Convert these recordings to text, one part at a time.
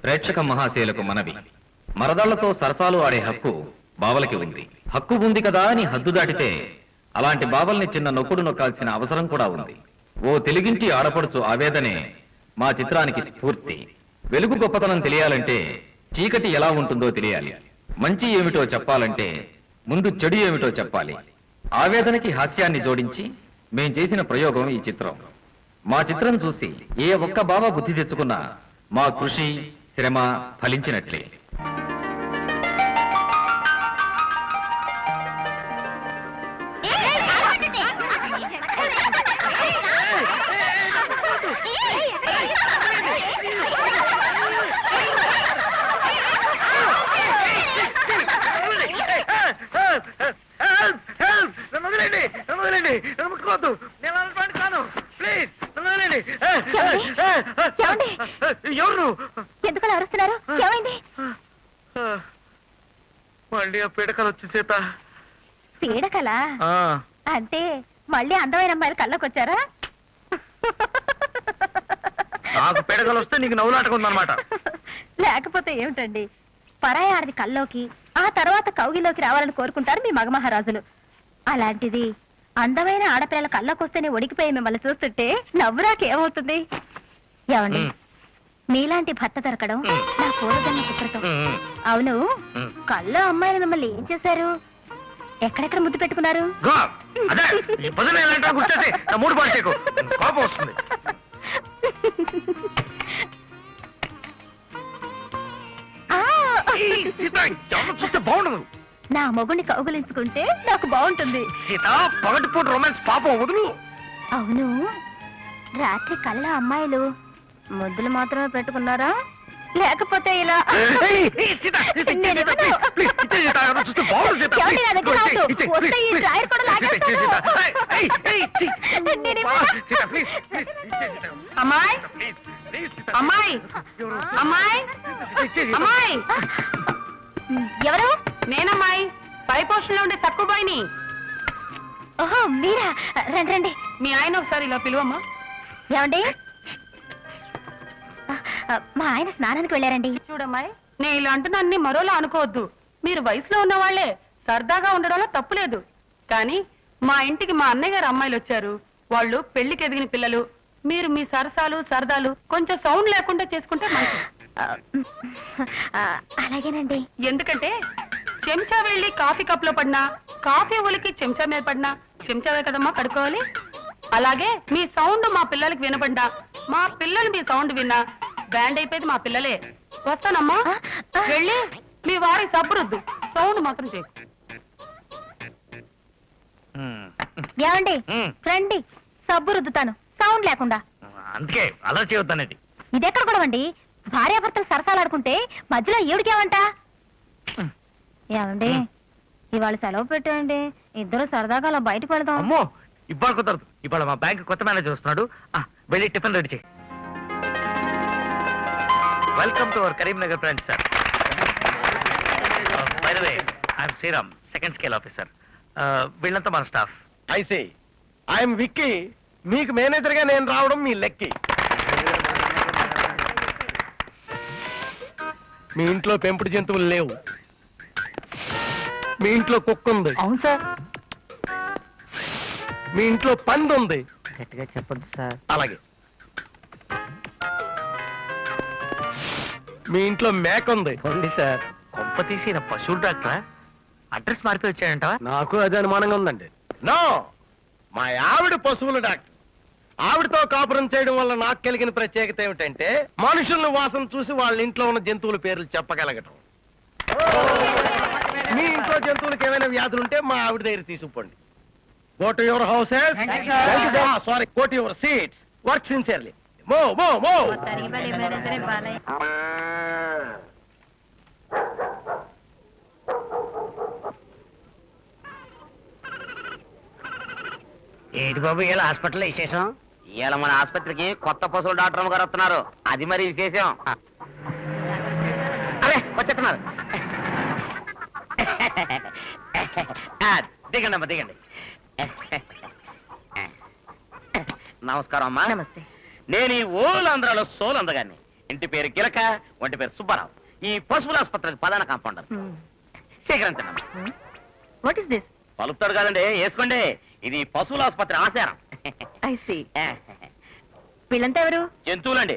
ప్రేక్షక మహాశయులకు మనవి. మరదళ్లతో సరసాలు ఆడే హక్కు బావలకి ఉంది. హక్కు ఉంది కదా అని హద్దు దాటితే అలాంటి బావల్ని చిన్న నొక్కుడు నొక్కాల్సిన అవసరం కూడా ఉంది. ఓ తెలుగింటి ఆడపడుచు ఆవేదనే మా చిత్రానికి స్ఫూర్తి. వెలుగు గొప్పతనం తెలియాలంటే చీకటి ఎలా ఉంటుందో తెలియాలి. మంచి ఏమిటో చెప్పాలంటే ముందు చెడు ఏమిటో చెప్పాలి. ఆవేదనకి హాస్యాన్ని జోడించి మేం చేసిన ప్రయోగం ఈ చిత్రం. మా చిత్రం చూసి ఏ ఒక్క బావ బుద్ధి తెచ్చుకున్నా మా కృషి శ్రమ ఫలించినట్లే. ఎందుకలా అరుస్తున్నారు? ఏమైంది? మళ్ళీ ఆ పీడకలు వచ్చి చేత. పీడకలా అంటే మళ్ళీ అందమైన అమ్మాయిలు కళ్ళకొచ్చారా? నాకు పీడకలు వస్తే నీకు నవ్వులాటగా ఉందన్నమాట. లేకపోతే ఏమిటండి, పరాయి ఆడది కల్లోకి ఆ తర్వాత కౌగిలోకి రావాలని కోరుకుంటారు మీ మగమహారాజులు. అలాంటిది అందమైన ఆడపిల్లల కళ్ళకొస్తేనే ఒడికిపోయి మిమ్మల్ని చూస్తుంటే నవ్వురాకేమవుతుంది? ఏమండి, మీలాంటి భర్త దొరకడం నా పూర్వజన్మ సుకృతం. అవును, కళ్ళు అమ్మాయిలు మిమ్మల్ని ఏం చేశారు? ఎక్కడెక్కడ ముద్దు పెట్టుకున్నారు? బాగుండదు. నా మొగుడిని కౌగులించుకుంటే నాకు బాగుంటుంది. పగటిపూట రొమాన్స్ పాపం వదులు. అవును, రాత్రి కళ్ళ అమ్మాయిలు ముద్దులు మాత్రమే పెట్టుకున్నారా లేకపోతే ఇలా? అమ్మాయి అమ్మాయి అమ్మాయి అమ్మాయి, ఎవరు? నేనమ్మాయి, పై పోషణలో ఉండే తక్కువ బాయిని. ఓహో మీరా, రండి రండి. మీ ఆయన ఒకసారి ఇలా పిలువమ్మా. ఏమండి, మా ఆయన స్నానానికి వెళ్ళారండి. చూడమ్మాయి, నేను ఇలా అంటున్నాన్ని మరోలా అనుకోవద్దు. మీరు వయసులో ఉన్న వాళ్లే, సరదాగా ఉండడంలో తప్పులేదు. కానీ మా ఇంటికి మా అన్నయ్య గారు అమ్మాయిలు వచ్చారు. వాళ్ళు పెళ్లికి ఎదిగిన పిల్లలు. మీరు మీ సరసాలు సరదాలు కొంచెం సౌండ్ లేకుండా చేసుకుంటే మంచిది. అలాగేనండి. ఎందుకంటే చెంచా వెళ్ళి కాఫీ కప్ లో పడినా, కాఫీ ఒలికి చెంచా మీద పడినా చెంచావే కదమ్మా కడుక్కోవాలి. అలాగే మీ సౌండ్ మా పిల్లలకి వినపడ్డా, మా పిల్లలు మీ సౌండ్ విన్నా బ్యాండ్ అయిపోయింది మా పిల్లలే. వస్తానమ్మా, వెళ్ళి మీ వారి సబ్బురుద్దు, సౌండ్ మాత్రం చేసి. ఏమండి, రండి సబ్బు రుద్దుతాను సౌండ్ లేకుండా. అందుకే అలా చేయొద్దనేది. ఇదెక్కడ కూడా అండి, భార్యాభర్తలు సరసాలాడుకుంటే మధ్యలో ఏమిటికేమంట? ఏమండి, ఇవాళ సెలవు పెట్టండి, ఇద్దరు సరదాగా అలా బయటకు వెళదాం. అమ్మో, ఇవాళ కుదరదు. ఇవాళ మా బ్యాంక్ కొత్త మేనేజర్ వస్తున్నాడు. వెళ్ళి టిఫిన్ రెడీ చేయి. Welcome to our Karimnagar branch sir. By the way, I'm Sriram, second scale officer. వీళ్ళంతా మన స్టాఫ్. ఐసే ఐఎమ్ విక్కీ. మీకు మేనేజర్ గా నేను రావడం మీ లెక్కి. మీ ఇంట్లో పెంపుడు జంతువులు లేవు. మీ ఇంట్లో కుక్క ఉంది. అవును సార్. మీ ఇంట్లో పంది ఉంది. గట్టిగా చెప్పొద్దు సార్. అలాగే. మీ ఇంట్లో మేక ఉంది. ఉంది సార్. కొంప తీసిన పశువుల డాక్టరా? అడ్రస్ మారిపోయి వచ్చాడంటావా? నాకు అదే అనుమానంగా ఉందండి. నో, మా ఆవిడ పశువుల డాక్టర్. ఆవిడతో కాపురం చేయడం వల్ల నాకు కలిగిన ప్రత్యేకత ఏమిటంటే మనుషులను వాసన చూసి వాళ్ళ ఇంట్లో ఉన్న జంతువుల పేర్లు చెప్పగలగటం. మీ ఇంట్లో జంతువులకు ఏమైనా వ్యాధులుంటే మా ఆవిడ దగ్గర తీసుకుపోండి. Go to your houses. Sorry, go to your seats. Work sincerely. Move, move, move. ఏంటి బాబు ఇలా హాస్పిటల్లో విశేషం? ఇవాళ మన ఆసుపత్రికి కొత్త పశువుల డాక్టర్ గారు వస్తున్నారు. అది మరి విశేషం. అదే వచ్చేస్తున్నారు. దిగండి అమ్మా, దిగండి. నమస్కారం అమ్మా. నమస్తే. నేను ఈ ఓలాంధ్రాలో సోలందగాన్ని. ఇంటి పేరు గిలక, ఒంటి పేరు సుబ్బారావు. ఈ పశువుల ఆసుపత్రికి ప్రధాన కాంపౌండర్. శేఖరించండి. What is this? పలుపుతాడు కాదండి, వేసుకోండి. ఇది పశువుల ఆసుపత్రి ఆచారం. I see. వీళ్ళంతా ఎవరు? జంతువులండి.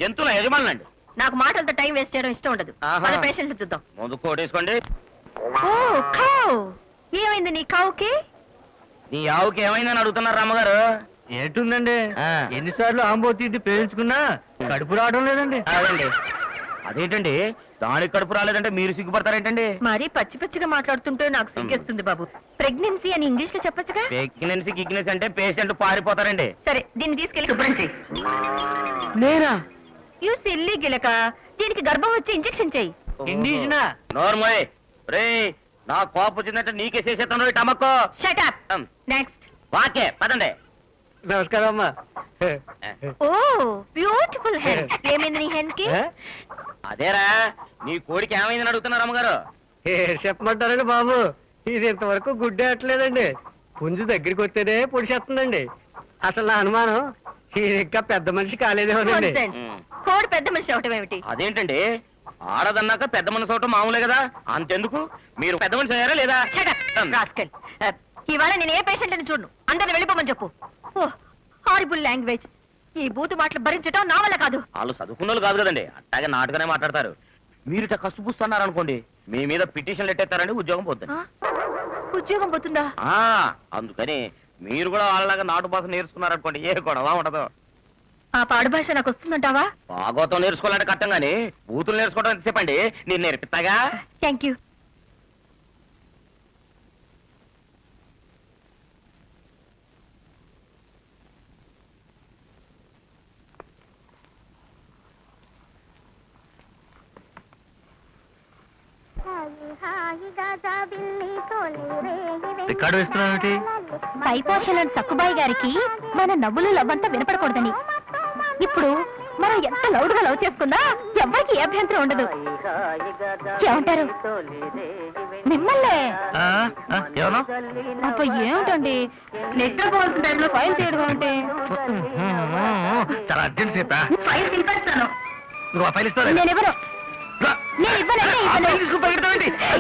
జంతువుల యజమానులండి. నాకు మాటలతో టైం వేస్ట్ చేయడం ఇష్టం ఉండదు. ఆహా. పేషెంట్లు చూద్దాం. ముందు కోటేసుకోండి. ఓ కౌ, ఏమైంది నీ కౌకి? నీ ఆవుకి ఏమైందని అడుగుతున్నారు రామ్మగారు. ఏంటుందండి? ఆ. ఎన్నిసార్లు ఆంబోతీ పేయించుకున్నా కడుపు రావడం లేదండి. అదండి. అదేంటండి, దానికి కడుపు రాలేదంటే మీరు సిగ్గుపడతారేంటండి? మరీ పచ్చి పచ్చిగా మాట్లాడుతుంటే నాకు సిగ్గేస్తుంది బాబు. ప్రెగ్నెన్సీ అని ఇంగ్లీష్ లో చెప్పొచ్చుగా? ప్రెగ్నెన్సీ గిగ్నెన్సీ అంటే పేషెంట్ పారిపోతారండి. సరే, దీన్ని తీసుకెళ్లి శుభ్రం చెయ్యి. నేనా? యూ సిల్లీ గిలక, దీనికి గర్భం వచ్చి ఇంజెక్షన్ చెయ్యి. ఇండిజినా? నోర్మోయ్ రే, నా కోపం వచ్చిందంటే నీకే చేసేస్తాను టమక్కో. Shut up. నెక్స్ట్. వాకే పదండి. నమస్కారం అమ్మా. Oh beautiful hen. ఏమైంది నీ హెన్ కి? అదేరా, నీ కోడికి ఏమైందని అడుగుతున్నారు అమ్మగారు. చెప్పమంటారండి బాబు, ఇది ఇంతవరకు గుడ్డే అట్లేదండి. పుంజు దగ్గరికి వస్తేనే పొడిచేస్తుందండి. అసలు నా అనుమానం ఇది ఇంకా పెద్ద మనిషి కాలేదేమోనండి. Nonsense. కోడి పెద్ద మనిషి అవటం ఏమిటి? అదేంటండి, ఆడదన్నాక పెద్ద మనసు అవటం మామూలే కదా. అంతెందుకు, మీరు పెద్ద మనిషి అయ్యారా లేదా? Shut up, rascal. ఇవాళ నేను ఏ పేషెంట్ అని చూడను. అందరిని వెళ్ళిపోమని చెప్పు. ఓ హారిబుల్ లాంగ్వేజ్. ఈ బూతు మాటలు భరించడం నా వల్ల కాదు. వాళ్ళు చదువుకున్న వాళ్ళు కాదు కదండి, అట్టాగే నాటుగానే మాట్లాడతారు. మీరు ఇట్లా కసుపుస్తున్నారు అనుకోండి, మీ మీద పిటిషన్లు ఎట్టేస్తారండి, ఉద్యోగం పోతుంది. ఆ? ఉద్యోగం పోతుందా? అందుకని మీరు కూడా వాళ్ళలాగా నాటు భాష నేర్చుకున్నారనుకోండి, ఏ గొడవ ఉండదు. ఆ పాడు భాష నాకు వస్తుందంటావా? భాగవతం నేర్చుకోవాలంటే కట్టం గాని బూతులు నేర్చుకోవడం ఎంత చెప్పండి, నేను నేర్పిస్తాగా. Thank you. రికార్డు వేస్తున్నావు? పైపోషణ సక్కుబాయి గారికి మన నవ్వులు లవ్వంతా వినపడకూడదని. ఇప్పుడు మనం ఎంత లౌడ్గా లవ్ చేసుకున్నా ఎవ్వరికి ఏ అభ్యంతరం ఉండదు. ఏమంటారు? మిమ్మల్నే. ఏమన్నా? అబ్బా ఏమిటండి, నిద్రపోవాల్సిన టైంలో ఫైల్ చేయడం అంటే. చాలా అర్జెంట్ సీత. ఫైల్ తినిపెడతాను. నువ్వు ఆ ఫైల్ ఇస్తావా? నేను ఇవ్వను. నేను ఇవ్వనంటే ఇవ్వను.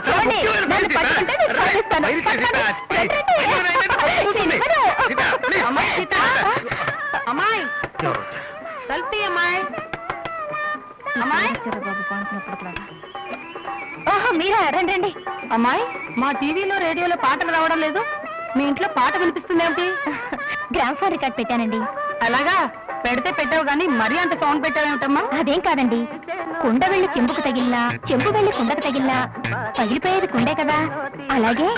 చూడండి, నన్ను పట్టుకుంటే నేను ఫైల్ ఇస్తాను. అమ్మాయి సీత, అమ్మాయి సెల్ఫీ. అమ్మాయి అమ్మాయి ఓహో మీరా, రండి రండి. అమ్మాయి, మా టీవీలో రేడియోలో పాటలు రావడం లేదు. మీ ఇంట్లో పాట వినిపిస్తుంది ఏమిటి? గ్రామ్ఫోన్ రికార్డ్ పెట్టానండి. అలాగా? పెడితే పెట్టావు గానీ మరీ అంత సౌండ్ పెట్టావేమిటమ్మా? అదేం కాదండి, కుండ వెళ్ళి చెంబుకు తగిలినా, చెంబు వెళ్ళి కుండకు తగిలినా పగిలిపోయేది కుండే కదా. అలాగే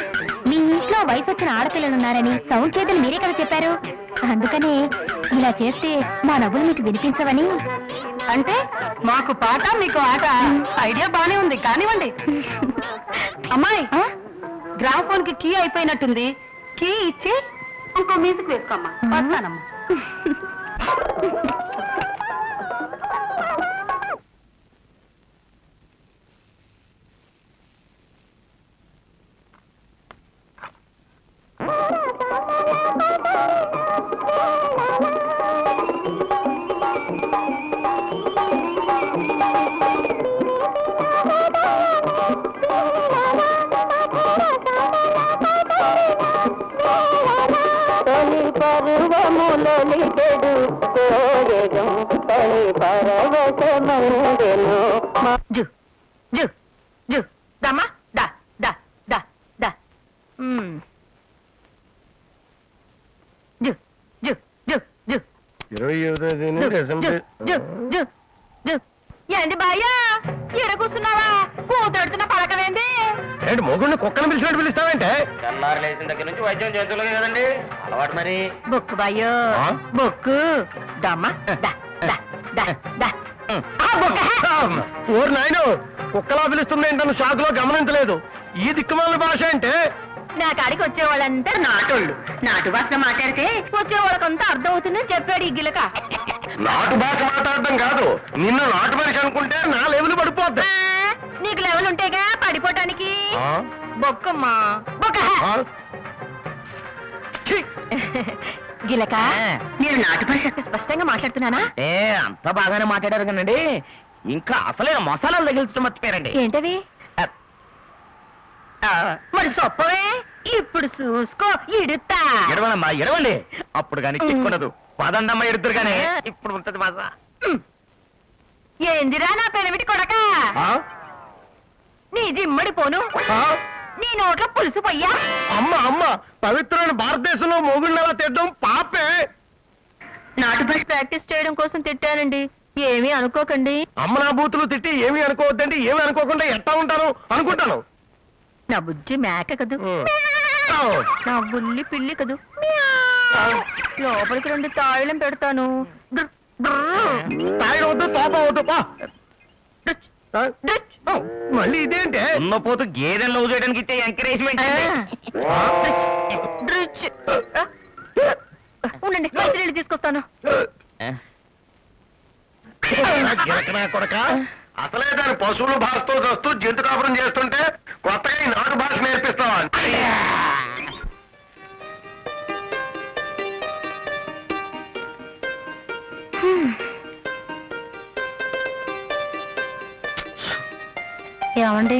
మీ ఇంట్లో వయసు వచ్చిన ఆడపిల్లలున్నారని సౌండ్ చేతులు మీరే కదా చెప్పారు. అందుకనే ఇలా చేస్తే మా నవ్వులు మీకు వినిపించవని. అంటే మాకు పాట మీకు ఆట. ఐడియా బానే ఉంది, కానివ్వండి. అమ్మాయి, గ్రాఫోన్ కి కీ అయిపోయినట్టుంది. కీ ఇచ్చి ఇంకో మ్యూజిక్ వేసుకోమ్మా. వస్తానమ్మా. జు జు జు దమ్మా దా దా దా దా. జు జు జు జు 27 జు జు జు. ఏంటి బాయ్యా, ఈడ కూర్చున్నావా? కూతుడుతున్న పలకవేంది? ఏంటి మొగుడిని కుక్కను పిలిచినట్టు పిలుస్తావంటే? తెల్లారు లేచిన దగ్గర నుంచి వైద్యం జంతువులకే కదండి అలవాటు. మరి బొక్కు బాయ్యో, బొక్కు దమ్మా దా దా దా దా. ఊరు నాయను, కుక్కలా పిలుస్తుంది ఏంటన్న షాక్ లో గమనించలేదు. ఈ దిక్కుమాల భాష అంటే నా కాడికి వచ్చేవాళ్ళంతా నాటోళ్ళు. నాటు భాష మాట్లాడితే వచ్చేవాళ్ళకంతా అర్థం అవుతుందని చెప్పాడు ఈ గిలక. నాటు భాష మాట్లాడటం కాదు, నిన్ను నాటు మనిషి అనుకుంటే నా లెవెల్ పడిపోద్ది. నీకు లెవెల్ ఉంటేగా పడిపోవటానికి. బొక్కమ్మా బొక్క. గిలక నేను నాటు భాష స్పష్టంగా మాట్లాడుతున్నానా? ఏ అంత బాగానే మాట్లాడారు కదండి, ఇంకా అసలైన మసాలాలు తగిలించడం మర్చిపోయారండి. ఏంటవి? మరి సొప్పవే ఇప్పుడు చూసుకో ఇడుతా. ఎడవనమ్మా ఎడవండి, అప్పుడు కానీ చిక్కున్నదు. పదండమ్మా ఎడుతురు కానీ ఇప్పుడు ఉంటది మాసా. ఏందిరా నా పెనమిటి కొడక, నీ జిమ్మడి పోను, నీ నోట్లో పులుసు పొయ్యా. అమ్మ అమ్మ, పవిత్రమైన భారతదేశంలో మొగుళ్ళలా తిట్టడం పాపే. నాటు భాష ప్రాక్టీస్ చేయడం కోసం తిట్టానండి, ఏమీ అనుకోకండి. అమ్మ నా బూతులు తిట్టి ఏమీ అనుకోవద్దండి. ఏమీ అనుకోకుండా ఎట్టా ఉంటాను అనుకుంటాను. నా బుజ్జి మేక కదూ, నా బుల్లి పిల్లి కదూ. లోపలికి 2 తాళం పెడతాను. తాయి వద్దు, తోప వద్దు, పా. మళ్ళీ ఇదేంటే? ఉన్నపోతు గేదెలు లవ్ చేయడానికి ఇచ్చే ఎంకరేజ్మెంట్. ఉండండి, మంచినీళ్ళు తీసుకొస్తాను. గిరకనా కొడక, అసలే దాని పశువులు భాషతో వస్తూ జంతు కాపురం చేస్తుంటే కొత్తగా ఈ నాటు భాష నేర్పిస్తావా? ఏమండి,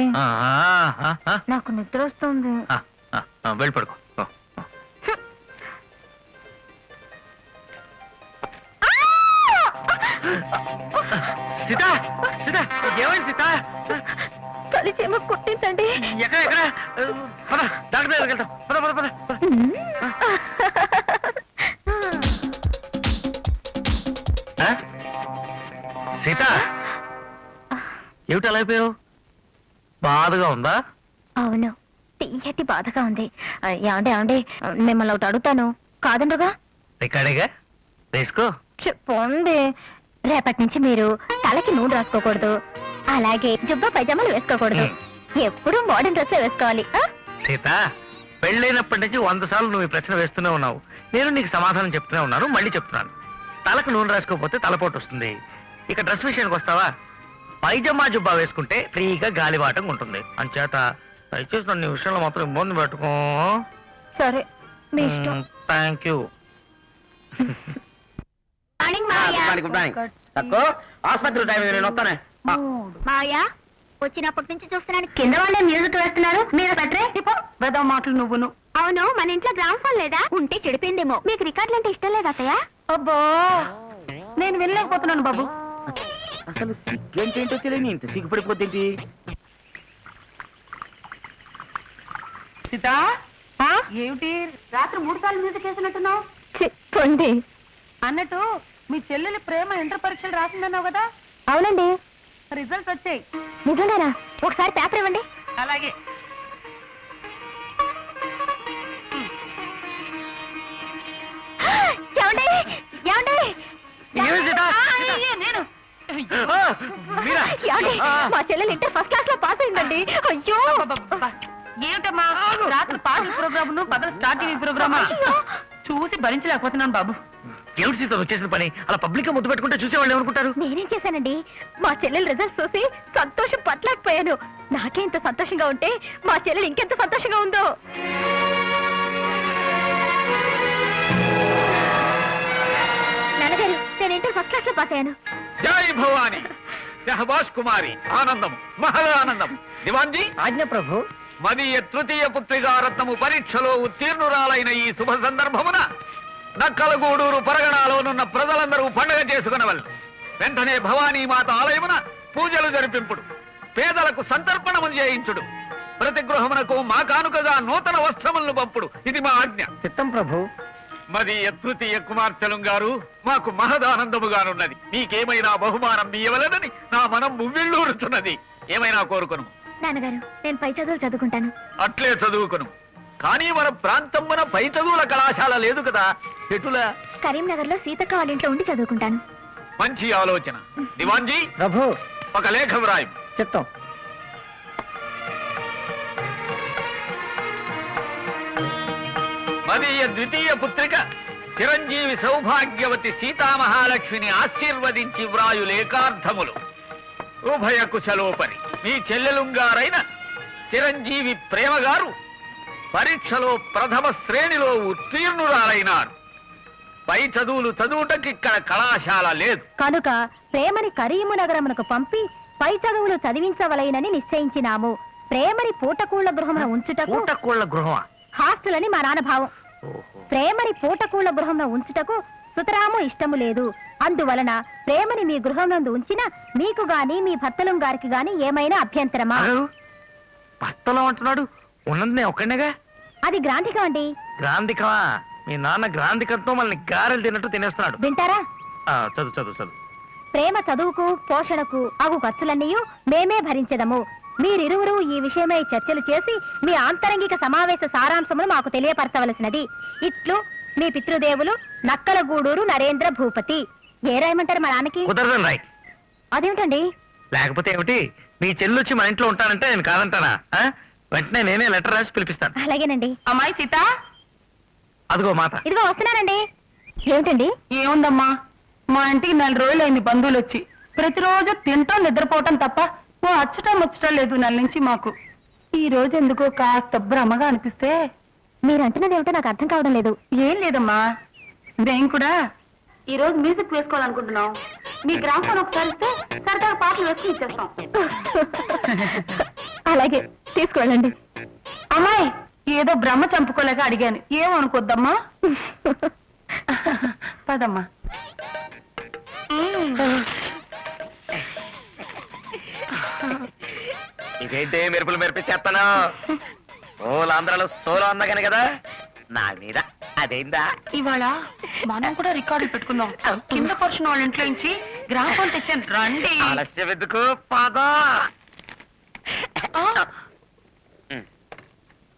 నాకు నిద్ర వస్తుంది. వెళ్ళి పడుకో. సీత, సీత, ఏమైంది సీత? కలిచేమో కుట్టిందండి. ఎక్కడ ఎక్కడ? పద, డాక్టర్ దగ్గరికి వెళ్తాం. పద పద పద. సీత, ఏమిటి అలా అయిపోయావు? బాధగా ఉందా? అవును, తీయటి బాధగా ఉంది. ఏమండి మిమ్మల్ని ఒకటి అడుగుతాను, కాదండుగా? రికార్డేగా, వేసుకో. చెప్పండి. రేపటి నుంచి మీరు తలకి నూనె రాసుకోకూడదు, అలాగే జుబ్బా పైజామాలు వేసుకోకూడదు, ఎప్పుడు మోడర్న్ డ్రెస్ వేసుకోవాలి. సీత, పెళ్ళైనప్పటి నుంచి 100 సార్లు నువ్వు ఈ ప్రశ్న వేస్తూనే ఉన్నావు. నేను నీకు సమాధానం చెప్తూనే ఉన్నాను, మళ్ళీ చెప్తున్నాను. తలకు నూనె రాసుకోకపోతే తలపోటు వస్తుంది. ఇక డ్రెస్ విషయానికి వస్తావా? పైజమ్మా జుబ్బా వేసుకుంటే ఫ్రీగా గాలివాటం ఉంటుంది. అంచేత దయచేసి నన్ను ఈ విషయంలో మాత్రం ఇబ్బంది పెట్టుకో. సరే, మీ ఇష్టం. Thank you. ఆసుపత్రి టైం నేను వస్తానే. మాయా, వచ్చినప్పటి నుంచి చూస్తున్నాను కింద వాళ్ళే మ్యూజిక్ వేస్తున్నారు, మీరు పెట్టరే. వెదవ మాటలు నువ్వును. అవును, మన ఇంట్లో గ్రామ్ ఫోన్ లేదా? ఉంటే చెడిపోయిందేమో. మీకు రికార్డులు అంటే ఇష్టం లేదా అత్తయ్య? అబ్బో, నేను వెళ్ళలేకపోతున్నాను బాబు. అసలు సిగ్గేంటేంటో తెలియని ఇంత సిగ్గుపడిపోతుంది. సీత, ఏమిటి రాత్రి 3 సార్లు మ్యూజిక్ వేసినట్టున్నావు? చెప్పండి. అన్నట్టు మీ చెల్లెలి ప్రేమ ఇంటర్ పరీక్షలు రాసిందన్నావు కదా? అవునండి. రిజల్ట్స్ వచ్చాయి. నిజంగానా? ఒకసారి పేపర్ ఇవ్వండి. అలాగే. ఏమండి? ఏమండి? నేను ఏమండి? మా చెల్లెలు ఇంటర్ ఫస్ట్ క్లాస్ లో పాస్ అయిందండి. అయ్యో, ఏమిటమ్మా రాత్రి పాటల ప్రోగ్రామ్ బదులు స్టార్ టీవీ ప్రోగ్రామా చూసి భరించలేకపోతున్నాను బాబు. ఏమిటి సీత వచ్చేసిన పని? అలా పబ్లిక్ గా ముద్దు పెట్టుకుంటే చూసేవాళ్ళు ఏమనుకుంటారు? నేనేం చేశానండి, మా చెల్లెలు రిజల్ట్స్ చూసి సంతోషం పట్టలేకపోయాను. నాకే ఇంత సంతోషంగా ఉంటే మా చెల్లెలు ఇంకెంత సంతోషంగా ఉందో. నాన్నగారు, నేను ఇంటర్ ఫస్ట్ క్లాస్ లో పాస్ అయ్యాను. జై భవాని, షహబాష్ కుమారి, ఆనందం, మహదానందం. దివాన్జీ, ఆజ్ఞ ప్రభు. మదీయ తృతీయ పుత్రిగా రత్నము పరీక్షలో ఉత్తీర్ణురాలైన ఈ శుభ సందర్భమున నక్కలగూడూరు పరగణాలోనున్న ప్రజలందరూ పండుగ చేసుకునవలను. వెంటనే భవానీ మాత ఆలయమున పూజలు జరిపింపుడు, పేదలకు సంతర్పణము చేయించుడు, ప్రతి గృహమునకు మా కానుకగా నూతన వస్త్రములను పంపుడు. ఇది మా ఆజ్ఞ. చిత్తం ప్రభు. మదీయ తృతీయ కుమార్తెలం గారు, మాకు మహదానందముగానున్నది. మీకేమైనా బహుమానం ఇవ్వలేదని నా మనం మువ్విళ్ళూరుతున్నది. ఏమైనా కోరుకును. నాన్నగారు, నేను పై చదువులు చదువుకుంటాను. అట్లే చదువుకును. కానీ మన ప్రాంతమున పై చదువుల కళాశాల లేదు కదా, ఎటులా? కరీంనగర్ లో సీతక్క వాళ్ళ ఇంట్లో ఉండి చదువుకుంటాను. మంచి ఆలోచన. దివాన్జీ, ప్రభు. ఒక లేఖ వ్రాయం. చిత్తం. మదీయ ద్వితీయ పుత్రిక చిరంజీవి సౌభాగ్యవతి సీతామహాలక్ష్మిని ఆశీర్వదించి వ్రాయు లేఖార్థములు. ఉభయ కుశలోపరి మీ చెల్లెలుంగారైన చిరంజీవి ప్రేమ గారు పరీక్షలో ప్రథమ శ్రేణిలో ఉత్తీర్ణురాలైనారు. పై చదువులు చదువుటకి ఇక్కడ కళాశాల లేదు. కనుక ప్రేమని కరీము నగరమునకు పంపి పై చదువులు చదివించవలైనని నిశ్చయించినాము. ప్రేమని పూటకూళ్ల గృహమున ఉంచుటకు పూటకోళ్ల గృహమా? హాస్టల్ అని మా నాన్న భావం. ప్రేమని పూటకూళ్ల గృహంలో ఉంచుటకు సుతరాము ఇష్టము లేదు. అందువలన ప్రేమని మీ గృహంనందు ఉంచిన మీకు గాని మీ భర్తలం గారికి గాని ఏమైనా అభ్యంతరమా? భర్తలో అంటున్నాడు, ఉన్నది నేను ఒక్కడేగా. అది గ్రాంధికం అండి. గ్రాంధికమా? మీ నాన్న గ్రాంధికంతో మనల్ని గారెలు తిన్నట్టు తినేస్తున్నాడు. వింటారా? చదువు చదువు చదువు. ప్రేమ చదువుకు పోషణకు అగు ఖర్చులన్నీ మేమే భరించదము. మీరిరువురు ఈ విషయమై చర్చలు చేసి మీ ఆంతరంగిక సమావేశ సారాంశమును మాకు తెలియపరచవలసినది. ఇట్లు మీ పితృదేవులు నక్కల గూడూరు నరేంద్ర భూపతి. ఏ రాయమంటారు మా నాన్నకి? కుదరదని రాయ్. అదేమిటండి? లేకపోతే ఏమిటి, మీ చెల్లొచ్చి మన ఇంట్లో ఉంటానంటే నేను కాదంటానా? వెంటనే నేనే లెటర్ రాసి పిలిపిస్తాను. అలాగేనండి. అమ్మాయి సీత, అదిగో మాట. ఇదిగో వస్తున్నానండి. ఏమిటండి? ఏముందమ్మా, మా ఇంటికి 4 రోజులు అయింది బంధువులు వచ్చి. ప్రతిరోజు తింటూ నిద్రపోవటం తప్ప ఓ అచ్చటం ముచ్చటం లేదు నెల నుంచి మాకు. ఈ రోజు ఎందుకో కాస్త భ్రమగా అనిపిస్తే. మీరు అంటున్నది ఏమిటో నాకు అర్థం కావడం లేదు. ఏం లేదమ్మా, మేము కూడా ఈ రోజు మ్యూజిక్ వేసుకోవాలనుకుంటున్నాం. మీ గ్రామఫోన్ ఒకసారి ఇస్తే సరదాగా పాటలు వేసుకుని ఇచ్చేస్తాం. అలాగే తీసుకెళ్ళండి. అమ్మాయి, ఏదో భ్రమ చంపుకోలేక అడిగాను, ఏమనుకోద్దమ్మా. పదమ్మా. ఇదేంటి మెరుపులు మెరిపించేస్తాను? ఓలాంధ్రలో సోలో అందగానే కదా, నా మీద అదేందా? ఇవాళ మనం కూడా రికార్డులు పెట్టుకుందాం. కింద పర్షన్ వాళ్ళ ఇంట్లో నుంచి గ్రామఫోన్ తెచ్చాను, రండి. ఆలస్యం ఎందుకు, పద.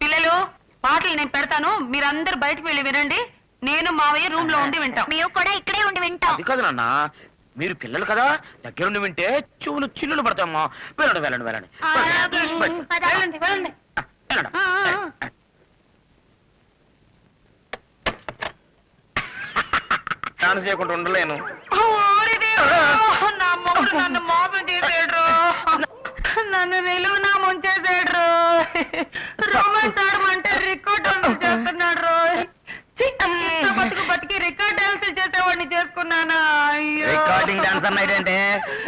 పిల్లలు, పాటలు నేను పెడతాను, మీరందరూ బయటకు వెళ్ళి వినండి. నేను మావయ్య రూమ్ లో ఉండి వింటాం. మేము కూడా ఇక్కడే ఉండి వింటాం. అది కాదు నాన్న, మీరు పిల్లలు కదా, దగ్గరుండి వింటే చెవులు చిల్లులు పడతామ్మా. వెళ్ళండి వెళ్ళండి వెళ్ళండి వెళ్ళండి, వెళ్ళండి. స్నానం చేయకుండా ఉండలేను. ఓరి దేవుడా, నా మొగుడు నన్ను మోసం చేసాడు. నన్ను నిలువునా ముంచేసాడు. రొమాన్స్ ఆడమంటే రికార్డ్ చేస్తున్నాడు. బతుకు బతికి రికార్డ్ డాన్స్ చేసేవాడిని చేసుకున్నానా? రికార్డింగ్ డాన్స్ అన్నాడంటే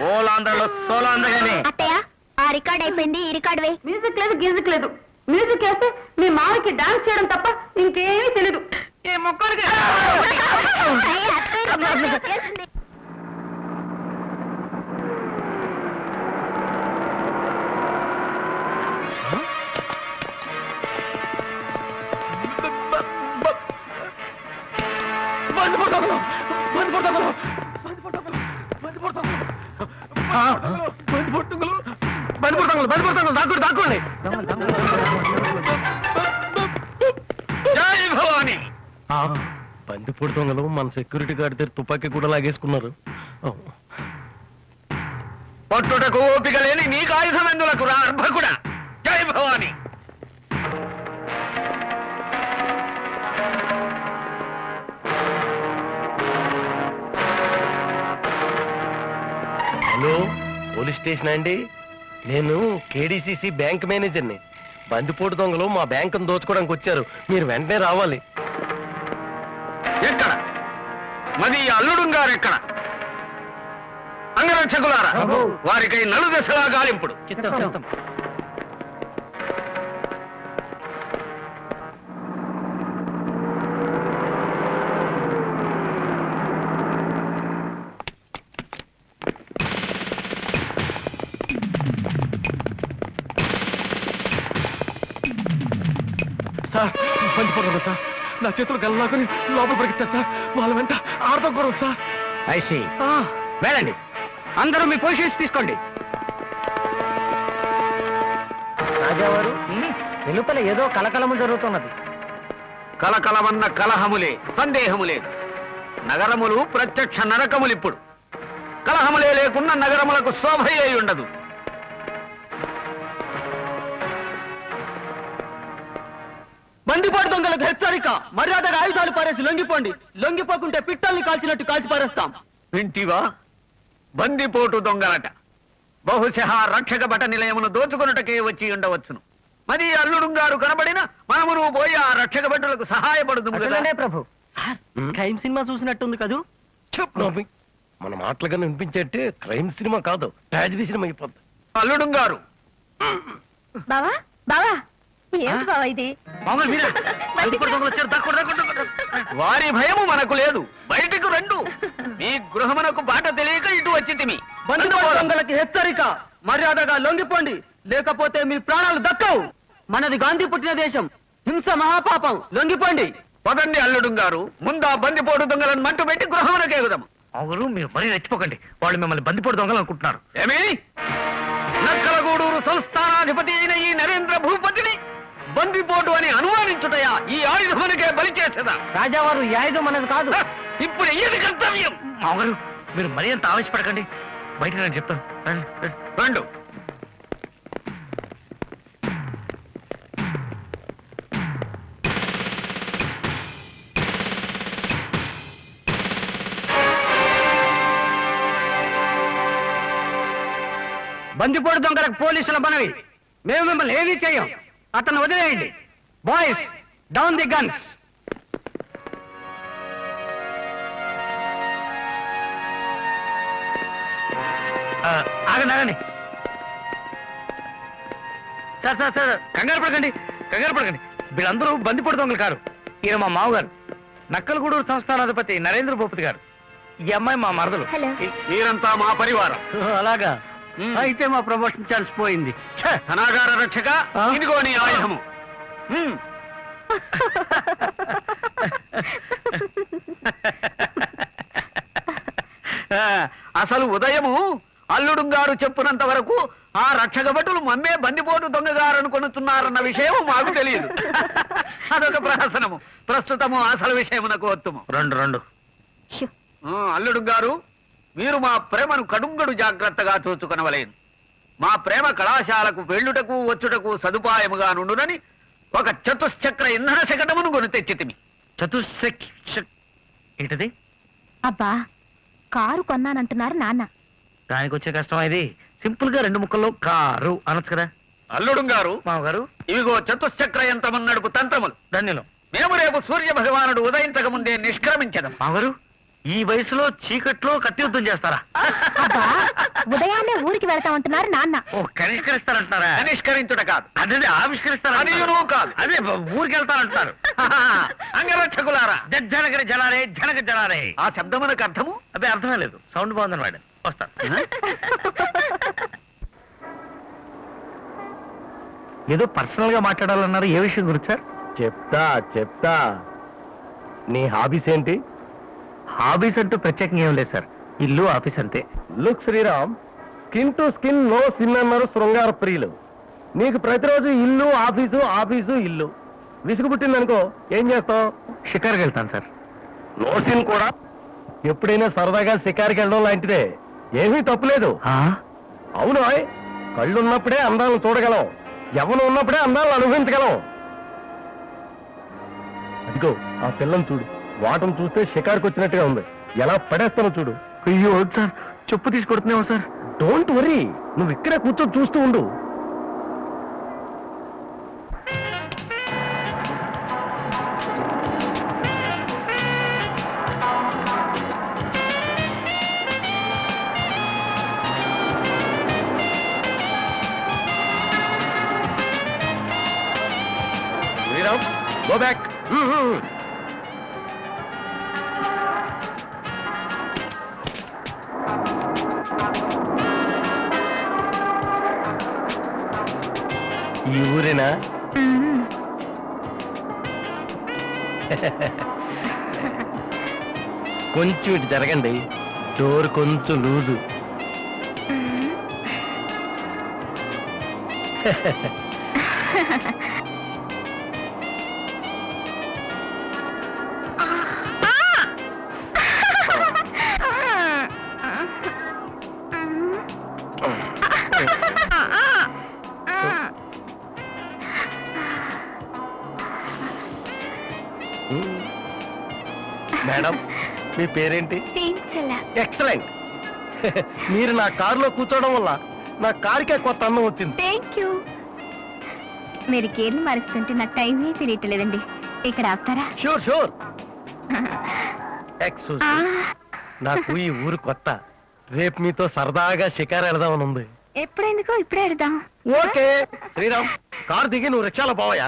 ఓలాంధ్రలో సోలో అందగానే. అత్తయ్య, ఆ రికార్డ్ అయిపోయింది. ఈ రికార్డ్ వే. మ్యూజిక్ లేదు, మ్యూజిక్ లేదు. మ్యూజిక్ వేస్తే మీ మావికి డాన్స్ చేయడం తప్ప ఇంకేమీ తెలీదు. ఏ మొక్కలకి దాక్కోండి. జై భవాని. బందిపోటు దొంగలు మన సెక్యూరిటీ గార్డ్ దగ్గర తుపాకీ కూడా లాగేసుకున్నారు. పట్టుటకు ఓపిక లేని నీకు ఆయుధం ఎందులకు రా అర్భకుడా. జై భవాని. హలో, పోలీస్ స్టేషన్ అండి? నేను కేడీసీసీ బ్యాంక్ మేనేజర్ని. బందిపోటు దొంగలు మా బ్యాంకును దోచుకోవడానికి వచ్చారు, మీరు వెంటనే రావాలి. ఎక్కడ మరి అల్లుడు గారు ఎక్కడ? అంగరక్షకులారా, వారికై నలుదశలా గాలింపుడు. సార్, బందిపోటు సార్, నా చేతులు గల్లాకుని లోపల పరిగెత్తారు సార్. వాళ్ళ వెంట ఆడతో కూడా సార్. ఐసి వెళ్ళండి, అందరూ మీ పొజిషన్స్ తీసుకోండి. రాజావారు, వెలుపల ఏదో కలకలము జరుగుతున్నది. కలకలమన్న కలహములే, సందేహము లేదు. నగరములు ప్రత్యక్ష నరకములిప్పుడు. కలహములే లేకున్న నగరములకు శోభయే ఉండదు. బందిపోటు దొంగలకు హెచ్చరిక, మర్యాదగా ఆయుధాలు పారేసి లొంగిపోండి. లొంగిపోకుంటే పిట్టల్ని కాల్చినట్టు కాల్చి పారేస్తాం. వింటివా? బందిపోటు దొంగలట. బహుశా రక్షక భట నిలయమును దోచుకొనుటకే వచ్చి ఉండవచ్చును. మరి అల్లుడు గారు కనబడిన మనము నువ్వు పోయి ఆ రక్షక భటులకు సహాయపడుతుంది కదా అట్లనే ప్రభు క్రైమ్ సినిమా చూసినట్టుంది కదూ మన మాటలుగా వినిపించేట్టే క్రైమ్ సినిమా కాదు, ట్రాజడీ సినిమా అయిపోద్ది. అల్లుడు గారు బావా బావా ఏమిటి బావా ఇది మామూలు మీరా బందిపోటు దొంగలు వచ్చారు, దక్కుడు, దక్కుడు, దక్కుడు. వారి భయము మనకు లేదు, బయటకు రండు. మీ గృహమునకు బాట తెలియక ఇటు వచ్చింది. బందిపోటు దొంగలకి హెచ్చరిక, మర్యాదగా లొంగిపోండి, లేకపోతే మీ ప్రాణాలు దక్కవు. మనది గాంధీ పుట్టిన దేశం, హింస మహాపాపం, లొంగిపోండి. పదండి అల్లుడు గారు, ముందా బందిపోటు దొంగలను మంటు పెట్టి గృహమునకు ఎగుదాము. అవును, మీరు మరీ రెచ్చిపోకండి, వాళ్ళు మిమ్మల్ని బందిపోటు దొంగలు అనుకుంటున్నారు. ఏమి నక్కలగూడూరు సంస్థానాధిపతి అయిన ఈ నరేంద్ర భూపతిని బందిపోటు అని అనుమానించుటయా ఈ ఆయుధమునకే బలి చేసేదా? రాజావారు ఈ ఆయుధం మనది కాదు. ఇప్పుడు ఏది కర్తవ్యం? మామగారు మీరు మరీ అంత ఆవేశపడకండి, బయట నేను చెప్తాను. రండి, రండి. రండు. బందిపోటు దొంగలకు పోలీసుల మనవి, మేము మిమ్మల్ని ఏమీ చేయం, అతను వదిలేయండి. Boys, down the guns. ఆగండి ఆగండి. సార్ సార్ సార్, కంగారు పడకండి, కంగారు పడకండి. వీళ్ళందరూ బందిపోటు దొంగలు కారు. ఈయన మా మామగారు, నక్కలగూడూరు సంస్థానాధిపతి నరేంద్ర భూపతి గారు. ఈ అమ్మాయి మా మరదలు. హలో మీరంతా మా పరివారం. అలాగా, అయితే మా ప్రమోషన్ ఛాన్స్ పోయింది. ధనాగార రక్షక, ఇదిగో నీ ఆయుధము. అసలు ఉదయము అల్లుడు గారు చెప్పునంత వరకు ఆ రక్షక భటులు మమ్మే బందిపోటు దొంగగారు అనుకొనుతున్నారన్న విషయం మాకు తెలియదు. అదొక ప్రహసనము. ప్రస్తుతము అసలు విషయమునకు వత్తుము. రెండు రెండు. షూ. అల్లుడు గారు, మీరు మా ప్రేమను కడుంగడు జాగ్రత్తగా చూచుకొనవలేను. మా ప్రేమ కళాశాలకు వెళ్ళుటకు వచ్చుటకు సదుపాయముగా నుండునని ఒక చతుశ్చక్ర ఇంధన శకటమును కొని తెచ్చితిమి. ఏంటది? అబ్బా కారు కొన్నానంటున్నారు నాన్న. దానికి వచ్చే కష్టం ఇది. సింపుల్ గా 2 ముక్కల్లో కారు అనొచ్చు కదా. అల్లుడు గారు, మామగారు ఇవిగో చతుశ్చక్ర యంత్రము నడుపు తంత్రములు. ధన్యులు. మేము రేపు సూర్య భగవానుడు ఉదయించక ముందే నిష్క్రమించడం. మామగారు, ఈ వయసులో చీకట్లో కత్తి యుద్ధం చేస్తారా? అబ్బా ఉదయాన్నే ఊరికి వెళ్తామంటున్నారు నాన్న. ఓ, కనిష్కరిస్తారంటారా? నిష్కరించుట కాదు, అదే ఆవిష్కరిస్తారా? అది నువ్వు కాదు. అదే ఊరికి వెళ్తారంటారు. అంగరక్షకులారా, జనగరి జలారే, జనక జలారే. ఆ శబ్దమునకు అర్థము? అదే అర్థమే లేదు. సౌండ్ బాగుందని వాడు. వస్తాను. ఏదో పర్సనల్ గా మాట్లాడాలన్నారు, ఏ విషయం గురించి సార్? చెప్తా. నీ హాబీస్ ఏంటి? హాబీస్ అంటూ ప్రత్యేకంగా ఏం లేదు సార్, ఇల్లు ఆఫీస్ అంతే. Look Sriram, skin to skin no sin అన్నారు శృంగార ప్రియులు. నీకు ప్రతిరోజు ఇల్లు ఆఫీసు, ఆఫీసు ఇల్లు. విసుగు పుట్టిందనుకో ఏం చేస్తావు? షికార్కి వెళ్తాను సార్. నో సిన్ కూడా. ఎప్పుడైనా సరదాగా షికారికి వెళ్ళడం లాంటిదే, ఏమీ తప్పులేదు. అవును, కళ్ళున్నప్పుడే అందాలను చూడగలం, ఎవరు ఉన్నప్పుడే అందాలను అనుభవించగలం. అదిగో ఆ పిల్లని చూడు, వాటం చూస్తే షికార్కి వచ్చినట్టుగా ఉంది. ఎలా పడేస్తానో చూడు. అయ్యో సార్, చెప్పు తీసి కొడుతున్నావు సార్. డోంట్ వరీ, నువ్వు ఇక్కడే కూర్చొని చూస్తూ ఉండు. Sriram, go back. ఈ ఊరేనా? కొంచెం ఇటు జరగండి, డోర్ కొంచెం లూజు. మేడం, మీ పేరేంటి? ఎక్సలెంట్. మీరు నా కారులో కూర్చోవడం వల్ల నా కారుకే కొత్త అందం వచ్చింది. Thank you. మీరు గేర్లు మారుస్తుంటే నాకు టైమే తెలియట్లేదండి. ఇక్కడ ఆపుతారా? Sure sure. ఎక్స్క్యూజ్ ఆ, నాకు ఈ ఊరు కొత్త. రేపు మీతో సరదాగా షికారు వెళదామని ఉంది. ఎప్పుడెందుకో ఇప్పుడే వెళ్దాం. ఓకే శ్రీరామ్, కారు దిగి నువ్వు రిక్షాలో పోవయా.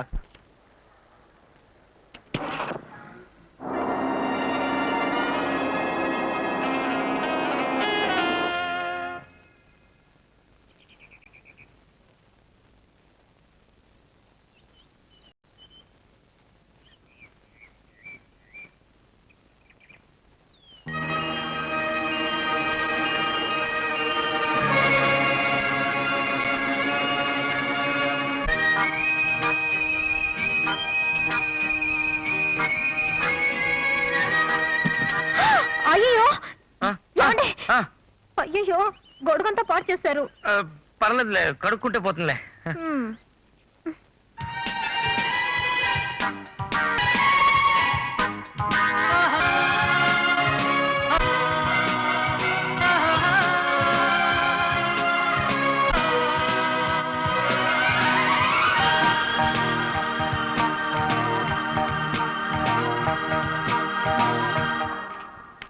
అయ్యో అయ్యో గొడుగంతా పాడు చేశారు. పర్లేదులే, కడుక్కుంటే పోతుందిలే. హ్మ్.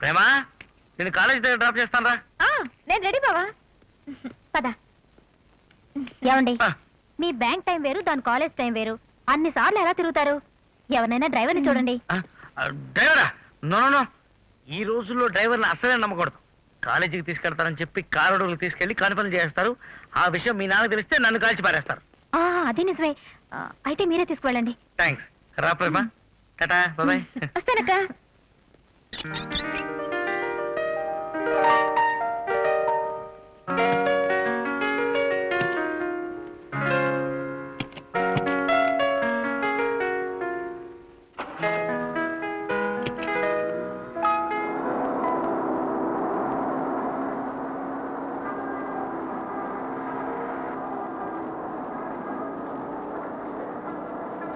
ప్రేమా, నేను కాలేజ్ దగ్గర డ్రాప్ చేస్తాను రా. ఆ, నేను రెడీ బావా. పద. ఏమండి, ఆ. మీ బ్యాంక్ టైం వేరు, దాని కాలేజ్ టైం వేరు. అన్ని సార్లు ఎలా తిరుగుతారు? ఎవరినైనా డ్రైవర్ని చూడండి. డ్రైవరా? నో నో నో, ఈ రోజుల్లో డ్రైవర్ని అసలే నమ్మకూడదు. కాలేజీకి తీసుకెళ్తారని చెప్పి కారుడులు తీసుకెళ్లి కాని పనులు చేస్తారు. ఆ విషయం మీ నాన్న తెలిస్తే నన్ను కాల్చి పారేస్తారు. ఆ, అది నిజమే. అయితే మీరే తీసుకువెళ్ళండి. థ్యాంక్స్. రా ప్రేమ, టాటా, బాయ్. వస్తానక్క.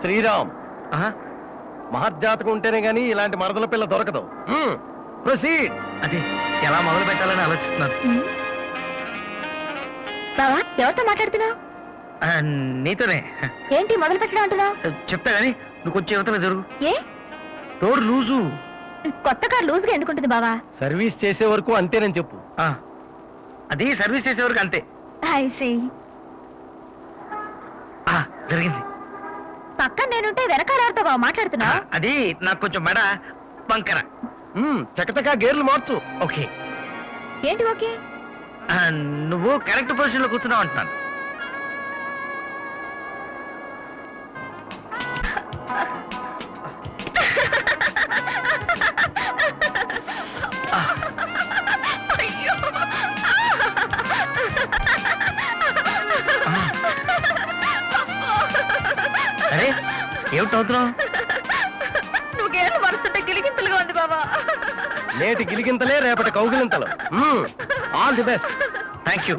శ్రీరామ్, మహర్జాతకం ఉంటేనే గానీ ఇలాంటి మరదల పిల్ల దొరకదు. ప్రొసీడ్. అది ఎలా మొదలు పెట్టాలని ఆలోచిస్తున్నాను. బావా, ఎవరితో మాట్లాడుతున్నావు? నీతోనే. ఏంటి మొదలు పెట్టడం అంటున్నావు? చెప్తా గానీ నువ్వు కొంచెం యువతలో జరుగు. ఏ, డోర్ లూజు. కొత్త కార్ లూజ్గా ఎందుకుంటుంది బావా? సర్వీస్ చేసే వరకు అంతేనని చెప్పు. అది సర్వీస్ చేసే వరకు అంతే. I see. జరిగింది. పక్కన నేనుంటే వెనకాలతో బావ మాట్లాడుతున్నావు. అది నాకు కొంచెం మెడ వంకర. చకచకా గేర్లు మార్చు. ఓకే. ఏంటి ఓకే? నువ్వు కరెక్ట్ పొజిషన్ లో కూర్చున్నావు అంటున్నాను. అరే, ఏమిటవుతున్నావు? నువ్వు గేర్లు మరుస్తుంటే గిలిగింతలుగా ఉంది బాబా. నేటి గిలిగింతలే రేపటి కౌగిలింతలు. All the best. Thank you.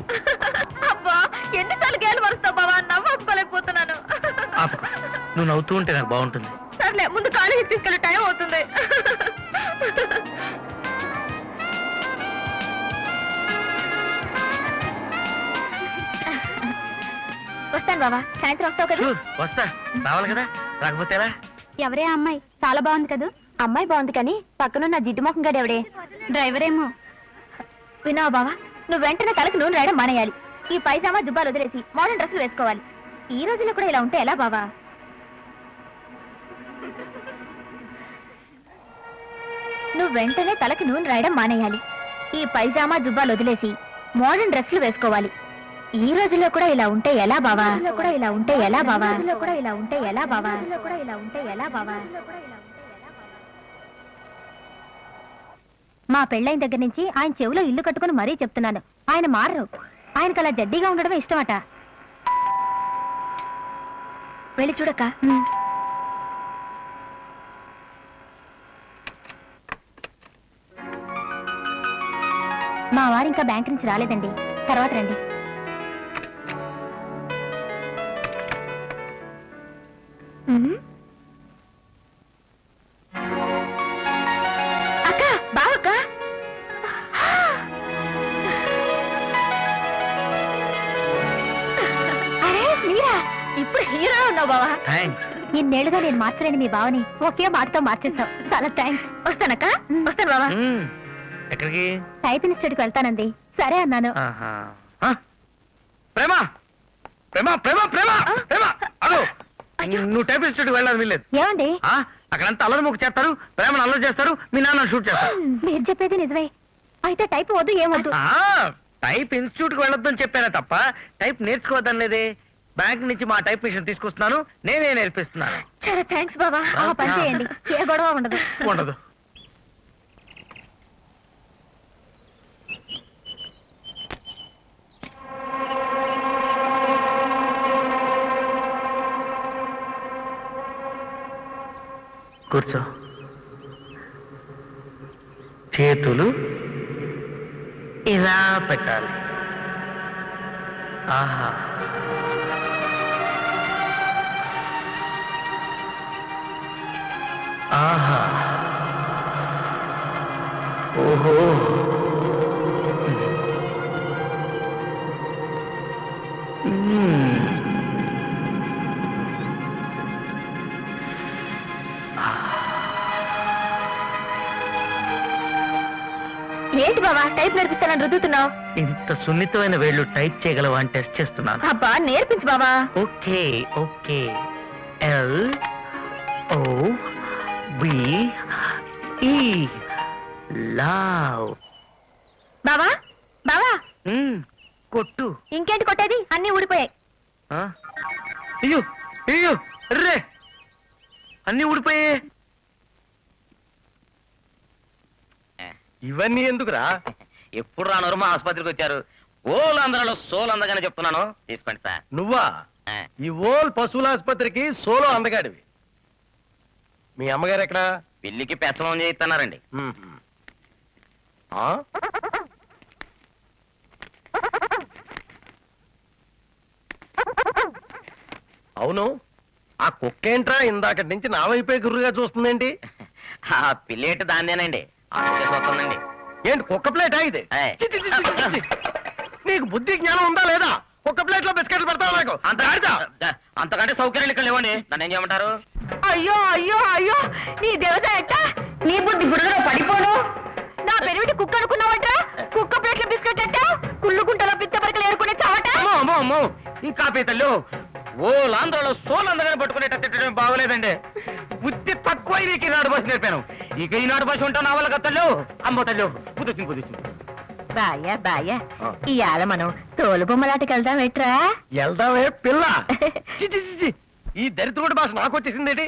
అబ్బా, ఎన్నిసార్లు గేర్లు మరుస్తావు బాబా? నవ్వుకోలేకపోతున్నాను. ఆపుకో, నువ్వు నవ్వుతూ ఉంటే నాకు బాగుంటుంది. సర్లే, ముందు కాలేజీకి తీసుకెళ్ళి టైం అవుతుంది. వస్తాను బాబా, సాయంత్రం వస్తావు కదా? Sure, వస్తా. రావాలి కదా, రాకపోతే ఎలా? ఎవరే ఆ అమ్మాయి? చాలా బాగుంది కదా? అమ్మాయి బాగుంది కానీ పక్కనున్న జిడ్డు మొఖం గడు ఎవడే? డ్రైవర్ ఏమో. విన్నావా బావా, నువ్వు వెంటనే తలకు నూనె రాయడం మానేయాలి. ఈ పైజామా జుబ్బాలు వదిలేసి మోడర్న్ డ్రెస్సులు వేసుకోవాలి. ఈ రోజుల్లో కూడా ఇలా ఉంటే ఎలా బావా? నువ్వు వెంటనే తలకి నూనె రాయడం మానేయాలి. ఈ పైజామా జుబ్బాలు వదిలేసి మోడర్న్ డ్రెస్సులు వేసుకోవాలి. ఈ రోజుల్లో కూడా ఇలా ఉంటే ఎలా బావా? కూడా ఇలా ఉంటే ఎలా బావా? కూడా ఇలా ఉంటే ఎలా బావా? కూడా ఇలా ఉంటే ఎలా బావా? మా పెళ్ళైన దగ్గర నుంచి ఆయన చెవిలో ఇల్లు కట్టుకుని మరీ చెప్తున్నాను, ఆయన మారరు. ఆయనకు అలా జడ్డీగా ఉండడమే ఇష్టమట. వెళ్ళి చూడక్క. మా వారు ఇంకా బ్యాంక్ నుంచి రాలేదండి, తర్వాత రండి. అక్క, బావక్క. అరే మీరా, ఇప్పుడు హీరో బాగున్నావు బావా. థ్యాంక్స్. ఇన్నేళ్లుగా నేను మార్చలేని మీ బావని ఒకే మాటతో మార్చేస్తావు. చాలా థ్యాంక్స్. వస్తానక్క. వస్తాను బావా. ఎక్కడికి? టైప్ ఇన్స్టిట్యూట్కి వెళ్తానండి. సరే అన్నాను. ఆహా. ఆ? ప్రేమ ప్రేమ ప్రేమ ప్రేమ ప్రేమ అదో నువ్వు టైప్ ఇన్స్టిట్యూట్కి వెళ్ళాలి వీల్లేదు. ఏమండి అక్కడంతా అల్లరి ముక్కు చేస్తారు, ప్రేమను అల్లరి చేస్తారు, మీ నాన్న షూట్ చేస్తారు. మీరు చెప్పేది నిజమే. అయితే టైప్ వద్దు, ఏమొద్దు. టైప్ ఇన్స్టిట్యూట్ కి వెళ్ళొద్దని చెప్పారా తప్ప టైప్ నేర్చుకోవద్దని లేదే. బ్యాంక్ నుంచి మా టైప్ మిషన్ తీసుకొస్తున్నాను, నేనే నేర్పిస్తున్నాను. చాలా థ్యాంక్స్ బాబా. ఆ పని చేయండి, ఏ గొడవ ఉండదు. ఉండదు. కూర్చో. చేతులు ఇలా పెట్టాలి. ఆహా. ఆహా. ఓహో. ఏంటి బాబా టైప్ నేర్పిస్తానని రుద్దుతున్నావు? ఇంత సున్నితమైన వేళ్ళు టైప్ చేయగలవా అని టెస్ట్ చేస్తున్నాను. అబ్బా నేర్పించు బాబా. Okay okay. L O V E love. బాబా బాబా కొట్టు. ఇంకేంటి కొట్టేది? అన్ని ఊడిపోయాయి. అయ్యో అయ్యో రే, అన్ని ఊడిపోయాయి. ఇవన్నీ ఎందుకురా? ఎప్పుడు రానరు మా ఆసుపత్రికి వచ్చారు. ఓలందరలో సోలు అందగానే చెప్తున్నాను, తీసుకోండి సార్. నువ్వా? ఈ ఓల్ పశువుల ఆసుపత్రికి సోలో అందగాడివి. మీ అమ్మగారు ఎక్కడా? పిల్లికి పెసవం చేయిస్తున్నారండి. ఆ? అవును, ఆ కుక్కేంట్రా ఇందాకటి నుంచి నా వైపే గుర్రుగా చూస్తుందేంటి? ఆ పిల్లేటి దాన్నేనండి, అందుకే చూస్తుందండి. ఏంటి కుక్క ప్లేటా ఇది? ఏయ్. చి, చి, చి, చి, చి. నీకు బుద్ధి జ్ఞానం ఉందా లేదా? కుక్క ప్లేట్ లో బిస్కెట్లు పెడతావు నాకు. అంతకంటే సౌకర్యాలు ఇక్కడ లేవండి, నన్ను ఏం చేయమంటారు? అయ్యో అయ్యో అయ్యో, నీ దేవత ఎట్ట నీ బుద్ధి బుడగలో పడిపోను. నా పెరిమిటి కుక్క అనుకున్నావట్రా? కుక్క ప్లేట్ల బిస్కెట్ అట్టా, కుళ్ళు గుంటలో పిత్త పరకలు ఏరుకునే చావట. అమ్మో అమ్మో, ఇంకా పీతలు ఓలాంధ్రలో సోలు అందగానే పట్టుకునేట తిట్టడం బాగోలేదండి. బుద్ధి తక్కువ నీకు ఈనాడు భాష నేర్పాను. ఇక ఈనాడు భాష ఉంటా నా వల్ల కత్తలు అమ్మో తల్లు కుదుర్చింది. బాయా బాయా, ఇవాళ మనం తోలు బొమ్మలాటకి వెళ్దాం ఎట్రా? వెళ్దామే పిల్ల. చి, చి, చి, చి. ఈ దరిద్రుడి భాష నాకు వచ్చేసిందేటి?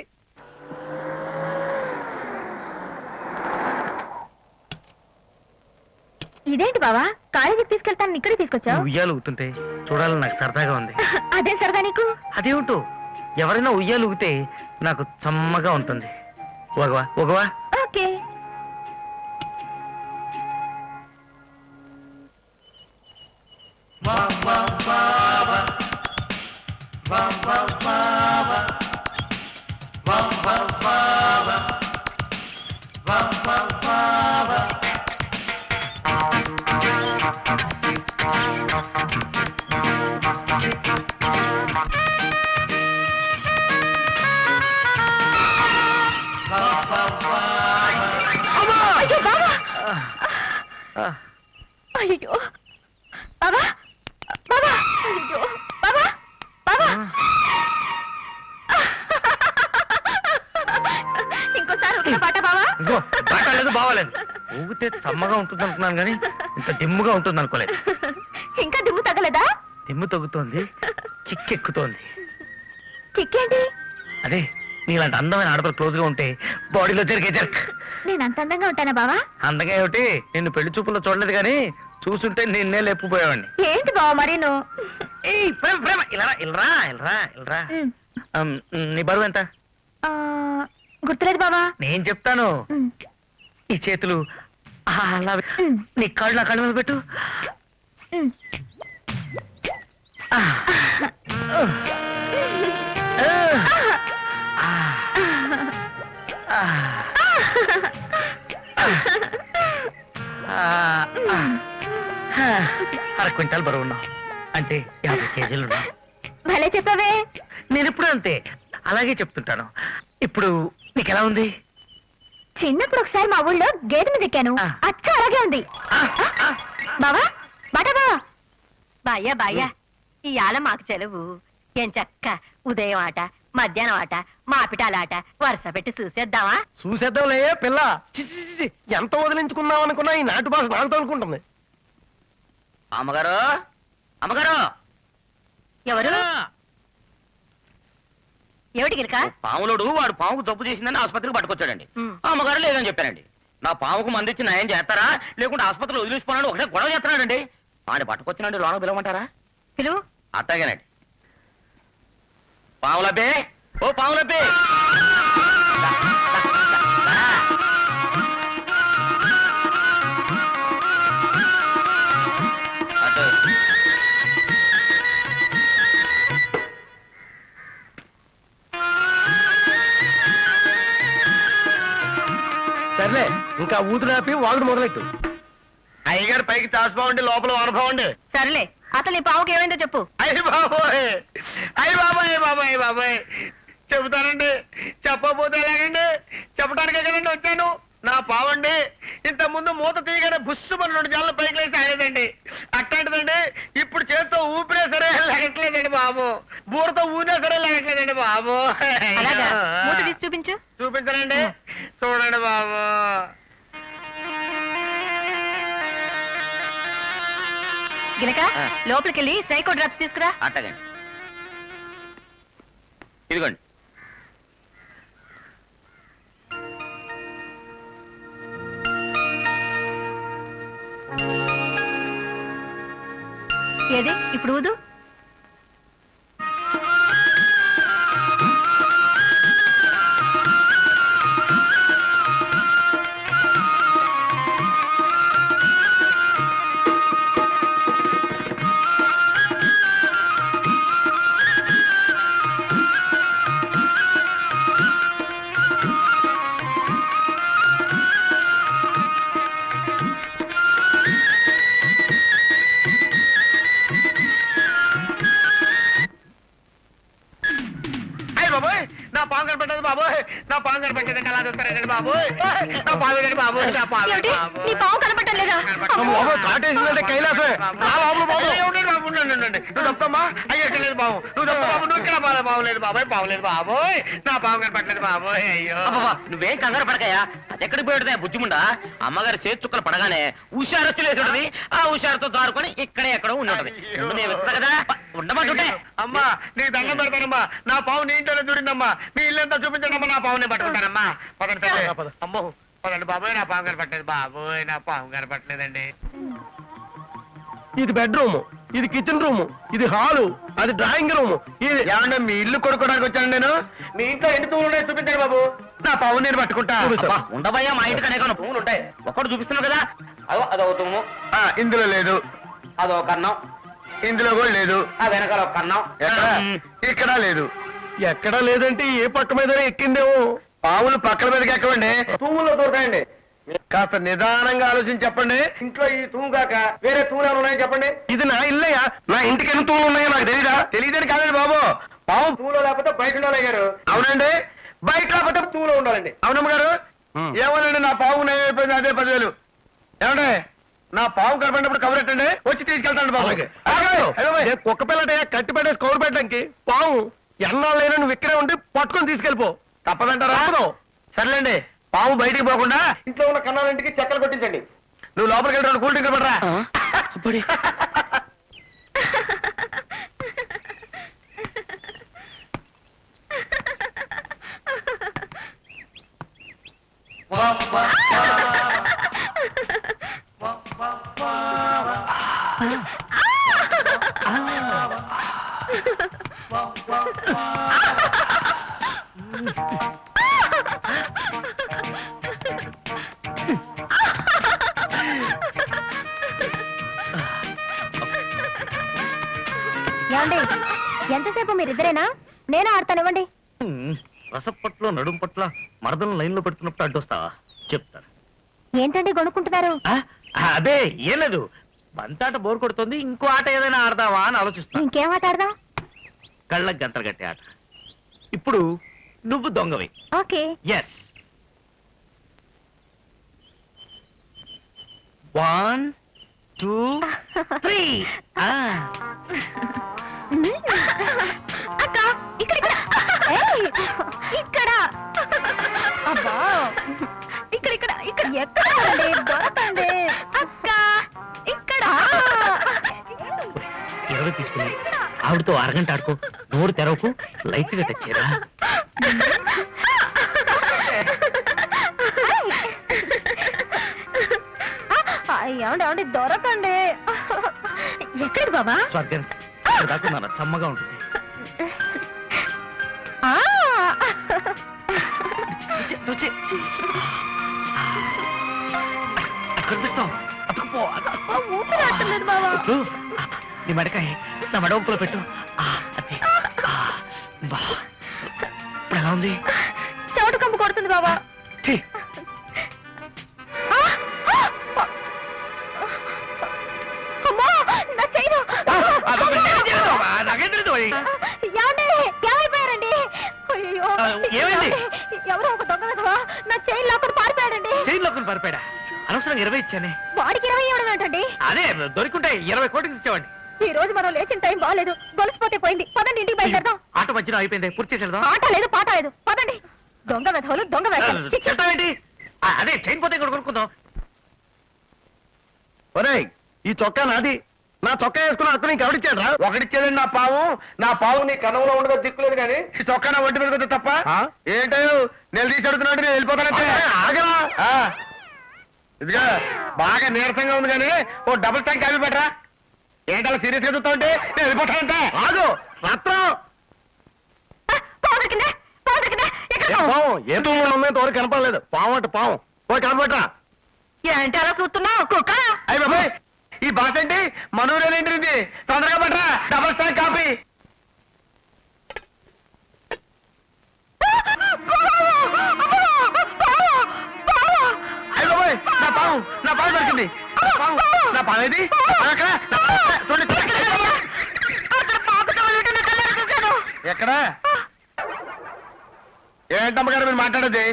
ఇదేంటి బావా, కాలేజీకి తీసుకెళ్తాను ఇక్కడికి తీసుకొచ్చావు? ఉయ్యాలు ఊగుతుంటే చూడాలని నాకు సరదాగా ఉంది. అదే సరదా నీకు? అదేమిటో, ఎవరైనా ఉయ్యాలు ఊగితే నాకు చమ్మగా ఉంటుంది. ఒగవా ఒగవా. ఓకే. అయ్యో బావా, అయ్యో బాబా బాబా, అయ్యో బాబా బాబా. ఇంకోసారి ఒక పాట బావా. ఇదిగో, బాగాలేదు బావాలేదు. ఊగితే చమ్మగా ఉంటుంది అనుకున్నాను కానీ ఇంత దిమ్ముగా ఉంటుంది అనుకోలేదు. ఇంకా దిమ్ము తగ్గలేదా? దిమ్ము తగ్గుతోంది, కిక్కెక్కుతోంది. కిక్కేంటి? అదే నీలాంటి అందమైన ఆడపిల్ల క్లోజ్ గా ఉంటే బాడీలో జరిగే జర్క్. నేను అంత అందంగా ఉంటానా బావా? అందగా ఏమిటి, నిన్ను పెళ్లి చూపుల్లో చూడలేదు కానీ చూసుంటే నిన్నే లేపుపోయావాడిని. ఏంటి బావా మరి నువ్వు? ఏయ్ ప్రేమ ప్రేమ, ఇలా ఇల్రా ఇల్రా ఇల్రా. నీ బరువు ఎంత? గుర్తులేదు బావా. నేను చెప్తాను. ఈ చేతులు అలా నీ కాళ్ళు నా కళ్ళ మీద పెట్టు. అర క్వింటాల్ బరువు ఉన్నావు అంటే 50 కేజీలు ఉన్నావు. భలే చెప్పవే. నేను ఎప్పుడు అంతే అలాగే చెప్తుంటాను. ఇప్పుడు నీకెలా ఉంది? చిన్నప్పుడు ఒకసారి మా ఊళ్ళో గేదె మీద ఎక్కాను, అచ్చ అలాగే ఉంది. బావా బాటా బావా. బాయ్యా బాయ్యా, ఈ ఆల మాకు చెలవు. ఏం చక్క ఉదయం ఆట, మధ్యాహ్నం ఆట, మాపిటాల ఆట వరుస పెట్టి చూసేద్దామా? చూసేద్దాంలే పిల్ల. చి, చి, చి, చి. ఎంత వదిలించుకుందాం అనుకున్నా ఈ నాటు భాష నాకు తగులుకుంటుంది. అమ్మగారు, అమ్మగారు, ఎవరు? ఏమిటి గిరిక? పాములోడు వాడు పాముకు జబ్బు చేసిందని ఆసుపత్రికి పట్టుకొచ్చాడండి. అమ్మగారు లేదని చెప్పారండి. నా పాముకు మందిచ్చి నయం చేస్తారా లేకుంటే ఆసుపత్రిలో వదిలిసిపోనాడు ఒకటే గొడవ చేస్తున్నాడండి. వాడిని పట్టుకొచ్చినండి లోన పిలవమంటారా? పిలువు. అట్టాగేనండి. పావులబ్బే, ఓ పావులబ్బే. సర్లే ఇంకా ఊదులాపి వాగుడు మొదలెట్టు. అయ్యగారు పైకి తాసుబావండి, లోపల వానభావండి. సర్లే, అసలు ఈ పావుకి ఏమైందో చెప్పు. అయ్యి బాబోయ్, అయ్యి బాబాయ్, బాబాయ్ బాబాయ్, చెబుతానండి. చెప్పకపోతే ఎలాగండి? చెప్పడానికే కదండి వచ్చాను. నా పావండి ఇంత ముందు మూత తీయగానే బుస్సు మన 2 జాల పైకి లేసి ఆడేదండి. అట్లాంటిదండి ఇప్పుడు చేత్తో ఊపిరే సరే లెగట్లేదండి బాబు, బూరతో ఊదే సరే లెగట్లేదండి బాబు. అలాగా? మూత తీసి చూపించు. చూపించనండి, చూడండి బాబు. గిలక లోపలికి వెళ్ళి సైకో డ్రాప్స్ తీసుకురా. అట్టగండి. ఇదిగోండి. ఏది ఇప్పుడు ఊదు. నా పాము కనపడ్డది బాబోయ్, నా పాము కనపడ్డదండి. అలా చూస్తారండి బాబోయ్, నా పావేనండి బాబోయ్, నా పావే ఏమిటి? నీ పావు కనపడటం లేదా? కాటేసిందంటే కైలాసే. రా లోపల బాబు. నువ్వు తప్పమ్మా. అయ్యో లేదు బాబు, నువ్వు తప్ప బాబు. నువ్వు ఇక్కడ బాగలేదు బాబోయ్, బాగలేదు బాబోయ్, నా పాము కనపడలేదు బాబోయ్. అయ్యో అబ్బబ్బా, నువ్వేం కంగారు పడకయ్యా. ఎక్కడికి పోయాడుదా బుద్ధిముండా? అమ్మగారు చేతి చుక్కలు పడగానే హుషారొచ్చి లేచి ఉంటది. ఆ హుషారుతో దారుకొని ఇక్కడే ఎక్కడో ఉండి కదా. ఉండమంటుంటే అమ్మా నీకు దండం పెడతానమ్మా. నా పావు నీ ఇంట్లోనే దూరిందమ్మా. మీ ఇల్లంతా చూపించండి అమ్మా, నా పావుని పట్టుకుంటానమ్మా. పదండి తల్లి. అమ్మో పదండి బాబోయ్, నా పాము కనపట్టలేదు బాబోయ్, నా పాము కనపట్టలేదండి. ఇది బెడ్రూమ్, ఇది కిచెన్ రూమ్, ఇది హాలు, అది డ్రాయింగ్ రూమ్. ఇది ఏమన్నా మీ ఇల్లు కొడుకోవడానికి వచ్చాను నేను. మీ ఇంట్లో ఎన్ని తూములు ఉన్నాయి చూపించండి బాబు, నా పావు నేను పట్టుకుంటా. అబ్బా, ఉండబోయా మా ఇంటికి అనేక పువ్వులు ఉంటాయి. ఒక్కడు చూపిస్తున్నావు కదా. అదో తుమ్ము, ఇందులో లేదు. అదో కన్నం, ఇందులో కూడా లేదు. ఆ వెనకాల ఒక కన్నం. ఎక్కడ? ఇక్కడ లేదు. ఎక్కడా లేదంటే ఏ పక్క మీద ఎక్కిందేమో. పావులు పక్కల మీదకి ఎక్కవండి, తూముల్లో దొరకాయండి. కాస్త నిదానంగా ఆలోచించి చెప్పండి. ఇంట్లో ఈ తూము కాక వేరే తూములు ఏమైనా ఉన్నాయని చెప్పండి. ఇది నా ఇల్లయ్యా. నా ఇంటికి ఎన్ని తూములు ఉన్నాయో నాకు తెలీదా? తెలియదని కాదండి బాబు, పావు తూములో లేకపోతే బయట ఉండాలి గారు. అవునండి, బయట లేకపోతే తూములో ఉండాలండి. అవునమ్మ గారు. ఏమోనండి, నా పావు అయిపోయింది అదే 10,000. ఏమండి, నా పావు కనపడినప్పుడు కవరెట్టండి, వచ్చి తీసుకెళ్తాను బాబు. కుక్క పిల్లటయ్యా, కట్టి పెట్టేసి కౌరు పెట్టడానికి. పావు ఎన్నాళ్ళు లేని నువ్వు ఇక్కడే ఉండి పట్టుకొని తీసుకెళ్ళిపో. తప్పదంటారా? సర్లేండి, పాము బయటికి పోకుండా ఇంట్లో ఉన్న కన్నాలింటికి చెక్కలు కొట్టించండి. నువ్వు లోపలికి వెళ్ళి 2 కూల్ డ్రింక్ పడరా. ఏమండి, ఎంతసేపు మీరిద్దరేనా? నేను ఆడతానివ్వండి. రసపట్లో నడుం పట్ల మరదలను లైన్ లో పెడుతున్నప్పుడు అడ్డొస్తావా? చెప్తాను. ఏంటండి కొనుక్కుంటున్నారు? అదే ఏం లేదు, బంతాట బోర్ కొడుతుంది, ఇంకో ఆట ఏదైనా ఆడదావా అని ఆలోచిస్తా. ఇంకేం ఆట ఆడదాం? కళ్ళకి గంటలు కట్టే ఆట. ఇప్పుడు నువ్వు దొంగవి. ఓకే. ఎస్. 1 2 3. అక్క ఇక్కడ ఇక్కడ. ఏయ్, ఇక్కడ. అబ్బా, ఇక్కడ ఇక్కడ ఇక్కడ ఎక్కడండి? దొరకండి అక్క. ఇక్కడ 20 తీసుకుని ఆవిడతో అరగంట ఆడుకో. నోరు తెరవకు. లైట్ గా తెచ్చేరా. ఏమండి దొరకండి. ఎక్కడికి బాబా? స్వర్గం దాకా మన చమ్మగా ఉంటుంది. ఆ, కనిపిస్తావు. అతుకుపో. ఊపిరాడలేదు బాబా. నీ మడకాయ నా మడవంపులో పెట్టు. అదే. బా. ఇప్పుడు ఎలా ఉంది? చోటు కంపు కొడుతుంది బాబా. ఛీ. అమ్మా, నా చైను. నాకేం తెలియదు. ఏమండి? ఏమైపోయారండి? అయ్యో, ఏమైంది? ఎవరో ఒక దొంగ విధవా నా చైన్ లోపల పారిపోయాడండి. చైన్ లోపల పరిపాడా? అనవసరం 20 ఇచ్చానే. వాడికి 20 ఇవ్వడం ఏంటండి? అదే దొరికింటే 20 కోట్లు ఇచ్చేవాడిని. ఈ రోజు మనం లేచిన టైం బాగాలేదు. గొలుసుపోతే పోయింది. పదండి ఇంటికి బయలుదేరదాం. ఆట మధ్యలో అయిపోయింది. పూర్తి చేసేద్దాం. ఆట లేదు పాట లేదు. పదండి. దొంగ వెధవలు దొంగ వేషాలు. చి, చి. చెప్తావేంటి? అదే చైన్ పోతే ఇక్కడ కొనుక్కుందాం. ఒరేయ్, ఈ చొక్కా నాది. నా చొక్కా వేసుకున్న అక్కడ నీకు ఎవడిచ్చాడు రా? ఒకటిచ్చేదండి నా పావు నీ కనంలో ఉండగా దిక్కులేదు కానీ ఈ చొక్కా నా ఒంటి మీద కొద్ది తప్ప ఏంటో నేను తీసి అడుగుతున్నాడు. నేను వెళ్ళిపోతానంటే ఆగరా. ఇదిగా బాగా నీరసంగా ఉంది కానీ ఓ డబుల్ ట్యాంక్ కాపీ పెట్టరా. ఏంటలా సీరియస్ గా చూస్తా ఉంటే నేను వెళ్ళిపోతానంటే. ఆగు. రత్నం. పావు దొరికిందా? పావు దొరికిందా? ఎక్కడ పావు? పావం ఏదో ఉన్నాయి తోడు కనపడలేదు. పావం అంటే పావం. పోయి కనపడరా. ఏంటి అలా చూస్తున్నావు? కుక్క. అయ్యి బాబాయ్, ఈ బాస్ ఏంటి మనూరేంటి? తొందరగా పట్టరా డబుల్ ట్యాంక్ కాపీ. అయ్యి బాబాయ్, నా పావు దొరికింది. నా పావు ఏది? అక్కడ చూడండి. అక్కడ పాప తోలుంటే నా కళ్ళారా చూశాను. ఎక్కడ? ఏంటమ్మగారు మీరు మాట్లాడేది?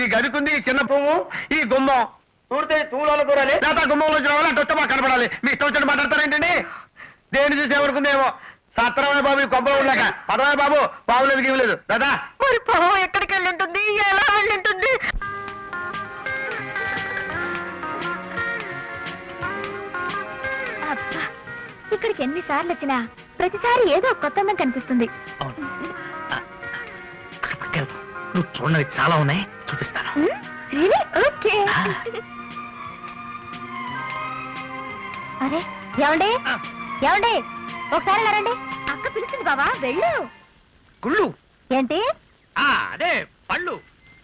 ఈ గదికుంది ఈ చిన్న పువ్వు, ఈ గుమ్మం చూడితే తూలలో దూరాలి లేదా గుమ్మంలో రావాలి. అంటే వచ్చా మాకు కనపడాలి. మీ ఇష్టం వచ్చి మాట్లాడతారేంటండి? దేని చూసి ఎవరుకుందేమో. సత్రమయ్య బాబు ఈ కొబ్బరి ఉండలేక పదవయ్య బాబు బాబులేదు గీవలేదు దాదా. మరి పావు ఎక్కడికి వెళ్ళి ఉంటుంది? ఎలా వెళ్ళి ఉంటుంది? అబ్బా, ఇక్కడికి ఎన్నిసార్లు వచ్చినా ప్రతిసారి ఏదో ఒక కొత్త అందం కనిపిస్తుంది. అవును. అక్కడ పక్కన నువ్వు చూడనివి చాలా ఉన్నాయి. చూపిస్తాను. ఓకే. అరే ఏమండి? ఏమండి? ఒకసారి రండి. అక్క పిలుస్తుంది బావా. వెళ్ళు. గుళ్ళు. ఏంటి? అదే పళ్ళు.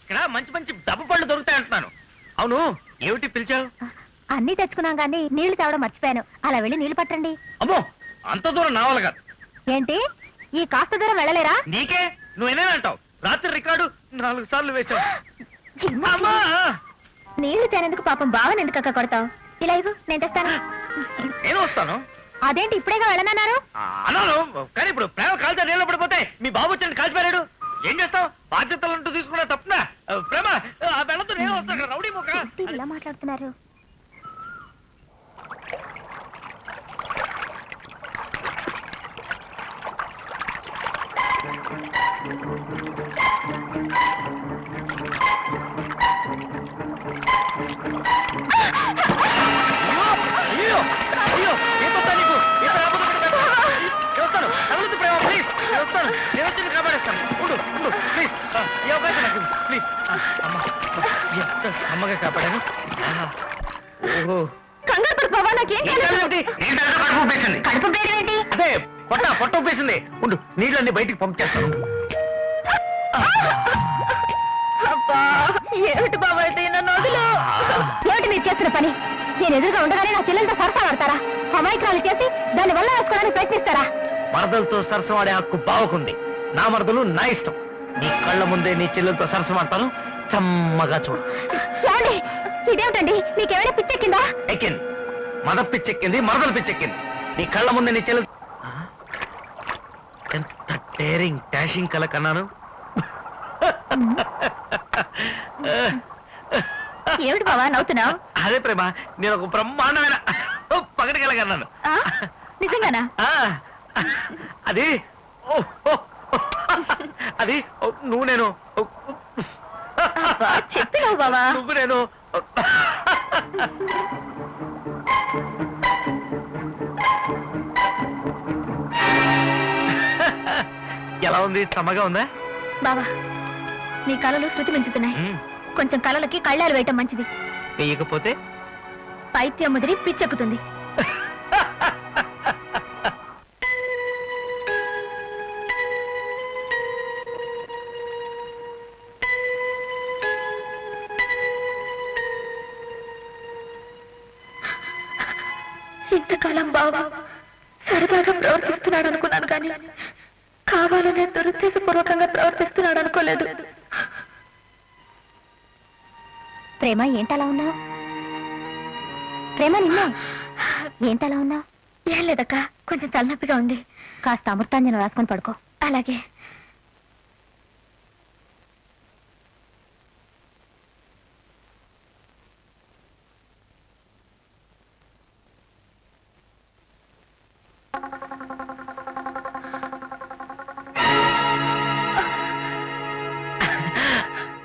ఇక్కడ మంచి మంచి దెబ్బ పళ్ళు దొరుకుతాయి అంటున్నాను. అవును, ఏమిటి పిలిచావు? అన్నీ తెచ్చుకున్నాం కానీ నీళ్లు తేవడం మర్చిపోయాను. అలా వెళ్ళి నీళ్లు పట్టండి. అమ్మో, అంత దూరం నావలు కాదు. ఏంటి? ఈ కాస్త దూరం వెళ్ళలేరా? నీకే నువ్వేనే అంటావు. రాత్రి రికార్డు 4 సార్లు వేశావు. అమ్మా! నీళ్లు తేనేందుకు పాపం బావని ఎందుకు అక్క కొడతావు? ఇలా ఇవ్వు, నేను తెస్తాను. నేను వస్తాను. అదేంటి ఇప్పుడేగా వెళ్ళనన్నారు? అన్నాను, కానీ ఇప్పుడు ప్రేమ కాల్చా నీళ్ళు పడిపోతే మీ బాబు వచ్చి కాల్చిపోయాడు. ఏం చేస్తావు? బాధ్యతలంటూ తీసుకున్నా తప్పునా? ప్రేమ వెళ్ళతో నేను వస్తాను. రౌడీ ముఖ ఇలా మాట్లాడుతున్నారు. అయ్యో అయ్యో ఏమవుతా నీకు? వస్తాను. తగులుతు ప్రేమ ప్లీజ్. నేను వస్తాను. నేను వచ్చి కాపాడేస్తాను. ఉండు ఉండు ప్లీజ్. ఈ అవకాశం నాకు ప్లీజ్. అమ్మ ఎంత అమ్మగా కాపాడాను. ఓహో, కంగారు పడు బావా, నాకేం తెలియదు. కడుపు పేరేంటి? అదే పొట్ట ఉప్పేసింది. ఉండు, నీళ్ళన్నీ బయటికి పంపించేస్తాను. అబ్బా, ఏమిటి బాబా ఇది? నన్ను వదిలు. ఏమిటి మీరు చేస్తున్న పని? నేను ఎదురుగా ఉండగానే నా చెల్లెలతో సరసా ఆడతారా? అమాయకురాలు చేసి దాన్ని వల్ల వేసుకోవడానికి ప్రయత్నిస్తారా? మరదలతో సరసం ఆడే హక్కు బావుకుంది. నా మరదలు నా ఇష్టం. నీ కళ్ళ ముందే నీ చెల్లెలతో సరసం ఆడతాను. చమ్మగా చూడు. ఏమండి? ఇదేమిటండి? మీకేమైనా పిచ్చెక్కిందా? ఎక్కింది. మద పిచ్చెక్కింది, మరదలు పిచ్చెక్కింది. నీ కళ్ళ ముందే నీ చెల్లెలు. ఎంత డేరింగ్ డాషింగ్ కల కన్నాను. ఏమిటి బావా నవ్వుతున్నావు? అదే ప్రేమ, నేను ఒక బ్రహ్మాండమైన పగటికెళ్ళగన్నాను. నిజంగానా? అది అది నువ్వు నేను చెప్పినావు బావా. నువ్వు నేను ఎలా ఉంది? చమ్మగా ఉందా బావా? నీ కళలు శృతి మించుతున్నాయి. కొంచెం కళలకి కళ్ళాలు వేయటం మంచిది. వేయకపోతే పైత్యం ముదిరి పిచ్చెక్కుతుంది. ఇంతకాలం బావా సరదాగా ప్రవర్తిస్తున్నాడు అనుకున్నాను కానీ కావాలనే దురుద్దేశపూర్వకంగా ప్రవర్తిస్తున్నాడు అనుకోలేదు. ప్రేమ ఏంటలా ఉన్నావు? ప్రేమ నిన్నే ఏంటలా ఉన్నావు? ఏం లేదక్క, కొంచెం తలనొప్పిగా ఉంది. కాస్త అమృతాంజనం రాసుకొని పడుకో. అలాగే.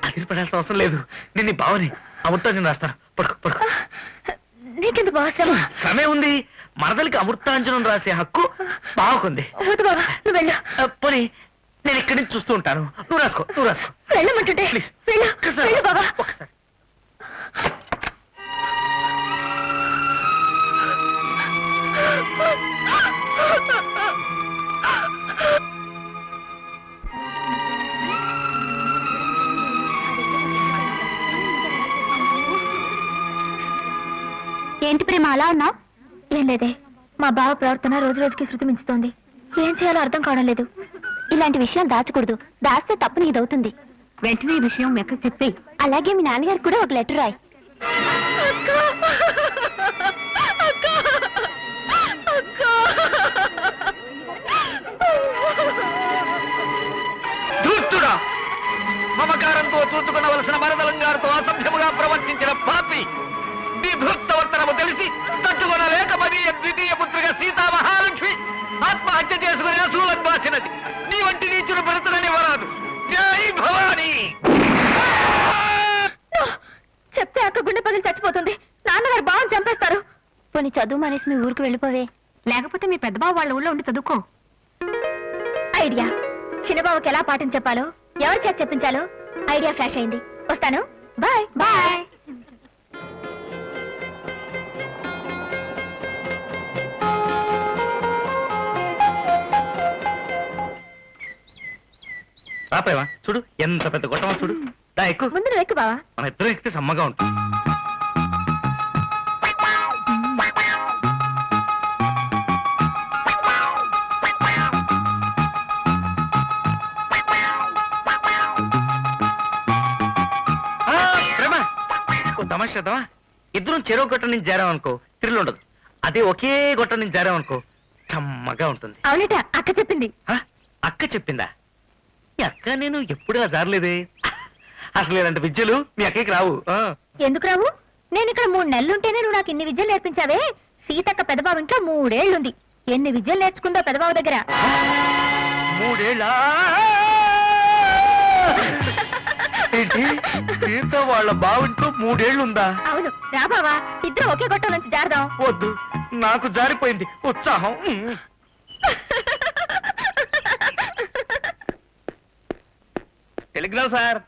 అదిరిపడాల్సిన అవసరం లేదు. నేను బావని అమృతాంజనం రాస్తాను. పడుకో పడుకో. నీకెందుకు బాగా శ్రమ? శ్రమే ఉంది. మరదలికి అమృతాంజనం రాసే హక్కు బావకుంది. బాబా నువ్వు వెళ్ళు. పోనీ నేను ఇక్కడి నుంచి చూస్తూ ఉంటాను. నువ్వు రాసుకో, నువ్వు రాసుకో. వెళ్ళమంటుంటే వెళ్ళు. వెళ్ళు బాబా. ఒకసారి ఏంటి ప్రేమ అలా ఉన్నావు? ఏం లేదే, మా బావ ప్రవర్తన రోజు రోజుకి శృతి మించుతోంది. ఏం చేయాలో అర్థం కావడం లేదు. ఇలాంటి విషయాలు దాచకూడదు. దాస్తే తప్పు నీదవుతుంది. వెంటనే ఈ విషయం మెక్క చెప్పి అలాగే మీ నాన్నగారికి కూడా ఒక లెటర్ రాయి. ధూర్తుడా! మమకారంతో చూసుకునవలసిన మరదలం గారితో అసభ్యముగా ప్రవర్తించిన పాపి! నీ భృత్తవర్తనము తెలిసి తట్టుకొనలేక మదీయ ద్వితీయ పుత్రిక సీతా మహాలక్ష్మి ఆత్మహత్య చేసుకుని అసూలం బాసినది. నీ వంటి నీచుడు భరతులని వరాదు. జై భవానీ! చెప్తే అక్క గుండె పగిలి చచ్చిపోతుంది. నాన్నగారు బావని చంపేస్తారు. పోనీ చదువు మానేసి మీ ఊరికి వెళ్ళిపోవే. లేకపోతే మీ పెద్ద బావ వాళ్ళ ఊళ్ళో ఉండి చదువుకో. ఐడియా. చిన్నబాబుకి ఎలా పాఠం చెప్పాలో, ఎవరి చేత చెప్పించాలో ఐడియా ఫ్లాష్ అయింది. వస్తాను. Bye bye. రాపేవా చూడు, ఎంత పెద్ద గొట్టమా చూడు. దా ఎక్కువ. ముందు నువ్వు ఎక్కు బావా. మన ఇద్దరం ఎక్కితే సమ్మగా ఉంటుంది. తమాషా చేద్దామా? ఇద్దరం చెరో గొట్టం నుంచి జారామనుకో థ్రిల్ ఉండదు. అదే ఒకే గొట్టం నుంచి జారామనుకో చమ్మగా ఉంటుంది. అవునట అక్క చెప్పింది. అక్క చెప్పిందా? ఈ అక్క నేను ఎప్పుడూ జారలేదే. అసలు ఇలాంటి విద్యలు మీ అక్కకి రావు. ఎందుకు రావు? నేను ఇక్కడ 3 నెలలుంటేనే నువ్వు నాకు ఇన్ని విద్యలు నేర్పించావే. సీతక్క పెద్దబాబు ఇంట్లో 3 ఏళ్లుంది. ఎన్ని విద్యలు నేర్చుకుందో పెద్దబాబు దగ్గర. 3 ఏళ్ళ ఏంటి? సీత వాళ్ళ బావింట్లో 3 ఏళ్ళు ఉందా? అవును రా బావా, ఇద్దరు ఒకే గొట్టం నుంచి జారదాం. వద్దు, నాకు జారిపోయింది ఉత్సాహం. Telegram sir.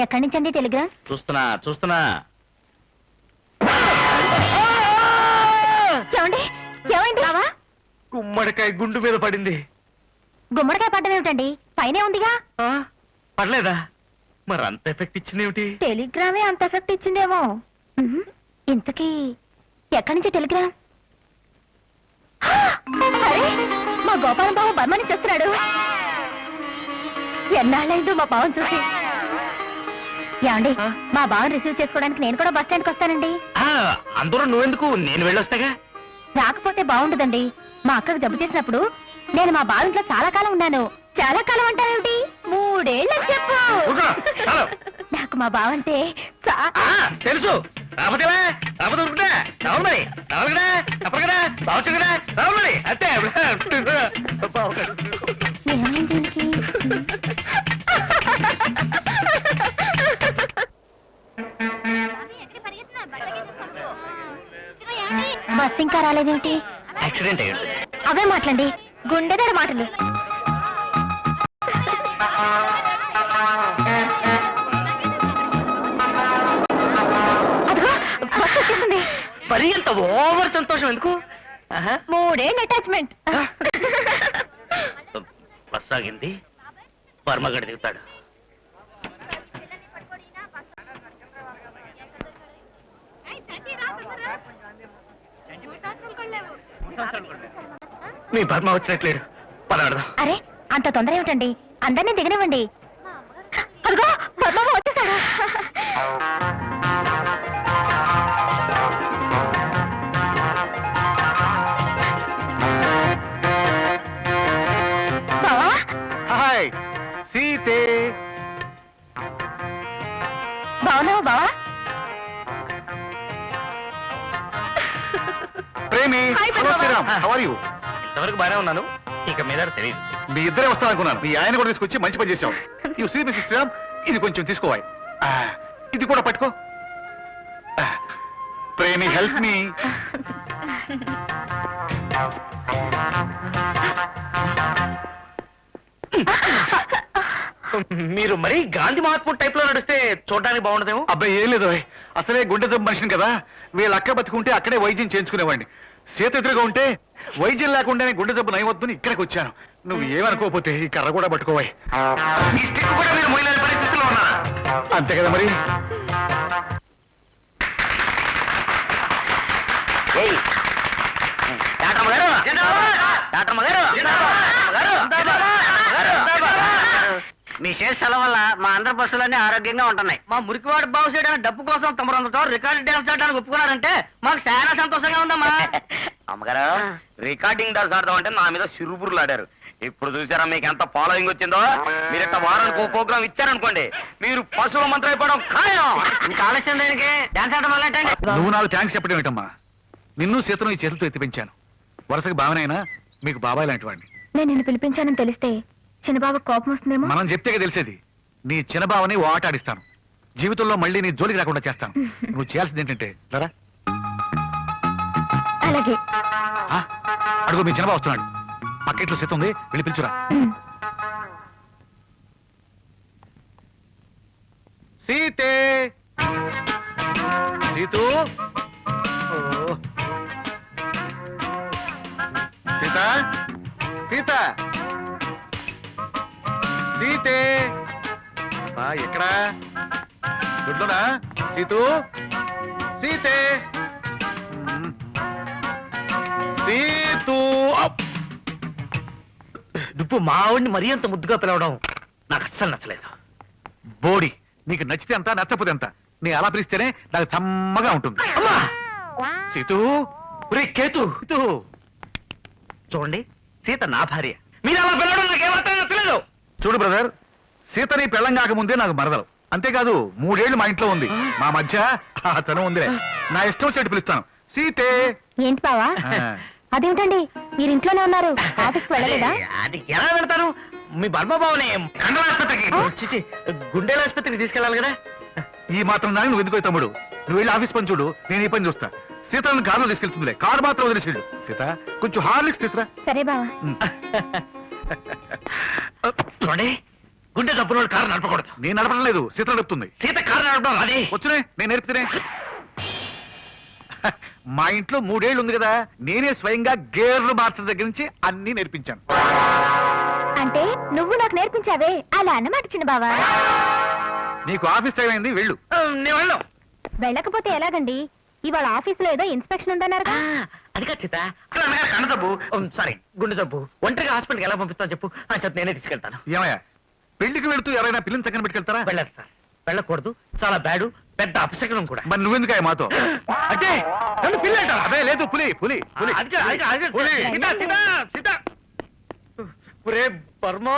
ఎక్కడి నుంచండి టెలిగ్రామ్? చూస్తున్నా. ఏమండి ఏమైంది బావా? గుమ్మడికాయ గుండు మీద పడింది. గుమ్మడికాయ పడ్డం ఏమిటండి? పైనే ఉందిగా. పడలేదా? మరి అంత ఎఫెక్ట్ ఇచ్చిందేమిటి? టెలిగ్రామే అంత ఎఫెక్ట్ ఇచ్చిందేమో. ఇంతకీ ఎక్కడి నుంచి టెలిగ్రామ్? అరే, మా గోపాలం బాబు బర్మ నుంచి వస్తున్నాడు. ఎన్నాళ్ళైందో మా బావని చూసి. ఏమండి మా బావని రిసీవ్ చేసుకోవడానికి నేను కూడా బస్ స్టాండ్కి వస్తానండి. అందరూ నువ్వెందుకు, నేను వెళ్ళొస్తాగా. రాకపోతే బాగుండదండి. మా అక్కకు జబ్బు చేసినప్పుడు నేను మా బావింట్లో చాలా కాలం ఉన్నాను. చాలా కాలం అంటారేమిటి, 3 ఏళ్ళు చెప్పు. ఊరుకో, చాలు. నాకు మా బావంటే తెలుసు. రాకపోతే రాకపోతే రావు మరి, రావు కదా, తప్పదు కదా, బావచ్చు కదా, రావు మరి అంతే. ఏమైంది దీనికి? బస్ ఇంకా రాలేదేంటి? యాక్సిడెంట్ అయ్యింది. అవే మాటలండి, గుండెదడ మాటలు. అదిగో బస్ వచ్చేసింది. మరి ఎంత ఓవర్ సంతోషం ఎందుకు? 3 ఏళ్ళు అటాచ్మెంట్. బస్ ఆగింది, వర్మగడి దిగుతాడు. మీ బర్మ వచ్చినట్లేడు, పదాడదాం. అరే అంత తొందర ఏమిటండి, అందరినీ దిగనివ్వండి. అదిగో పద్మమ్మ వచ్చేసాడు. బావా హాయ్ సీతే. బావున్నావా బావా? ప్రేమి, Hi, hello Padma. Sriram, how are you? ఇంతవరకు బాగానే ఉన్నాను, ఇక మీద తెలియదు. మీ ఇద్దరే వస్తాననుకున్నాను, మీ ఆయన కూడా తీసుకొచ్చి మంచి పని చేశావు. యు సీ మిస్టర్ శ్రీరామ్, ఇది కొంచెం తీసుకోవాలి. ఇది కూడా పట్టుకో. ప్రేమి, హెల్ప్ మీ. మీరు మరీ గాంధీ మహాత్ముడు టైప్ లో నడిస్తే చూడడానికి బాగుండదేమో. అబ్బాయి ఏం లేదు, అసలే గుండె జబ్బు మనిషిని కదా. వీళ్ళ అక్క బతుకుంటే అక్కడే వైద్యం చేయించుకునేవాడిని. చేత ఎదురుగా ఉంటే వైద్యం లేకుండానే గుండె జబ్బు నయవద్దని ఇక్కడికి వచ్చాను. నువ్వు ఏమనుకోకపోతే ఈ కర్ర కూడా పట్టుకోవాలి. ఈ స్టిక్ కూడా మీరు మొయ్యలేని పరిస్థితిలో ఉన్నారా? అంతే కదా మరి. ఏయ్, డాక్టర్ గారు, డాక్టర్ గారు, మీ చేసల వల్ల మా అందరి బస్సులన్నీ ఆరోగ్యంగా ఉంటున్నాయి. మా మురికివాడు బాగు చేయడానికి డబ్బు కోసం తమరంతో రికార్డు డాన్స్ ఆడడానికి ఒప్పుకున్నారంటే మాకు చాలా సంతోషంగా ఉందమ్మా. అమ్మగారు, రికార్డింగ్ డాన్స్ ఆడదాం అంటే నా మీద సిరుబురులు ఆడారు. ఇప్పుడు చూసారా మీకు ఎంత ఫాలోయింగ్ వచ్చిందో. మీరు ఇట్లా వారానికి ఓ ప్రోగ్రామ్ ఇచ్చారనుకోండి, మీరు పశువుల మంత్రం అయిపోవడం ఖాయం. ఇంకా ఆలస్యం దేనికి, డాన్స్ ఆడడం వల్ల నువ్వు నాకు థ్యాంక్స్ చెప్పడం ఏంటమ్మా? నిన్ను సీతను ఈ చేతులతో ఎత్తి పెంచాను. వరుసకి బావనైనా మీకు బాబాయ్ లాంటి వాడిని. నేను నిన్ను పిలిపించానని తెలిస్తే చిన్నబాబు కోపం వస్తుందేమో. మనం చెప్తే తెలిసేది. నీ చిన్నబావని ఓ ఆట ఆడిస్తాను. జీవితంలో మళ్ళీ నీ జోలికి రాకుండా చేస్తాను. నువ్వు చేయాల్సింది ఏంటంటే లరా. అలాగే. అడుగు, మీ చిన్నబావ వస్తున్నాడు. పక్కెట్లో సీత ఉంది, వెళ్ళి పిలుచురా. సీతే, సీతూ. సీత, సీత, సీతే. ఎక్కడా? దొడ్లోనా? సీతూ, సీతే, సీతూ. నువ్వు మా ఆవిడ్ని మరీ అంత ముద్దుగా పిలవడం నాకు అస్సలు నచ్చలేదు. బోడి, నీకు నచ్చితే అంత, నచ్చకపోతే అంత. నీ అలా పిలిస్తేనే నాకు సమ్మగా ఉంటుంది. అమ్మా! సీతూ. ఒరే కేతు, చూడండి, సీత నా భార్య. మీరు అలా పిలవడం నాకేమర్థం నచ్చలేదు. చూడు బ్రదర్, సీత నీ పెళ్ళం కాకముందే నాకు మరదలు. అంతేకాదు 3 ఏళ్ళు మా ఇంట్లో ఉంది. మా మధ్య ఆ తను ఉందిలే. నా ఇష్టం వచ్చేట్టు పిలుస్తాను. సీతే. ఏంటి బావా? అదేమిటండి మీరు ఇంట్లోనే ఉన్నారు, ఆఫీస్కి వెళ్ళలేదా? అది ఎలా పెడతాను? మీ బర్మబాబుని కండల ఆసుపత్రికి, చిచి, గుండెల ఆసుపత్రికి తీసుకెళ్ళాలి కదా. ఈ మాత్రం దాన్ని నువ్వు ఎందుకు తమ్ముడు? నువ్వు వెళ్ళి ఆఫీస్ పని చూడు, నేను ఈ పని చూస్తా. సీతను కారులో తీసుకెళ్తుందిలే, కారు మాత్రం వదిలేసాడు. సీత, కొంచెం హార్లిక్స్ తీసురా. సరే బావా. చూడండి, గుండె జబ్బున వాడు కారు నడపకూడదు. నేను నడపడం లేదు, సీత నడుపుతుంది. సీత కారు నడపడం అది వచ్చునే, నేను నేర్పుతునే. మా ఇంట్లో 3 ఏళ్ళు ఉంది కదా, నేనే స్వయంగా గేర్లు మార్చడం దగ్గర నుంచి అన్ని నేర్పించాను. అంటే నువ్వు నాకు నేర్పించావే, అలా అన్నమాట చిన్న బావా. నీకు ఆఫీస్ టైం అయింది, వెళ్ళు. నేను వెళ్ళను. వెళ్ళకపోతే ఎలాగండి? ఇవాళ ఆఫీసులో ఏదో ఇన్స్పెక్షన్ ఉందన్నారు. అది కాదు సీత, అలా అనగా కన్న జబ్బు, సారీ గుండె జబ్బు. ఒంటరిగా హాస్పిటల్కి ఎలా పంపిస్తాను చెప్పు, అని చెప్పి నేనే తీసుకెళ్తాను. ఏమయ్యా, పెళ్లికి వెళుతూ ఎవరైనా పిల్లని చక్కన పెట్టుకెళ్తారా? వెళ్ళదు సార్. వెళ్ళకూడదు, చాలా బ్యాడు, పెద్ద అపశకనం కూడా. మరి నువ్వెందుకాయ మాతో? అంటే నన్ను పిల్లంట. అదే లేదు, పులి పులి పులి. పులి. ఒరే బర్మా,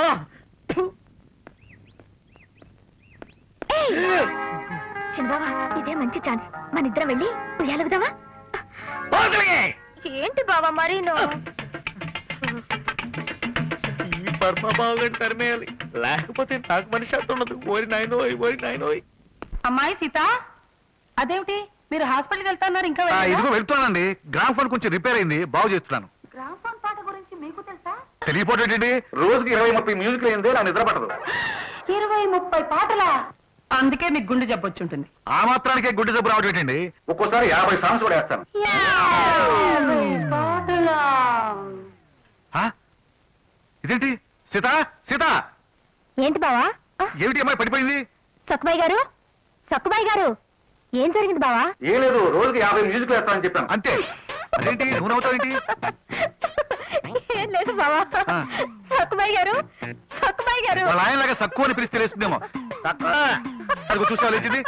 చిన్నబావా ఇదే మంచి ఛాన్స్, మన ఇద్దరం వెళ్ళి ఉయ్యాలుగుదావా? ఏంటి బావా మరి ఈ బర్మ బాగుంటారు తరిమేయాలి, లేకపోతే నాకు మనిషి అంత ఉండదు. ఓరి నాయనోయ్, ఓరి నాయనోయ్. అమ్మాయి సీత, అదేమిటి మీరు హాస్పిటల్కి వెళ్తున్నారు ఇంకా ఇదిగో వెళ్తున్నానండి. గ్రామ్ ఫోన్ కొంచెం రిపేర్ అయింది, బాగు చేస్తున్నాను. గ్రామఫోన్ పాట గురించి మీకు తెలుసా? తెలియపోటేంటి, రోజుకి 20-30 మ్యూజిక్ అయింది, నా నిద్ర పట్టదు. 20-30 పాటలా? అందుకే మీకు గుండె జబ్బు వచ్చి ఉంటుంది. ఆ మాత్రానికే గుడ్డి జబ్బు రావడం ఏంటండి? ఒక్కోసారి 50 సాంగ్స్ కూడా వేస్తాను. పాటలా? ఆ? ఇదేంటి సీత, సీత ఏంటి బావా? ఏమిటి అమ్మాయి పడిపోయింది? సక్కుబాయి గారు, సక్కుబాయి గారు, ఏం జరిగింది బావా? ఏం లేదు, రోజుకి 50 మ్యూజిక్ వేస్తానని చెప్పాను అంతే. అదేంటి నువ్వు నవ్వుతావేంటి? ఏం లేదు బావా. సక్కుబాయి గారు, సక్కుబాయి గారు. వాళ్ళ ఆయనలాగా సక్కువ అని పిలిస్తే లేస్తుందేమో. అది చూసా లేచింది.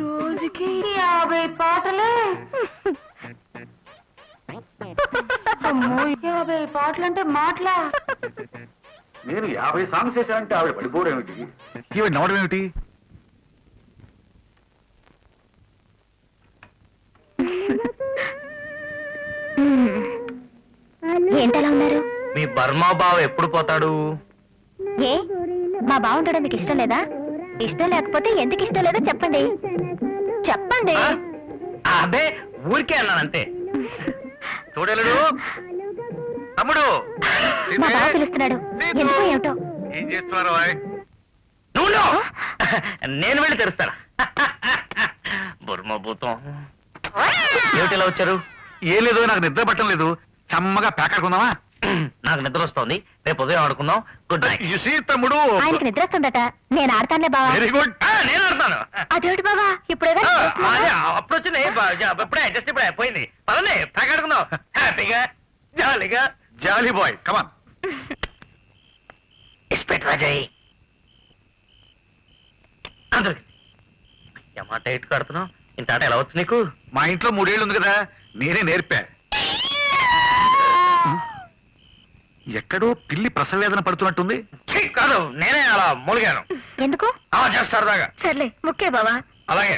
రోజుకి 50 పాటలే? అమ్మో, 50 పాటలంటే మాటలా? నేను 50 సాంగ్స్ చేశానంటే ఆవిడ పడిపోవడం ఏమిటి? ఈవిడ నవ్వడం ఏమిటి? ఏంటలా ఉన్నారు? మీ బర్మా బావ ఎప్పుడు పోతాడు? ఏ మా బాగుండడం మీకు ఇష్టం లేదా? ఇష్టం లేకపోతే ఎందుకు ఇష్టం లేదో చెప్పండి, చెప్పండి. అదే ఊరికే అన్నాను అంతే. చూడలేడు తమ్ముడు, మా బావ పిలుస్తున్నాడు, ఎందుకో ఏమిటో. ఏం చేస్తున్నారు? నువ్వు నేను వెళ్ళి తెరుస్తాను. బుర్మ భూతం, ఏమిటి ఇలా వచ్చారు? ఏం లేదు, నాకు నిద్ర పట్టడం లేదు. చమ్మగా ప్యాకెట్టుకుందామా? నాకు నిద్ర వస్తోంది, రేపు ఉదయం ఆడుకుందాం. Good night. యూసీ తమ్ముడు. ఆయనకి నిద్ర వస్తుందట, నేను ఆడతానులే బావా. Very good. నేను ఆడతాను. అదేమిటి బావా ఇప్పుడేగా అప్పుడు వచ్చింది, ఇప్పుడే జస్ట్ ఇప్పుడే పోయింది. పదండి ప్యాక్ ఆడుకుందాం, హ్యాపీగా జాలీగా. జాలీ బాయ్, కమాన్. ఇస్పెట్ రాజాయి. అందరికి మాట ఎటు కడుతున్నావు? ఇంత ఆట ఎలా వచ్చు నీకు? మా ఇంట్లో 3 ఏళ్ళు ఉంది కదా, నేనే నేర్పా. ఎక్కడో పిల్లి ప్రసవేదన పడుతున్నట్టుంది. ఛీ, కాదు, నేనే అలా మూలిగాను. ఎందుకు? అలా చేస్తారు దాకా. సర్లే ముఖ్య బావా. అలాగే.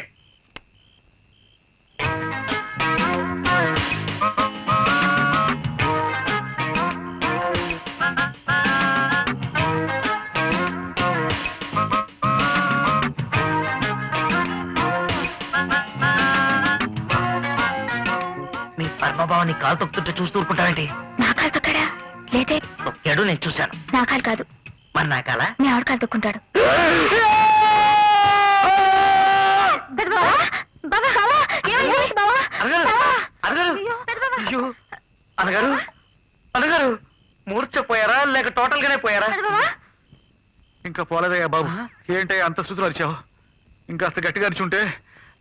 మీ పరమభావాన్ని కాలు తొక్కుతుంటే చూస్తూ ఊరుకుంటావేంటి? నా కాలు తొక్కాడా? లేదే. తొక్కాడు, నేను చూశాను. నా కాలు కాదు, మరి నా కాలా? మీ ఆవిడ కాలు తొక్కుంటాడు. బావా, బావా, బావా, ఏమైంది బావా? అడగారు, అడగారు. అయ్యో, బావా. అయ్యో, అనగారు, అనగారు, మూర్చపోయారా లేక టోటల్ గానే పోయారా? బావా, ఇంకా పోలేదయ్యా బాబు. ఏంటయ్యా అంత స్థుతులు అరిచావు? ఇంకాస్త గట్టిగా అరిచుంటే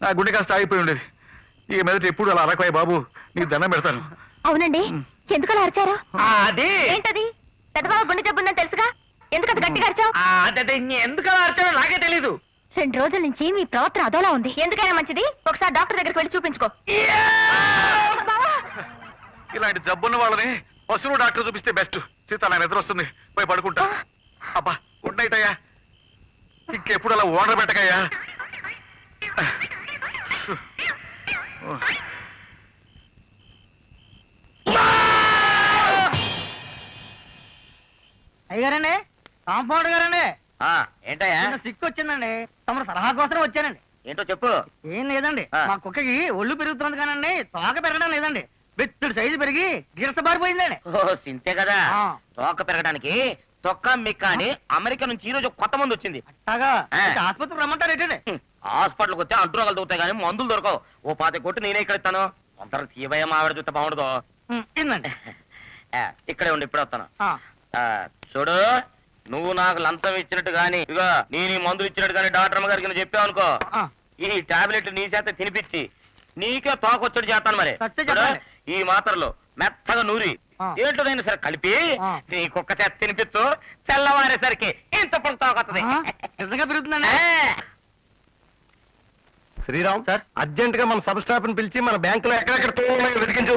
నా గుండె కాస్త ఆగిపోయి ఉండేది. ఈ మీదట ఎప్పుడు అలా అరకవయ్య బాబు, నీకు దండం పెడతాను. అవునండి, ఎందుకలా అరిచారు? అది ఏంటది? పెద్దబావ గుండె జబ్బుందని తెలుసుగా, ఎందుకంత గట్టిగా అరిచావు? అదే ఎందుకు అలా అరిచాడో నాకే తెలీదు. 2 రోజుల నుంచి మీ ప్రవర్తన అదోలా ఉంది. ఎందుకైనా మంచిది ఒకసారి డాక్టర్ దగ్గరికి వెళ్ళి చూపించుకో. బావా, ఇలాంటి జబ్బున్న వాళ్ళని పశువులు డాక్టర్ చూపిస్తే బెస్ట్. సీత, నా నిద్ర వస్తుంది, పోయి పడుకుంటా. అబ్బా, గుడ్ నైట్ అయ్యా. ఇంకెప్పుడు అలా ఓడర్ పెట్టకయ్యా. అయ్యారండి, కాంపౌండర్ గారండి, ఏంటయ్యా? సిక్కు వచ్చిందండి. తమ సలహా కోసం వచ్చానండి. ఏంటో చెప్పు. ఏం లేదండి, ఆ. మా కుక్కకి ఒళ్ళు పెరుగుతుంది కానండి తోక పెరగడం లేదండి. బెత్తుడు సైజు పెరిగి గిరసబారిపోయిందండి. సింతే కదా. ఆ. తోక పెరగడానికి తొక్క మిక్క అని అమెరికా నుంచి ఈ రోజు కొత్త మంది వచ్చింది. అట్టాగా ఆ. అయితే ఆసుపత్రికి రమ్మంటారు ఏంటండి? హాస్పిటల్కి వస్తే అంటురోగాలు దొరుకుతాయి కానీ మందులు దొరకవు. ఓ 5 కొట్టు నేనే ఇక్కడ ఇస్తాను. కొందరు తీవయ్య మావిడ చూస్తే బాగుండదు. తినండి. ఇక్కడే ఉండి ఇప్పుడే వస్తాను. ఆ. చూడు, నువ్వు నాకు లంచం ఇచ్చినట్టు గాని ఇగో నేను ఈ మందులు ఇచ్చినట్టు గాని డాక్టర్ అమ్మ గారికి చెప్పావు అనుకో, ఆ. ఈ టాబ్లెట్ నీ చేత తినిపించి నీకే తోకొచ్చడి చేస్తాను. మరి సత్య చూడు, చెప్పండి. ఈ మాత్రలు మెత్తగా నూరి ఏంటోదైనా సరే కలిపి ఆ. నీకొక్క చేత తినిపించు, తెల్లవారేసరికి ఇంత పుంతాకొత్తది. నిజంగా పెరుగుతుందండి శ్రీరామ్ సార్, అర్జెంట్ గా మన సబ్ స్టాఫ్ ని పిలిచి మన బ్యాంకులో ఎక్కడెక్కడ తూములు ఉన్నాయో వెతికించు.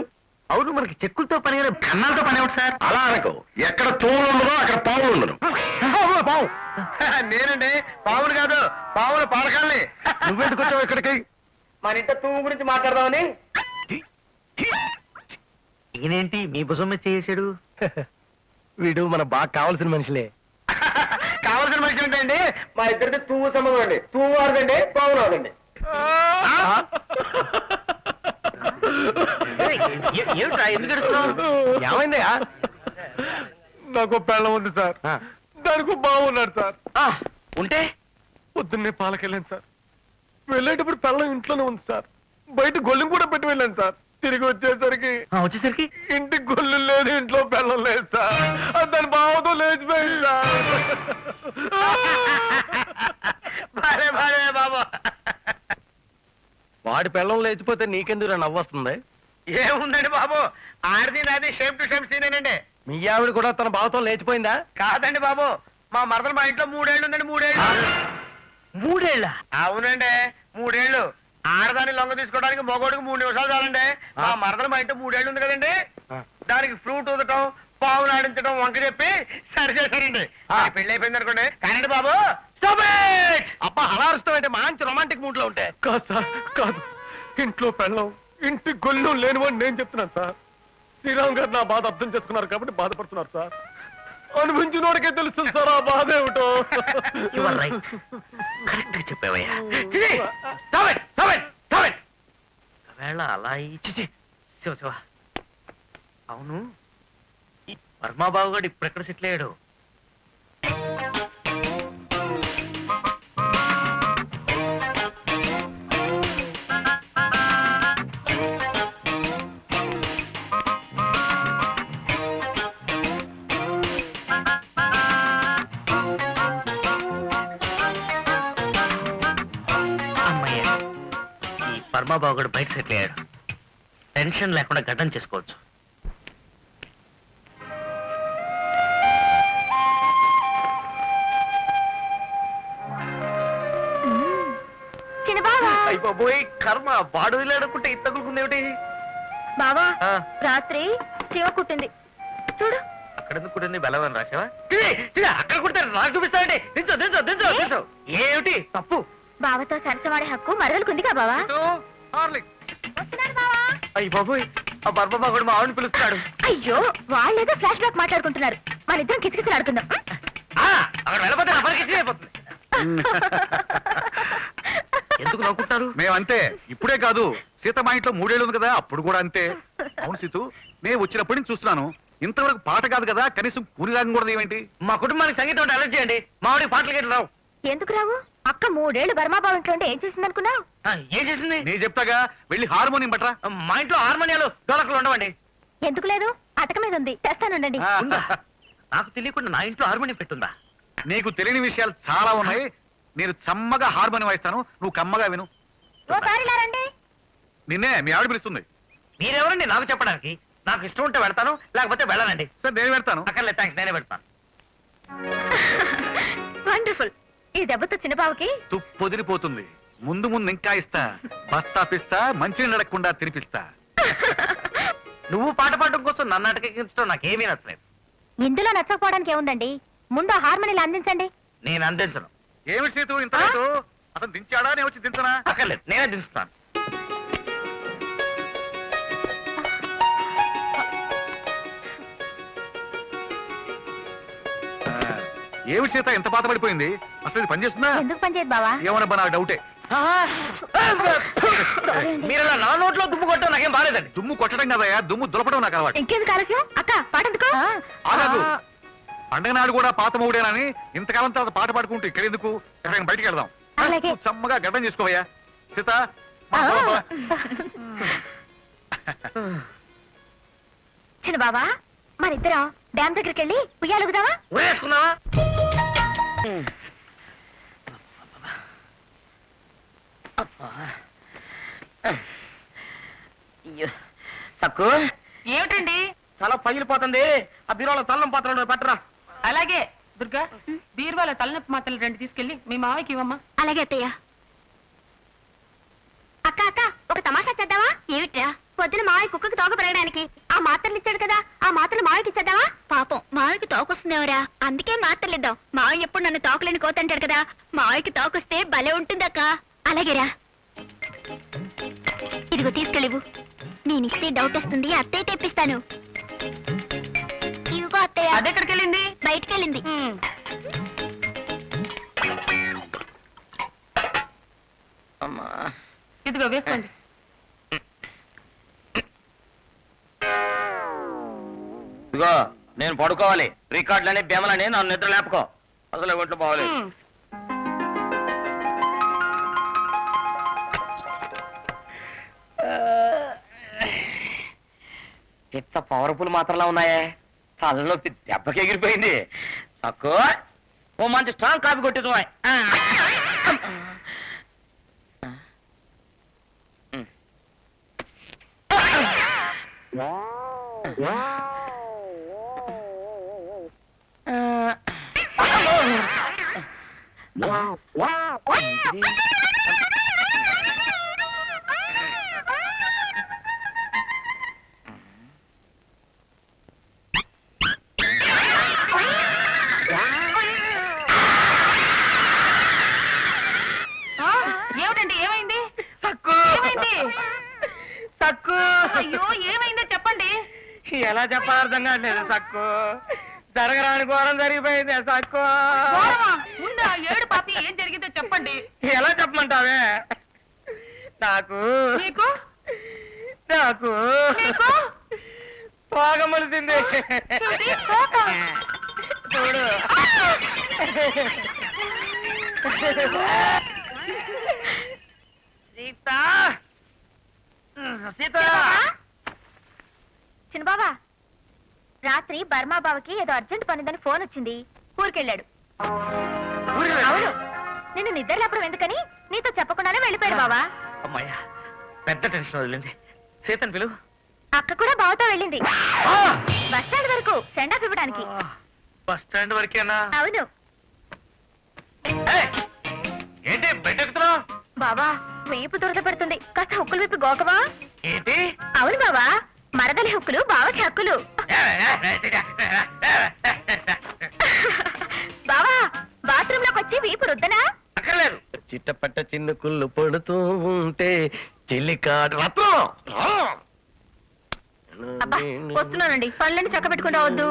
అవును, మనకి చెక్కులతో పని కన్నాలతో పని అవుతుంది సార్. అలా అనకు, ఎక్కడ తూములు ఉండదో అక్కడ పావులు ఉండను. పావు నేనండి, పావులు కాదు, పావుల పాలకాల్ని. నువ్వెందుకు వచ్చావు ఇక్కడికి? మన ఇంట తూము గురించి మాట్లాడదామని. ఈయనేంటి మీ భుజం మీద చేసాడు? వీడు మన బాగా కావాల్సిన మనుషులే. కావాల్సిన మనిషి ఏంటండి? మా ఇద్దరిది తూము సంబంధం అండి. తూము వాడదండి, పావు రాదండి. ఏమిట్రా, ఎందుకు ఎడుస్తున్నావు? ఏమైందయ్యా? నాకు పెళ్ళం ఉంది సార్, దానికి బాగున్నాడు సార్. ఉంటే పొద్దున్నే పాలకెళ్ళాను సార్, వెళ్ళేటప్పుడు పెళ్ళం ఇంట్లోనే ఉంది సార్. బయట గొల్లు కూడా పెట్టి వెళ్ళాను సార్. తిరిగి వచ్చేసరికి వచ్చేసరికి ఇంటి గొల్లు లేదు, ఇంట్లో పెళ్ళం లేదు సార్. దాని బావతో లేచిపోయింది సార్. బాలే బాలే బాబా. వాడి పెళ్ళం లేచిపోతే నీకెందుకు నవ్వొస్తుంది? ఏముందండి బాబు, ఆడిది నాది షేప్ టు షేప్ సీనేనండి. మీ ఆవిడ కూడా తన బావతో లేచిపోయిందా? కాదండి బాబు, మా మరదలు మా ఇంట్లో 3 ఏళ్ళు ఉందండి. 3 ఏళ్ళు. 3 ఏళ్ళ? అవునండి, 3 ఏళ్ళు. ఆడదాన్ని లొంగ తీసుకోవడానికి మగోడికి 3 నిమిషాలు చాలండి. మా మరదలు మా ఇంట్లో 3 ఏళ్ళు ఉంది కదండి, దానికి ఫ్రూట్ ఊదటం, పావులు ఆడించడం, వంక చెప్పి సరి చేశారండి. పెళ్లి అయిపోయింది అనుకోండి. కానీ బాబు అబ్బా, అలా అరుస్తావు అంటే మంచి రొమాంటిక్ మూడ్ లో ఉంటే. కాదు సార్, కాదు. ఇంట్లో పెళ్ళం, ఇంటి గొల్లు లేనివని నేను చెప్తున్నాను సార్. శ్రీరామ్ గారు నా బాధ అర్థం చేసుకున్నారు కాబట్టి బాధపడుతున్నారు సార్. అనుభవించినోడికే తెలుస్తుంది సార్ ఆ బాధ ఏమిటో. కరెక్ట్ చెప్పావయ్యా. వేళ అలా ఇచ్చి శివ శివ. అవును, ఈ వర్మాబాబు గారు ఇప్పుడు ఎక్కడ సెటిల్ అయ్యాడు? వర్మాబాబు గారు బయట సెటిల్ అయ్యాడు. టెన్షన్ లేకుండా గడ్డం చేసుకోవచ్చు. అయిపోయి కర్మ, వాడు వెళ్ళాడుకుంటే ఇంత తగులుకుందేమిటి? బావా, రాత్రి శివ కుట్టింది చూడు. అక్కడ ఎందుకు కుట్టింది? బెలవని రాసావా? అక్కడ కుడితే నాకు చూపిస్తానండి. దించో దించో దించో దించో. ఏమిటి తప్పు? బావతో సరసవాడే హక్కు మరదలుకుందిగా బావా. అయ్యి బాబోయ్, ఆ బర్బమ్మ కూడా మా ఆవిడని పిలుస్తున్నాడు. అయ్యో, వాళ్ళేదో ఫ్లాష్ బ్యాక్ మాట్లాడుకుంటున్నారు. మన ఇద్దరం కిచకిచలు ఆడుకుందాం. అక్కడ వెళ్ళబోతే నా పరిస్థితి అయిపోతుంది. ఎందుకు నవ్వుకుంటారు? మేమంతే. ఇప్పుడే కాదు, సీత మా ఇంట్లో 3 ఏళ్ళు ఉంది కదా, అప్పుడు కూడా అంతే. అవును సీతు, నేను వచ్చినప్పటి నుంచి చూస్తున్నాను, ఇంతవరకు పాట కాదు కదా, కనీసం కూలి రాగం కూడా ఏమేంటి? మా కుటుంబానికి సంగీతం అంటే అలర్జీ అండి. మా ఆవిడకి పాటలు గేట్లు రావు. ఎందుకు రావు? అక్క 3 ఏళ్ళు బర్మాబాబు ఇంట్లో ఉంటే ఏం చేసింది అనుకున్నావు? ఏం చేసింది? నేను చెప్తాగా, వెళ్ళి హార్మోనియం పట్రా. మా ఇంట్లో హార్మోనియాలు డోలకులు ఉండవండి. ఎందుకు లేదు? అటక మీద ఉంది, తెస్తానుండండి. ఉందా? నాకు తెలియకుండా నా ఇంట్లో హార్మోనియం పెట్టుందా? నీకు తెలియని విషయాలు చాలా ఉన్నాయి. నేను చమ్మగా హార్మోనియం వాయిస్తాను, నువ్వు కమ్మగా విను. ఓసారి ఇలా రండి. నిన్నే మీ ఆవిడ పిలుస్తుంది. మీరెవరండి నాకు చెప్పడానికి? నాకు ఇష్టం ఉంటే వెళ్తాను, లేకపోతే వెళ్ళనండి. సార్ నేను పెడతాను. అక్కర్లేదు, థ్యాంక్స్, నేనే పెడతాను. వండర్ఫుల్. ఈ దెబ్బతో చిన్నబాబుకి తుప్పు వదిలిపోతుంది. ముందు ముందు ఇంకా ఇస్తా, బస్తా పిస్తా, మంచి నడకుండా తినిపిస్తా. నువ్వు పాట పాడడం కోసం నన్ను అటకెక్కించడం నాకేమీ నచ్చలేదు. ఇందులో నచ్చకపోవడానికి ఏముందండి? ముందు హార్మోనియల్ అందించండి. నేను అందించను. ఏమి సీతు ఇంత రేటు? అతను దించాడా, నేను వచ్చి దించనా? అక్కర్లేదు, నేనే దించుతాను. ఏమి సీత ఎంత పాత పడిపోయింది? అసలు ఇది పనిచేస్తుందా? ఎందుకు పనిచేయదు బావా? ఏమన్నా నాకు డౌటే. మీరు ఇలా నా నోట్లో దుమ్ము కొట్టడం నాకేం బాలేదండి. దుమ్ము కొట్టడం కదయా, దుమ్ము దులపడం నాకు అలవాటు. ఇంకేందుకు ఆలస్యం? అక్క పాట ఎందుకు? ఆగదు. పండగ నాడు కూడా పాత మూడేనని ఇంతకాలం తర్వాత పాట పాడుకుంటూ ఇక్కడ ఎందుకు? ఎక్కడికైనా బయటికి వెళ్దాం. అలాగే. నువ్వు చమ్మగా గడ్డం చేసుకోవయ్యా సీత. చిన్న బావా, మరిద్దరం డ్యామ్ దగ్గరికి వెళ్ళి ఉయ్యాలుగుదావా? ఊరేసుకున్నావా? తక్కువ ఏమిటండి తల పగిలిపోతుంది. ఆ బీరోలో తల్లం పాత్రలో పెట్టరా. అలాగే దుర్గా, బీరువాల తలనొప్పి మాత్రలు 2 తీసుకెళ్ళి మీ మావయ్యకి ఇవ్వమ్మా. అలాగే అత్తయ్య. అక్క అక్క, ఒక తమాషా చేద్దామా? ఏమిట్రా? పొద్దున మావయ్య కుక్కకి తోక పెరగడానికి ఆ మాత్రలు ఇచ్చాడు కదా, ఆ మాత్రలు మావయ్యకి ఇచ్చేద్దామా? పాపం మావయ్యకి తోకొస్తుందేవరా, అందుకే మాత్రలు ఇద్దాం. మావయ్య ఎప్పుడు నన్ను తోకలేని కోతంటాడు కదా, మావయ్యకి తోకొస్తే భలే ఉంటుందక్క. అలాగేరా, ఇదిగో తీసుకెళ్ళివు. నేనిస్తే డౌట్ వస్తుంది, అత్తయ్య తెప్పిస్తాను. ఇదిగో అత్తయ్య. అదెక్కడికి వెళ్ళింది? బయటికి వెళ్ళింది. అమ్మా, ఇదిగో వేసుకోండి. ఇదిగో నేను పడుకోవాలి. రికార్డులని బెమలని నన్ను నిద్ర లేపుకో. అసలు ఒంట్లో బాగోలేదు. ఇంత పవర్ఫుల్ మాత్రలా ఉన్నాయే. తలనొప్పి దెబ్బకి ఎగిరిపోయింది. తక్కువ ఓ మంచి స్ట్రాంగ్ కాపీ కొట్టింది. ఏమిటండి, ఏమైంది? ఏమైంది? అయ్యో, ఏమైందో చెప్పండి. ఎలా చెప్పాలి అర్థం కావట్లేదు. సక్కు జరగరాని ఘోరం జరిగిపోయింది. సక్కు ఘోరమా? ముందు ఆ ఏడు పాపి ఏం జరిగిందో చెప్పండి. ఎలా చెప్పమంటావే? నాకు నీకు నాకు నీకు పోగ మొలిసింది. చూడి, పోక. చూడు. సీత సీత చిన్నబాబా, రాత్రి బర్మా బావకి ఏదో అర్జెంట్ పనిందని ఫోన్ వచ్చింది, ఊరికెళ్ళాడు. అవును, నిన్ను నిద్ర లేపడం ఎందుకని నీతో చెప్పకుండానే వెళ్ళిపోయాడు బావా. అమ్మాయ్యా, పెద్ద టెన్షన్ వదిలింది. సీతను పిలువు. అక్క కూడా బావతో వెళ్ళింది బస్ స్టాండ్ వరకు సెండ్ ఆఫ్ ఇవ్వడానికి. బస్ స్టాండ్ వరకేనా? అవును ఏయ్, ఏంటి బయట ఎక్కుతున్నావు? బావా, వీపు దురద పడుతుంది, కాస్త హుక్కులు విప్పి గోకవా. ఏంటి? అవును బావా, మరదలి హుక్కులు బావకి హక్కులు. బావా, బాత్రూమ్ లోకి వచ్చి వీపు రుద్దనా? అక్కర్లేదు. చిట్టపట్ట చిన్నుకుళ్ళు పడుతూ ఉంటే చెల్లికాడు రత్నం. అబ్బా, వస్తున్నానండి, పనులన్నీ చక్క పెట్టుకుంటా వద్దు.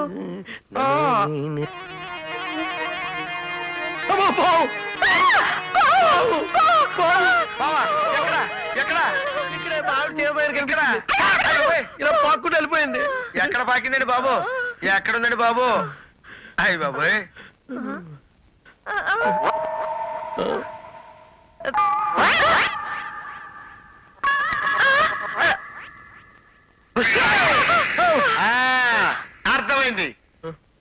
బావా, ఎక్కడ ఎక్కడ? ఇక్కడే బావిడ ఎక్కడ? ఇలా పాక్కుంటూ వెళ్ళిపోయింది. ఎక్కడ పాకిందండి బాబు? ఎక్కడుందండి బాబు? అయ్యి బాబోయ్. ఆ, అర్థమైంది.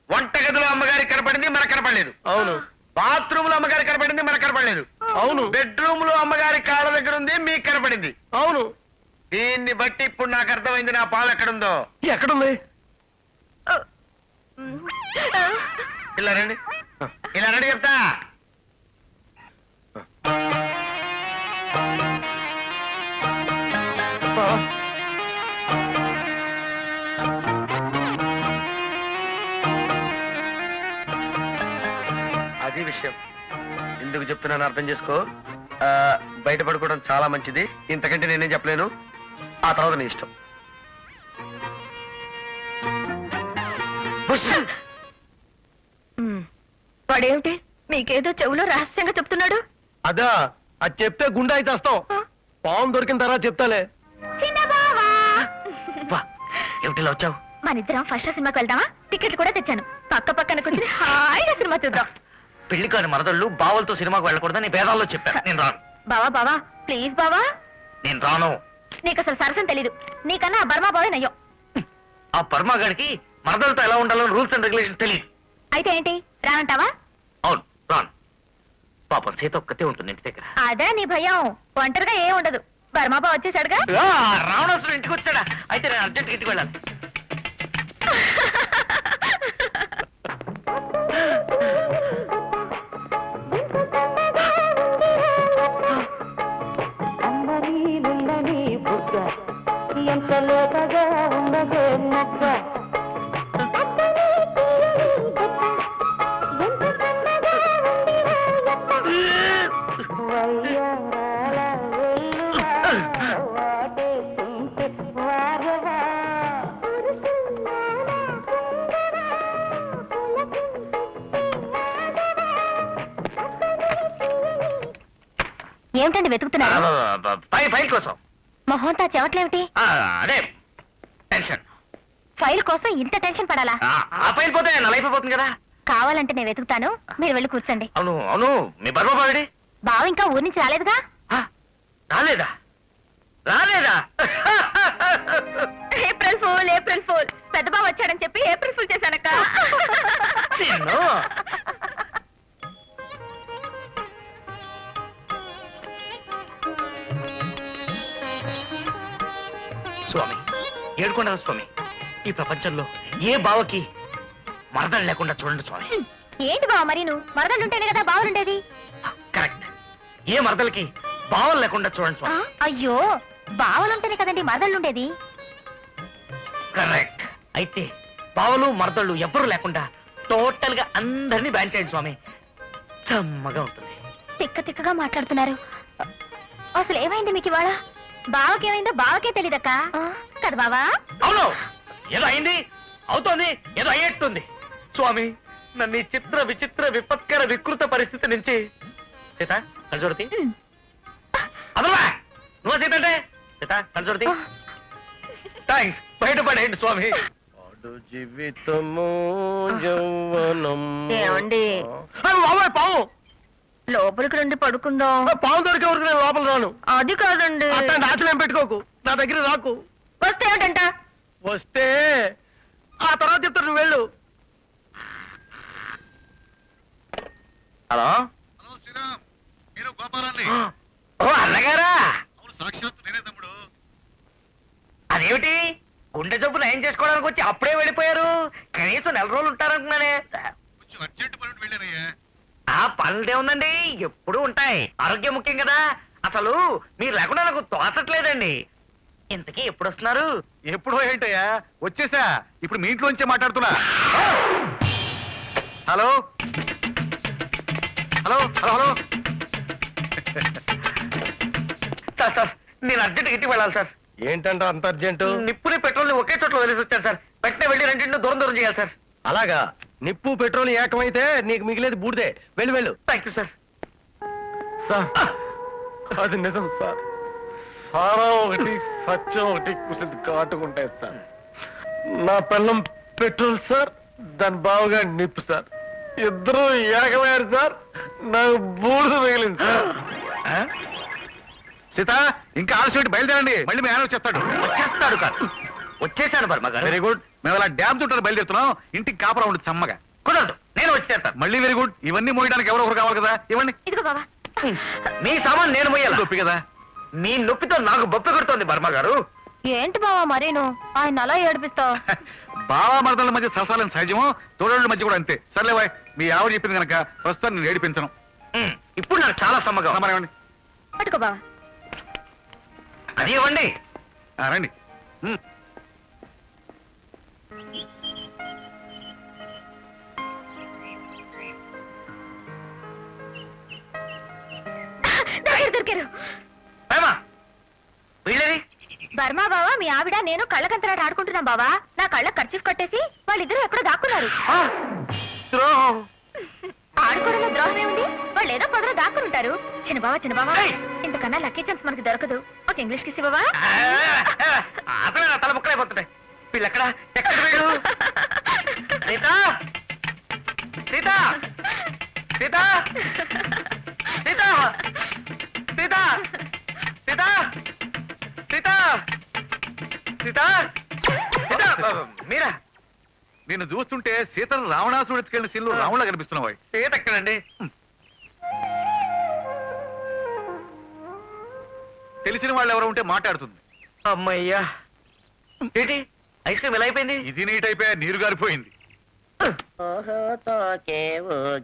వంటగదిలో అమ్మగారికి కనపడింది, మనకు కనపడలేదు. అవును బాత్రూమ్ లో అమ్మగారికి కనపడింది, మనకు కనపడలేదు. అవును బెడ్రూమ్ లో అమ్మగారి కాళ్ళ దగ్గర ఉంది, మీకు కనపడింది. అవును. దీన్ని బట్టి ఇప్పుడు నాకు అర్థమైంది నా పాలు ఎక్కడుందో. ఎక్కడుంది? ఇలా రండి, ఇలా రండి చెప్తా. అది విషయం. ఎందుకు చెప్తున్నాను అర్థం చేసుకో. బయట పడుకోవడం చాలా మంచిది. ఇంతకంటే నేనేం చెప్పలేను. ఆ తర్వాత నీ ఇష్టం. వాడేమిటి మీకేదో చెవులో రహస్యంగా చెప్తున్నాడు? అదా, అది చెప్తే గుండె అయితే వస్తాం. పాము దొరికిన తర్వాత చెప్తాలే. చిన్న బావా, ఏమిటిలా వచ్చావు? మనిద్దరం ఫస్ట్ సినిమాకి వెళ్దామా? టికెట్లు కూడా తెచ్చాను, పక్క పక్కన కూర్చుని హాయిగా సినిమా చూద్దాం. పెళ్లి కాని మరదళ్ళు బావలతో సినిమాకు వెళ్ళకూడదని వేదాల్లో చెప్పాను. నేను రాను. బావా బావా, ప్లీజ్ బావా. నేను రాను. నీకు అసలు సరసం తెలీదు. నీకన్నా ఆ బర్మా బావే నయ్యం. ఆ పరమాగాడికి మరదలతో ఎలా ఉండాలో రూల్స్ అండ్ రెగ్యులేషన్ తెలియదు. అయితే ఏంటి, రానంటావా? అవును, రాను. పాపం సీత ఒక్కతే ఉంటుంది ఇంటి దగ్గర. అదే నీ భయం, ఒంటరిగా ఏం ఉండదు. బర్మా బావ వచ్చేసాడుగా. రావణాసుడు ఇంటికి వచ్చాడా? అయితే నేను అర్జెంట్ ఇంటికి వెళ్ళాలి. ఏమిటండి వెతుకుతున్నారు? ఫైల్ కోసం. మొహంతా చెవట్లేమిటి? అదే టెన్షన్. ఫైల్ కోసం ఇంత టెన్షన్ పడాలా? ఆ ఫైల్ పోతే నా లైఫ్ అయిపోతుంది కదా. కావాలంటే నేను వెతుకుతాను, మీరు వెళ్ళి కూర్చోండి. అవును అవును, మీ బర్మబావిడి బావ ఇంకా ఊరి నుంచి రాలేదుగా? రాలేదా? రాలేదా? April fool, April fool. పెద్ద బావ వచ్చాడని చెప్పి ఏప్రిల్ ఫూల్ చేశానక్క. నిన్ను స్వామి, ఏడుకొండల స్వామి, ఈ ప్రపంచంలో ఏ బావకి మరదలు లేకుండా చూడండి స్వామి. ఏంటి బావ మరి నువ్వు మరదలుంటేనే కదా బావులుండేది? కరెక్ట్. ఏ మరదలకి బావలు లేకుండా చూడండి స్వామి. అయ్యో, బావలుంటేనే కదండి మరదలుండేది. కరెక్ట్. అయితే బావలు మరదళ్ళు ఎవ్వరూ లేకుండా టోటల్ గా అందరినీ బ్యాన్ చేయండి స్వామి. చమ్మగా ఉంటుంది. తిక్క తిక్కగా మాట్లాడుతున్నారు. అసలు ఏమైంది మీకు ఇవాళ? బావకేమైందో బావకే తెలీదక్క. కదా బావా? అవును, ఏదో అయింది, అవుతోంది, ఏదో అయ్యేస్తుంది. స్వామి, నన్ను ఈ చిత్ర విచిత్ర విపత్కర వికృత పరిస్థితి నుంచి సీత కళ్ళజోడతి. అదలా నువ్వు సీత అంటే సీత కళ్ళజోడతి. థ్యాంక్స్. బయటపడేయండి స్వామి. జీవితము యౌవనం. ఏమండి? బాబాయ్ పావు లోపలికి రండి, పడుకుందాం. పావు దొరికే వరకు నేను లోపల రాను. అది కాదండి. అట్లాంటి ఆటలేం పెట్టుకోకు, నా దగ్గర రాకు. వస్తే ఏమిటంట? వస్తే ఆ తర్వాత చెప్తాను, నువ్వు వెళ్ళు. హలో హలో శ్రీరామ్, నేను గోపాలాన్ని. ఓ అన్నగారా? అవును, సాక్షాత్తు నేనే తమ్ముడు. అదేమిటి గుండె జబ్బు నయం చేసుకోవడానికి వచ్చి అప్పుడే వెళ్ళిపోయారు? కనీసం నెల రోజులు ఉంటారనుకున్నానే. కొంచెం అర్జెంట్ పని ఉండి వెళ్ళానయ్యా. ఆ పనులదే ఉందండి, ఎప్పుడూ ఉంటాయి. ఆరోగ్యం ముఖ్యం కదా. అసలు మీరు లేకుండా నాకు తోచట్లేదండి. ఇంతకీ ఎప్పుడు వస్తున్నారు? ఎప్పుడో ఏంటయ్యా, వచ్చేసా. ఇప్పుడు మీ ఇంట్లోంచే మాట్లాడుతున్నా. Hello hello hello hello. Sir sir, నేను అర్జెంట్ ఇంటికి వెళ్ళాలి సార్. ఏంటంట అంత అర్జెంటు? నిప్పుని పెట్రోల్ని ఒకే చోట్ల వదిలేసి వచ్చాను సార్. వెంటనే వెళ్ళి రెండింటిని దూరం దూరం చేయాలి సార్. అలాగా, నిప్పు పెట్రోల్ ఏకమైతే నీకు మిగిలేదు బూడిదే. వెళ్ళు వెళ్ళు. Thank you sir. సార్, అది నిజం సార్. సారా ఒకటి సత్యం ఒకటి కుసింది కాటుకుంటాయి సార్. నా పిల్లం పెట్రోల్ సార్, దాని బావుగా నిప్పు సార్. ఇద్దరు ఏకమయ్యారు సార్. నాకు బూడిద మిగిలింది సార్. సీత, ఇంకా ఆలస్యం బయలుదేరండి, మళ్ళీ మీ ఆయన వచ్చేస్తాడు. వచ్చేస్తాడు కాదు, వచ్చేసాను బర్మ గారు. Very good. మేము అలా డ్యామ్ చుట్టారు బయలుదేరుతున్నాం. ఇంటికి కాపరా ఉండి చమ్మగా. కుదరదు, నేను వచ్చేస్తాను. మళ్ళీ వెరీ గుడ్. ఇవన్నీ మోయడానికి ఎవరో ఒకరు కావాలి కదా, ఇవ్వండి. ఇదిగో బావా. మీ సామాన్ నేను మొయ్యాలి. నొప్పి కదా. మీ నొప్పితో నాకు బొప్పి కొడుతోంది బర్మ గారు. ఏంటి బావా మరేను ఆయన అలా ఏడిపిస్తావు? బావా మరదల మధ్య సరసాలని సహజమో, తోడోళ్ళ మధ్య కూడా అంతే. సర్లే బాయ్, మీ ఆవిడ చెప్పింది కనుక ప్రస్తుతం నేను ఏడిపించను. ఇప్పుడు నాకు చాలా సమ్మగా. సమానం పట్టుకో బావా. అది ఇవ్వండి. రండి. దొరికారు. వీళ్ళేది? బర్మా బావా, మీ ఆవిడ నేను కళ్ళకంతలాట ఆడుకుంటున్నాం బావా. నా కళ్ళ ఖర్చు కట్టేసి వాళ్ళిద్దరూ ఎక్కడో దాక్కున్నారు. ఆడుకోవడంలో ద్రోహం ఏముంది? వాళ్ళు ఏదో పొదలో దాక్కుని ఉంటారు. చిన్న బావా, ఇంతకన్నా లక్కీ ఛాన్స్ మనకి దొరకదు. ఒక ఇంగ్లీష్ కిస్ బావా. అతను నా తల ముక్కలైపోతున్నాయి. వీళ్ళెక్కడ ఎక్కడ వీళ్ళు? సీత, సీత, సీత, సీత, సీత, సీత, సీత, సీత, సీత, మీరా? నిన్ను చూస్తుంటే సీతను రావణాసుడు ఎత్తుకెళ్ళిన సీన్లు రావణలా కనిపిస్తున్నావు. సీత ఎక్కడండి? తెలిసిన వాళ్ళు ఎవరు ఉంటే మాట్లాడుతుంది. అమ్మయ్యా, ఏంటి ఐస్ క్రీమ్ ఎలా అయిపోయింది? ఇది నీట్ అయిపోయా, నీరు గారిపోయింది.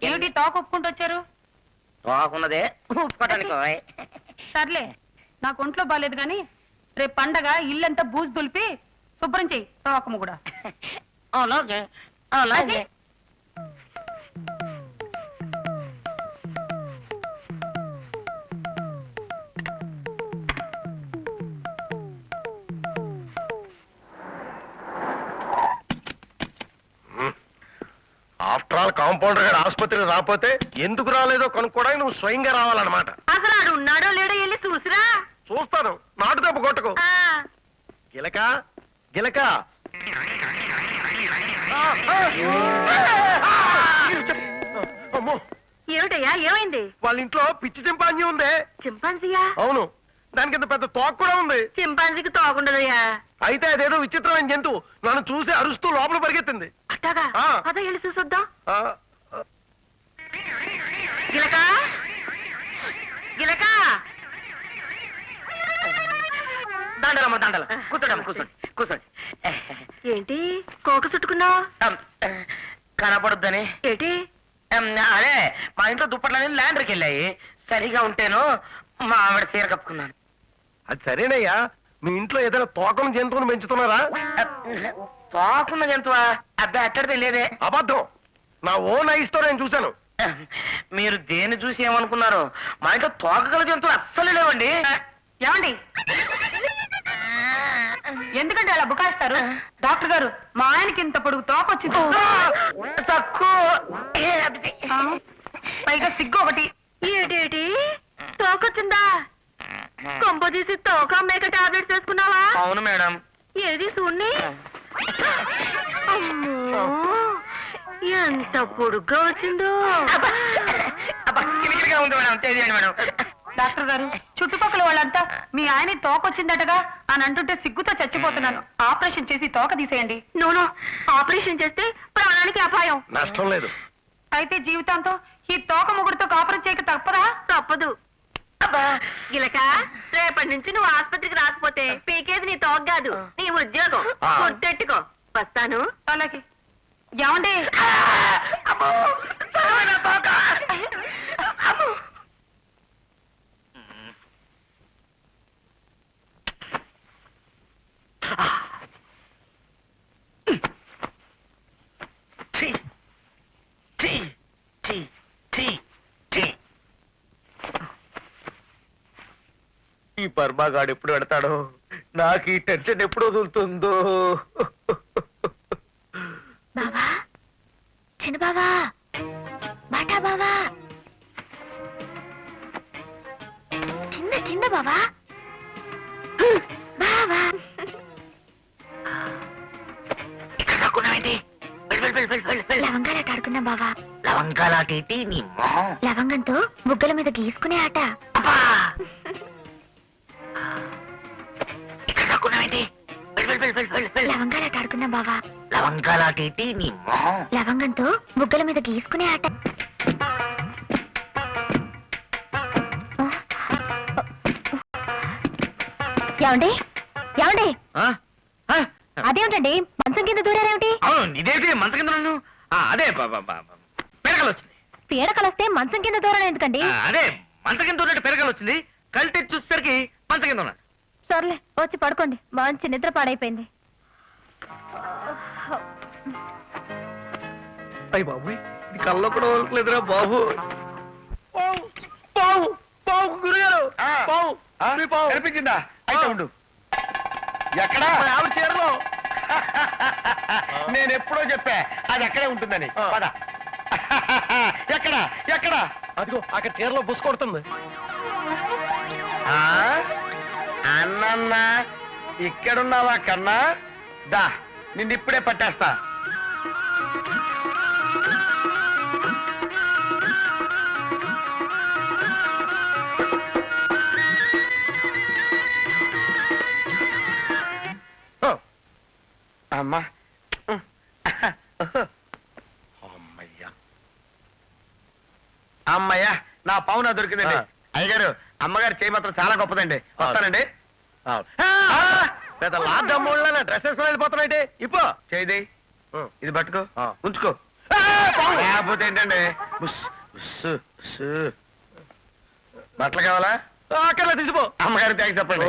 ఏమిటి టాక్ ఒప్పుకుంటూ వచ్చారు? తోకున్నదే ఒప్పుకోవడానికి. సర్లే, నాకు ఒంట్లో బాలేదు గాని రేపు పండగ ఇల్లంతా బూజు దులిపి శుభ్రం చెయ్యి తోకము కూడా. అలాగే అలాగే. ఆఫ్టర్ ఆల్ కాంపౌండర్ గారు ఆసుపత్రికి రాకపోతే ఎందుకు రాలేదో కనుక్కోవడానికి నువ్వు స్వయంగా రావాలన్నమాట. అసలు ఆడు ఉన్నాడో లేడో వెళ్ళి చూసిరా. చూస్తాను, నాటు దెబ్బ కొట్టకు. గిలక గిలక. అమ్మో, ఏమిటయ్యా ఏమైంది? వాళ్ళ ఇంట్లో పిచ్చి చింపాంజీ ఉందే. చింపాంజీయా? అవును, దానికి ఇంత పెద్ద తోక కూడా ఉంది. చింపాంజీకి తోకుండదయ్యా. అయితే అదేదో విచిత్రమైన జంతువు నన్ను చూసి అరుస్తూ లోపల పరిగెత్తింది. అట్టాగా? ఆ. అదే వెళ్ళి చూసొద్దాం. ఆ, గిలక గిలక. దండలమ్మ దండలు. కూర్చోండి కూర్చోండి కూర్చోండి. ఏంటి కోక చుట్టుకున్నావు? కనపడొద్దని. ఏంటి? అదే మా ఇంట్లో దుప్పట్లన్నీ ల్యాండర్కి వెళ్ళాయి. సరిగా ఉంటేను మా ఆవిడ చీర కప్పుకున్నాను. అది సరేనయ్యా, మీ ఇంట్లో ఏదైనా తోకను జంతువును పెంచుతున్నారా? తోకున్న జంతువా? అబ్బాయి అట్టడితే లేదే. అబద్ధం, నా ఓన్ ఐస్ తో నేను చూశాను. మీరు దేన్ని చూసి ఏమనుకున్నారు? మా ఇంట్లో తోకగల జంతువులు అస్సలు లేవండి. ఏమండి ఎందుకంటే అలా బుకాయిస్తారు? డాక్టర్ గారు, మా ఆయనకి ఇంత పొడుగు తోకొచ్చింది. తక్కువ. ఆ, పైగా సిగ్గు ఒకటి. ఏటేటి తోకొచ్చిందా? కొంప తీసి తోక మేక టాబ్లెట్స్ వేసుకున్నావా? అవును మేడం. ఏది చూడండి. అమ్మో, ఎంత పొడుగ్గా వచ్చిందో. అబ్బా, కిలికిలిగా ఉంది మేడం. తెలియండి మేడం. డాక్టర్ గారు, చుట్టుపక్కల వాళ్ళంతా మీ ఆయన తోకొచ్చిందటగా అని అంటుంటే సిగ్గుతో చచ్చిపోతున్నాను. ఆపరేషన్ చేసి తోక తీసేయండి. నూనె ఆపరేషన్ చేస్తే ప్రాణానికి అపాయం. నష్టం లేదు. అయితే జీవితాంతం ఈ తోక ముగ్గురితో కాపురం చేయక తప్పదా? తప్పదు. గిలక, రేపటి నుంచి నువ్వు ఆసుపత్రికి రాకపోతే పీకేది నీ తోక కాదు, నీ ఉద్యోగం. గుర్తెట్టుకో. వస్తాను. అలాగే. ఏమండి? ఈ పర్మాగాడు ఎప్పుడు పెడతాడో, నాకు ఈ టెన్షన్ ఎప్పుడు వదులుతుందో. బావా, చిన్న బావా, బాటా బావా, కింద కింద బావా, బావా. లవంగాలాట ఆడుకున్నాం బావా. లవంగాలాటేటి నీ మొహం. లవంగంతో బుగ్గల మీద గీసుకునే ఆట. లవంగాలాట ఆడుకున్నాం బావా. లవంగాలాటేటి నీ మొహం. లవంగంతో బుగ్గల మీద గీసుకునే ఆట. ఏమండి ఏమండి, అదేమిటండి మంచం కింద దూరారేమిటి? అవును, ఇదేంటి మంచ కింద నన్ను? అదే పెరగలు వచ్చింది. పీడకలు వస్తే మంచం కింద దూరం ఎందుకండి? అదే మంచ కింద ఉన్నట్టు పెరగలు వచ్చింది. కళ్ళు తెచ్చి చూసేసరికి మంచ కింద ఉన్నాడు. సర్లే, వచ్చి పడుకోండి. మంచి నిద్ర పాడైపోయింది. అయ్యి బాబు, ఇది కల్లో కూడా వదలట్లేదురా బాబు. పావు పావు గురుగారు, పావు పావు కనిపించిందా? అయితే ఉండు. ఎక్కడా? ఆవిడ చీరలో. నేను ఎప్పుడో చెప్పా అది అక్కడే ఉంటుందని. పద. ఎక్కడ ఎక్కడ? అదిగో అక్కడ చీరలో బుస్ కొడుతుంది. అన్నన్న, ఇక్కడున్నావా కన్నా? దా, నిన్నిప్పుడే పట్టేస్తా. అమ్మా, అమ్మయ్యా అమ్మయ్యా, నా పౌన దొరికిందండి. అయ్యగారు, అమ్మగారు చేయి మాత్రం చాలా గొప్పదండి. వస్తానండి. పెద్ద లాద్దమ్ముళ్ళ డ్రెస్సెస్ వెళ్ళిపోతున్నాయి. ఇప్పో చేయి, ఇది పట్టుకో, ఉంచుకో. లేకపోతే ఏంటండి, బట్టలు కావాలా? అక్కడ తీసిపో. అమ్మగారు థ్యాంక్స్ చెప్పండి.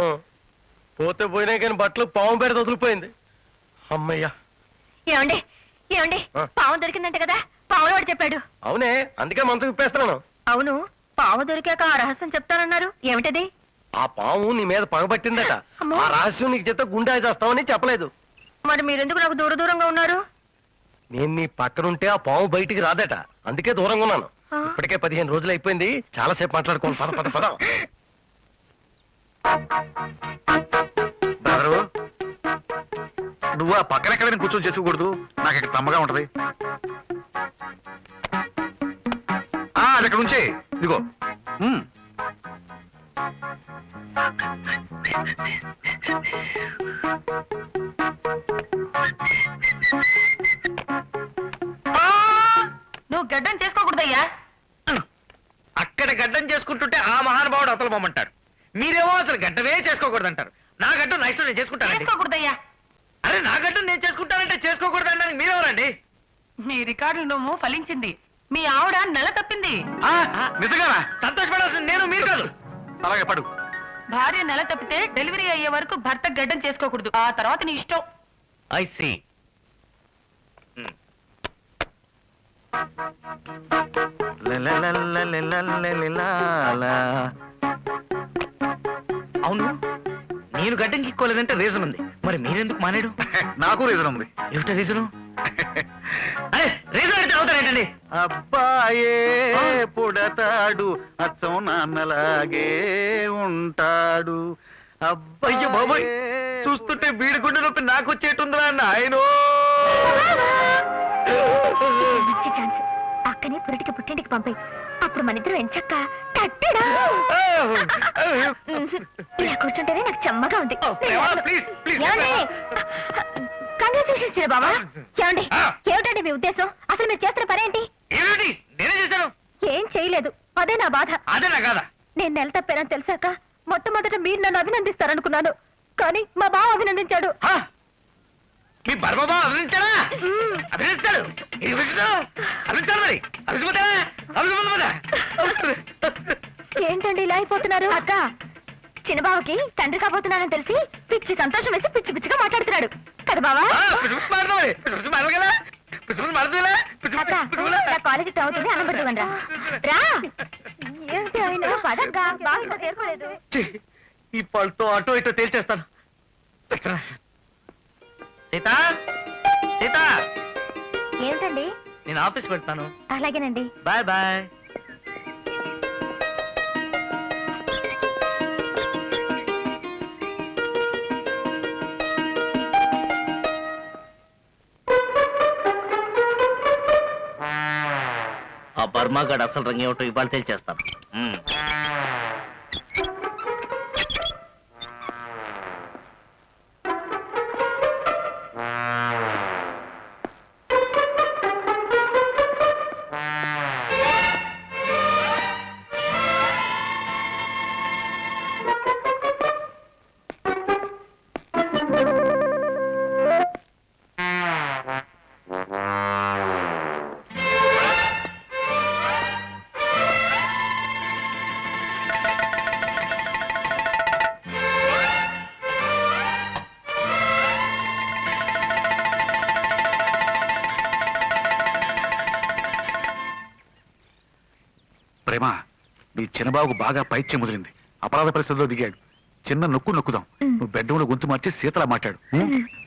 పోతే పోయినాయి కానీ బట్టలు పాము పేరు వదిలిపోయింది. అమ్మయ్యా. ఏమండి ఏమండి ఆ. పాము దొరికిందంట కదా పావులు వాడు చెప్పాడు. అవునే, అందుకే మంచం విప్పేస్తున్నాను. అవును, పాము దొరికాక ఆ రహస్యం చెప్తానన్నారు, ఏమిటది? ఆ పాము నీ మీద పగబట్టిందట. అమ్మో. ఆ రహస్యం నీకు చెప్తే గుండె చేస్తామని చెప్పలేదు. మరి మీరెందుకు నాకు దూరంగా ఉన్నారు? నేను నీ పక్కనుంటే ఆ పాము బయటికి రాదట, అందుకే దూరంగా ఉన్నాను. ఆ. ఇప్పటికే 15 రోజులు అయిపోయింది, చాలాసేపు మాట్లాడుకోవాలి. పద పద పద. బ్రదరు నువ్వు ఆ పక్కన ఎక్కడ కూర్చొని చేసుకోకూడదు, నాకు ఇక్కడ తమ్మగా ఉంటది. అది ఇక్కడ ఉంచే, ఇదిగో. నువ్వు గడ్డం చేసుకోకూడదయ్యా. అక్కడ గడ్డం చేసుకుంటుంటే ఆ మహానుభావుడు అసలు పొమ్మంటాడు. మీరేమో అసలు గడ్డమే చేసుకోకూడదు అంటారు. నా గడ్డం నా ఇష్టం, నేను చేసుకుంటానండి. చేసుకోకూడదయ్యా. అరే నా గడ్డం నేను చేసుకుంటానంటే చేసుకోకూడదు అనడానికి మీరెవరండి? నీ రికార్డు నువ్వు ఫలించింది. మీ ఆవిడ నెల తప్పింది. నిజంగానా? సంతోషపడాల్సింది నేను, మీరు కాదు. అలాగే పడు. భార్య నెల తప్పితే డెలివరీ అయ్యే వరకు భర్త గడ్డం చేసుకోకూడదు. ఆ తర్వాత నీ ఇష్టం. I see. అవును, నేను గడ్డం గిక్కోలేదంటే రీజన్ ఉంది. మరి మీరెందుకు మానేడు? నాకు రీజన్ ఉంది. ఏమిటో రీజను? అరే రీజన్ అంటే అవుతారేంటండి? అబ్బాయే పుడతాడు, అచ్చం నాన్నలాగే ఉంటాడు. అయ్యో బాబోయ్, చూస్తుంటే బీడి గుండె నొప్పి నాకు వచ్చేటుందిరా నాయనో. మంచి ఛాన్స్. అక్కనే పురిటికి పుట్టింటికి పంపే, అప్పుడు మన ఇద్దరు ఎంచక్క కట్టడా. ఇలా కూర్చుంటేనే నాకు చెమ్మగా ఉంది. Please please. కంగ్రాచులేషన్స్ చిన్న బాబా. ఏమండి ఏమిటండి మీ ఉద్దేశం? అసలు మీరు చేస్తున్న పనేంటి? ఏమిటి నేనే చేశాను? ఏం చేయలేదు, అదే నా బాధ. అదే నా కాదా? నేను నెల తప్పానని తెలిసాక మొట్టమొదట మీరు నన్ను అభినందిస్తారనుకున్నాను, కానీ మా బావ అభినందించాడు. మీ బర్బాబా అభినందించాడా? అభినందిస్తాడు. అభినందిస్తాడు మరి. అభినందిపోతాడా? ఏంటండి ఇలా అయిపోతున్నారు? అక్క, చిన్నబావకి తండ్రి కాబోతున్నానని తెలిసి పిచ్చి సంతోషం వేసి పిచ్చి పిచ్చిగా మాట్లాడుతున్నాడు కదా బావా? అక్క, నా కాలేజీ టైం అవుతుంది, అన్నం పెట్టుకోండి రా. ఏంటి ఆయన పదగ్గా బాగా ఇంకా చేరుకోలేదు. ఈ పళ్ళతో అటో ఇటో తేల్చేస్తాను. సీత, సీత, ఏమిటండి? నేను ఆఫీస్కి వెళ్తాను. అలాగేనండి. Bye bye. ఆ బర్మాగాడు అసలు రంగు ఏమిటో ఇవాళ తెలిచేస్తాను. ప్రేమ, నీ చిన్నబాబుకు బాగా పైత్యం ముదిరింది. అపరాధ పరిస్థితిలో దిగాడు. చిన్న నొక్కు నొక్కుదాం. నువ్వు బెడ్రూమ్లో గొంతు మార్చి సీతలా మాట్లాడు.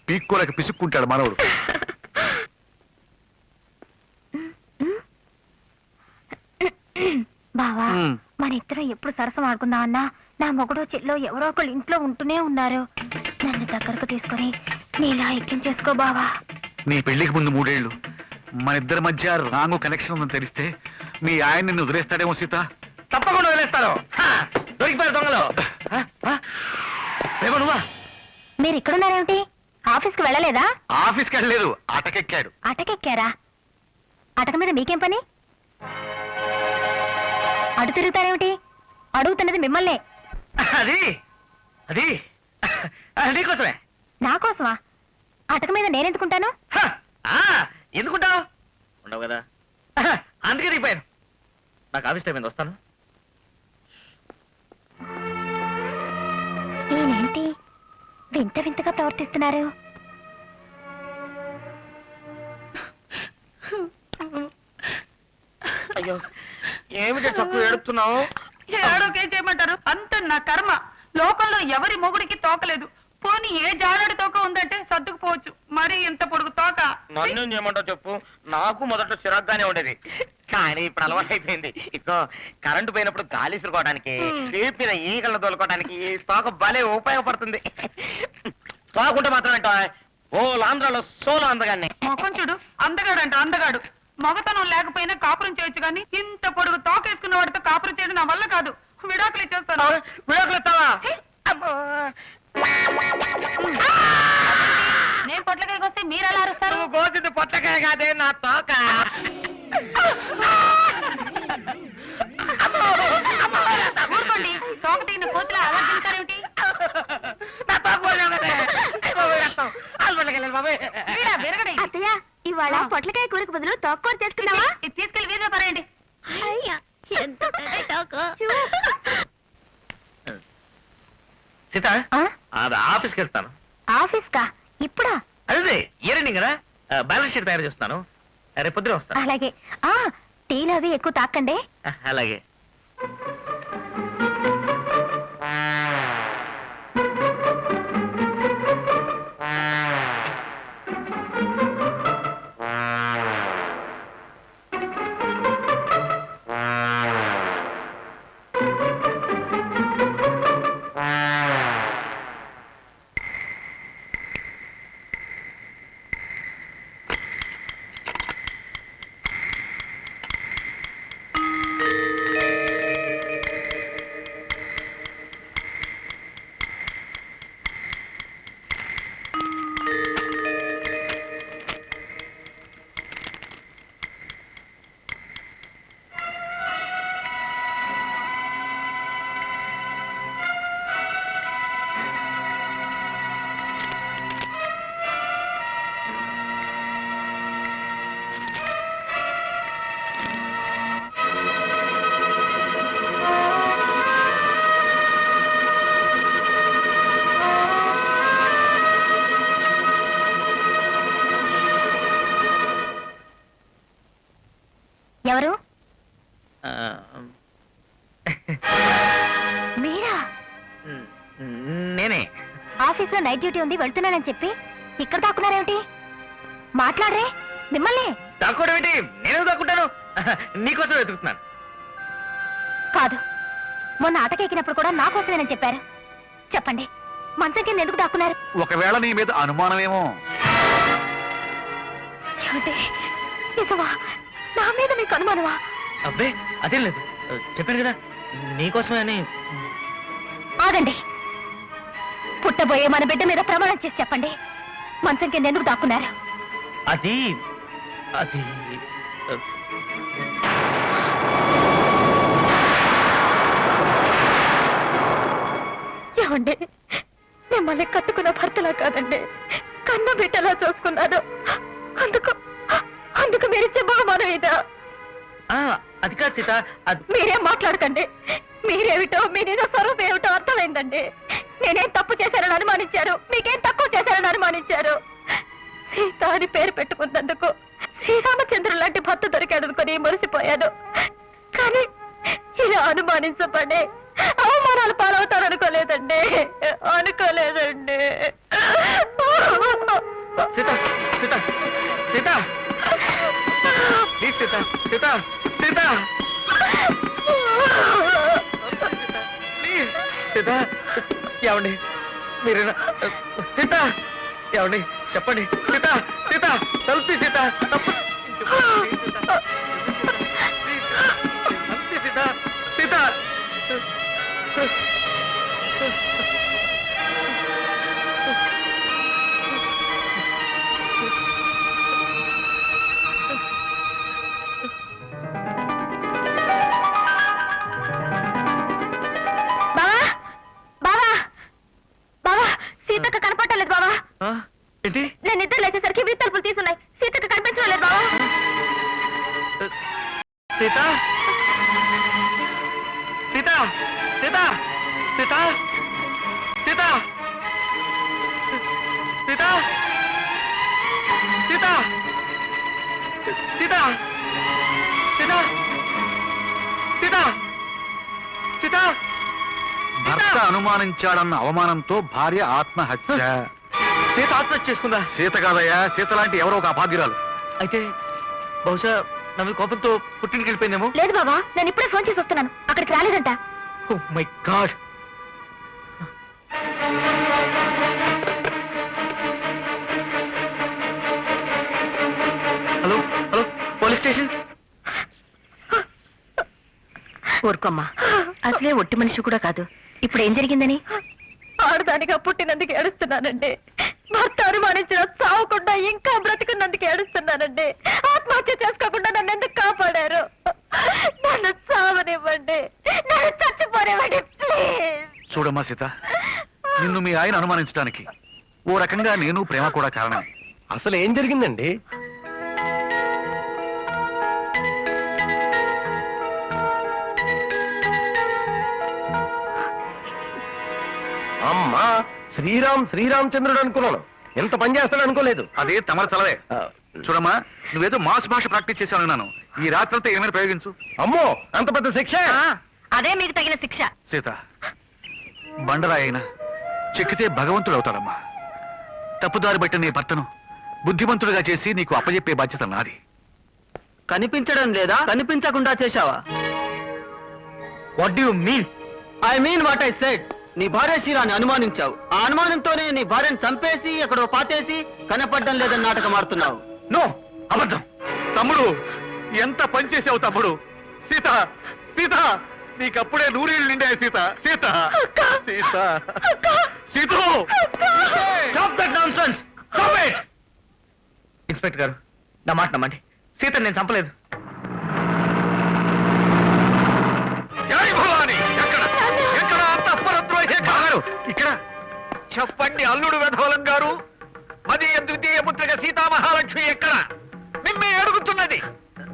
పీక్కోలేక పిసుక్కుంటాడు మనవడు. బావా, మన ఇద్దరం ఎప్పుడు సరసం ఆడుకుందామన్నా నా మొగుడు చెల్లో ఎవరో ఒకళ్ళు ఇంట్లో ఉంటూనే ఉన్నారు. నన్ను దగ్గరకు తీసుకొని నీలా ఐక్యం చేసుకో బావా. నీ పెళ్లికి ముందు 3 ఏళ్ళు మన ఇద్దరి మధ్య రాంగు కనెక్షన్ ఉందని తెలిస్తే మీ ఆయన నిన్ను వదిలేస్తాడేమో సీత. తప్పకుండా వదిలేస్తాను. దొరికిపోయారు దొంగలు. రేపు నువ్వా? మీరు ఇక్కడున్నారేమిటి? ఆఫీస్కి వెళ్ళలేదా? ఆఫీస్కి వెళ్ళలేదు, అటకెక్కాడు. అటకెక్కారా? అటక మీద మీకేం పని? అటు తిరుగుతారేమిటి? అడుగుతున్నది మిమ్మల్నే. అది అది నీకోసమే. నా కోసమా? అటక మీద నేనెందుకుంటాను? ఎందుకుంటావు? ఉండవు కదా, అందుకే దిగిపోయాను. నాకు ఆఫీస్ టైం వస్తాను. నేనేంటి వింత వింతగా ప్రవర్తిస్తున్నారు? అయ్యో ఏమిటి చక్కు ఏడుస్తున్నావు? ఏడోకేం చేయమంటారు? అంత నా కర్మ. లోకంలో ఎవరి మొగుడికి తోకలేదు. పోనీ ఏ జానడి తోక ఉందంటే సర్దుకుపోవచ్చు. మరి ఇంత పొడుగు తోక. నన్ను చేయమంటావు చెప్పు. నాకు మొదట చిరాగ్గానే ఉండేది, కానీ ఇప్పుడు అలవాటు అయిపోయింది. ఇదిగో కరెంటు పోయినప్పుడు గాలి ఇసురుకోవడానికి, రేపు మీద ఈగలను తోలుకోవడానికి ఈ తోక భలే ఉపయోగపడుతుంది. తోకుంటే మాత్రం ఏంటో ఓ ఆంధ్రాలో సోలో అందగాన్ని. మొఖం చూడు, అందగాడంట అందగాడు. మగతనం లేకపోయినా కాపురం చేయొచ్చు కానీ ఇంత పొడుగు తోకేసుకున్న వాడితో కాపురం చేయడం నా వల్ల కాదు. విడాకులు ఇచ్చేస్తాను. విడాకులు ఇస్తావా? నేను పొట్లకాయకి వస్తే మీరు ఎలా అరుస్తారు? నువ్వు కోసింది పొట్టకాయ కాదే, నా తోక. ఊరుకోండి, తోక తీగిన కోతులు ఆలోచించారేమిటి? నా తోక పోయినావు కదే. అయ్ బాబోయ్, రక్తం. హాస్పిటల్కి వెళ్ళాలి బాబోయ్. వీడా, విరగడే. అత్తయ్య ఇవాళ పొట్లకాయ కూరకు బదులు తోక్కూర చేస్తున్నావా? ఇది తీసుకెళ్లి వీధిలో పరేయండి. అయ్యా, ఎంత పెద్ద తోక. సీత, ఆ? అది ఆఫీస్కి వెళ్తాను. ఆఫీస్ కా? ఇప్పుడా? అదే ఇయరింగ్ కదా, బ్యాలెన్స్ షీట్ తయారు చేస్తాను. రేపు పొద్దున వస్తాను. అలాగే. టీలు అవి ఎక్కువ తాకండి. అలాగే. ఎవరు? మీరా? నేనే. ఆఫీస్ లో నైట్ డ్యూటీ ఉంది, వెళ్తున్నానని చెప్పి ఇక్కడ దాక్కున్నారేమిటి? మాట్లాడరే మిమ్మల్ని. దాక్కోవడం ఏంటి? నేనే దాక్కుంటాను. నీకోసం వెతుకుతున్నాను. కాదు, మొన్న ఆటకెక్కినప్పుడు కూడా నా కోసమేనని చెప్పారు. చెప్పండి, మంచం కింద ఎందుకు దాక్కున్నారు? ఒకవేళ నీ మీద అనుమానమేమో. ఏమిటి? నిజమా? నా మీద మీకు అనుమానమా? అబ్బే అదేం లేదు, చెప్పాను కదా నీకోసమే అని. ఆగండి, పుట్టబోయే మన బిడ్డ మీద ప్రమాణం చేసి చెప్పండి, మంచం కింద ఎందుకు దాక్కున్నారు? అది అది ఏమండి, మిమ్మల్ని కట్టుకున్న భర్తలా కాదండి, కన్న బిడ్డలా చూసుకున్నాను. అందుకు మీరు ఇచ్చే బహుమానం ఇదా? అది కాదు సీత. మీరేం మాట్లాడకండి. మీరేమిటో, మీ నిజ స్వరూపం ఏమిటో అర్థమైందండి. నేనేం తప్పు చేశారని అనుమానించారు, మీకేం తక్కువ చేశారని అనుమానించారు. సీత అని పేరు పెట్టుకున్నందుకు శ్రీరామచంద్రుడు లాంటి భర్త దొరికాడనుకొని మురిసిపోయాను. కానీ ఇలా అనుమానించబడి అవమానాలు పాలవుతారనుకోలేదండి, అనుకోలేదండి. Sita Sita Sita please Sita Sita Sita please Sita. ఏమండి మీరేనా? సీత ఏమండి చెప్పండి. సీత సీత తలుపు సీత, తప్పు సీత సీత. సీతకు కనపడలేదు బావా. ఏంటి? నేను నిద్ర లేచేసరికి వీధి తలుపులు తీసున్నాయి. సీతకు కనిపించడం లేదు బావా. సీత సీత సీత సీత సీత సీత సీత సీత సీత సీత భర్త అనుమానించాడన్న అవమానంతో భార్య ఆత్మహత్య. సీత ఆత్మహత్య చేసుకుందా? సీత కాదయ్యా, సీత లాంటి ఎవరో ఒక అభాగ్యురాలు. అయితే బహుశా నా మీద కోపంతో పుట్టింటికి వెళ్ళిపోయిందేమో. లేదు బాబా, నేను ఇప్పుడే ఫోన్ చేసి వస్తున్నాను. అక్కడికి రాలేదంట. Oh my god. Hello hello, police station. ఊరుకోమ్మా, అసలే ఒట్టి మనిషి కూడా కాదు. ఇప్పుడు ఏం జరిగిందని? ఆడదానిగా పుట్టినందుకు ఏడుస్తున్నానండి. భర్త అనుమానించిన చావకుండా ఇంకా బ్రతికున్నందుకు ఏడుస్తున్నానండి. ఆత్మహత్య చేసుకోకుండా నన్ను ఎందుకు కాపాడారు? నన్ను చావనివ్వండి, నన్ను చచ్చిపోనివ్వండి ప్లీజ్. చూడమ్మా సీత, నిన్ను మీ ఆయన అనుమానించడానికి ఓ రకంగా నేను ప్రేమ కూడా కారణం. అసలు ఏం జరిగిందండి? అమ్మా, శ్రీరామచంద్రుడు అనుకున్నాను. ఎంత పని చేస్తాడు అనుకోలేదు. అదే తమర చలవే. చూడమ్మా, నువ్వేదో మాస్ భాష ప్రాక్టీస్ చేశాను అన్నాను. ఈ రాత్రంతా ఏమైనా ప్రయోగించు. అమ్మో, అంత పెద్ద శిక్ష. అదే మీకు తగిన శిక్ష. సీత, బండరాయి అయినా చెక్కితే భగవంతుడు అవుతాడమ్మా. తప్పుదారి బట్టి నీ భర్తను బుద్ధిమంతుడిగా చేసి నీకు అప్పజెప్పే బాధ్యత నాది. కనిపించడం లేదా? కనిపించకుండా చేశావా? What do you mean? I mean what I said. నీ భార్య శీలాన్ని అనుమానించావు. ఆ అనుమానంతోనే నీ భార్యను చంపేసి ఎక్కడో పాతేసి కనపడడం లేదని నాటకం ఆడుతున్నావు. నో, అబద్ధం. తమ్ముడు, ఎంత పని చేసావు తమ్ముడు. సీత, సీత, నీకప్పుడే నూరేళ్ళు నిండాయి Sita. Sita, Sita, Sita. Stop that nonsense. Stop it. Inspector గారు, నా మాట నమ్మండి. సీతను నేను చంపలేదు. జై భవాని. ఎక్కడ ఎక్కడ అంతఃపురద్రోహి గారు? ఇక్కడ చెప్పండి అల్లుడు వెధవలం గారు. మదీయ ద్వితీయ పుత్రిక సీతామహాలక్ష్మి ఎక్కడ? మిమ్మే అడుగుతున్నది.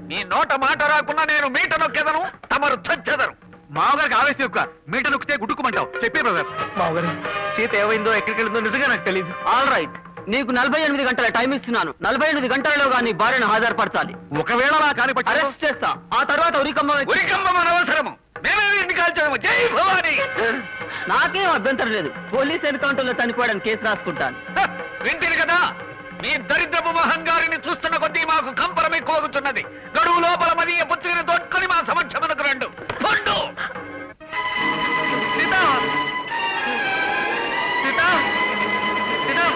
మీ నోట మాట రాకుండా నేను మీట నొక్కెదను, తమరు చచ్చెదరు. మామగారికి ఆవేశం యొక్క మీట నొక్కితే గుడ్డుకుమంటావు. చెప్పే బ్రదర్. మామగారు, సీత ఏమైందో ఎక్కడికి వెళ్ళిందో నిజంగా నాకు తెలియదు. ఆల్ రైట్, నీకు 48 గంటల టైం ఇస్తున్నాను. 48 గంటలలోగా నీ భార్యను హాజరుపరచాలి. ఒకవేళ నా కాని పట్టి అరెస్ట్ చేస్తా. ఆ తర్వాత ఉరికంబం అనవసరము. మేమే ఇంటికి కాల్చడము. జై భవాని. నాకేం అభ్యంతరం లేదు. పోలీస్ ఎన్కౌంటర్ లో చనిపోవడానికి కేసు రాసుకుంటాను. హ, వింటిని కదా, మీ దరిద్రపు మహంగారిని చూస్తున్న కొద్దీ మాకు కంపరం ఎక్కువగుతున్నది. గడువు లోపల మదీయ పుత్రిని తోడ్కొని మా సమక్షమునకు రండు. పొండు. సీత, సీత, సీత.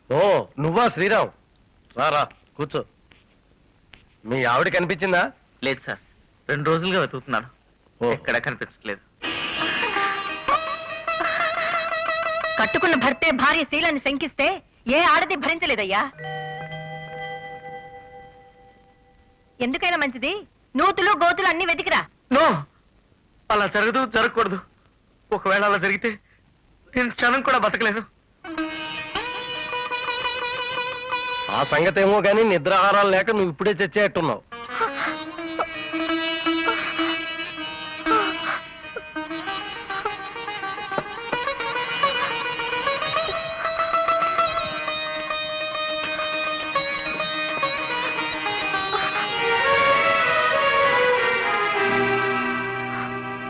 ఓ, నువ్వా శ్రీరామ్? రారా కూర్చో. మీ ఆవిడ కనిపించిందా? లేదు సార్, 2 రోజులుగా వెతుకుతున్నాను. ఓ. ఎక్కడ కనిపించట్లేదు. కట్టుకున్న భర్తే భార్య శీలాన్ని శంకిస్తే ఏ ఆడది భరించలేదయ్యా. ఎందుకైనా మంచిది, నూతులు గోతులు అన్ని వెతికిరా. నో, అలా జరగకూడదు. ఒకవేళ అలా జరిగితే నేను క్షణం కూడా బతకలేను. ఆ సంగతేమో కానీ నిద్రాహారాలు లేక నువ్వు ఇప్పుడే చచ్చేట్టున్నావు.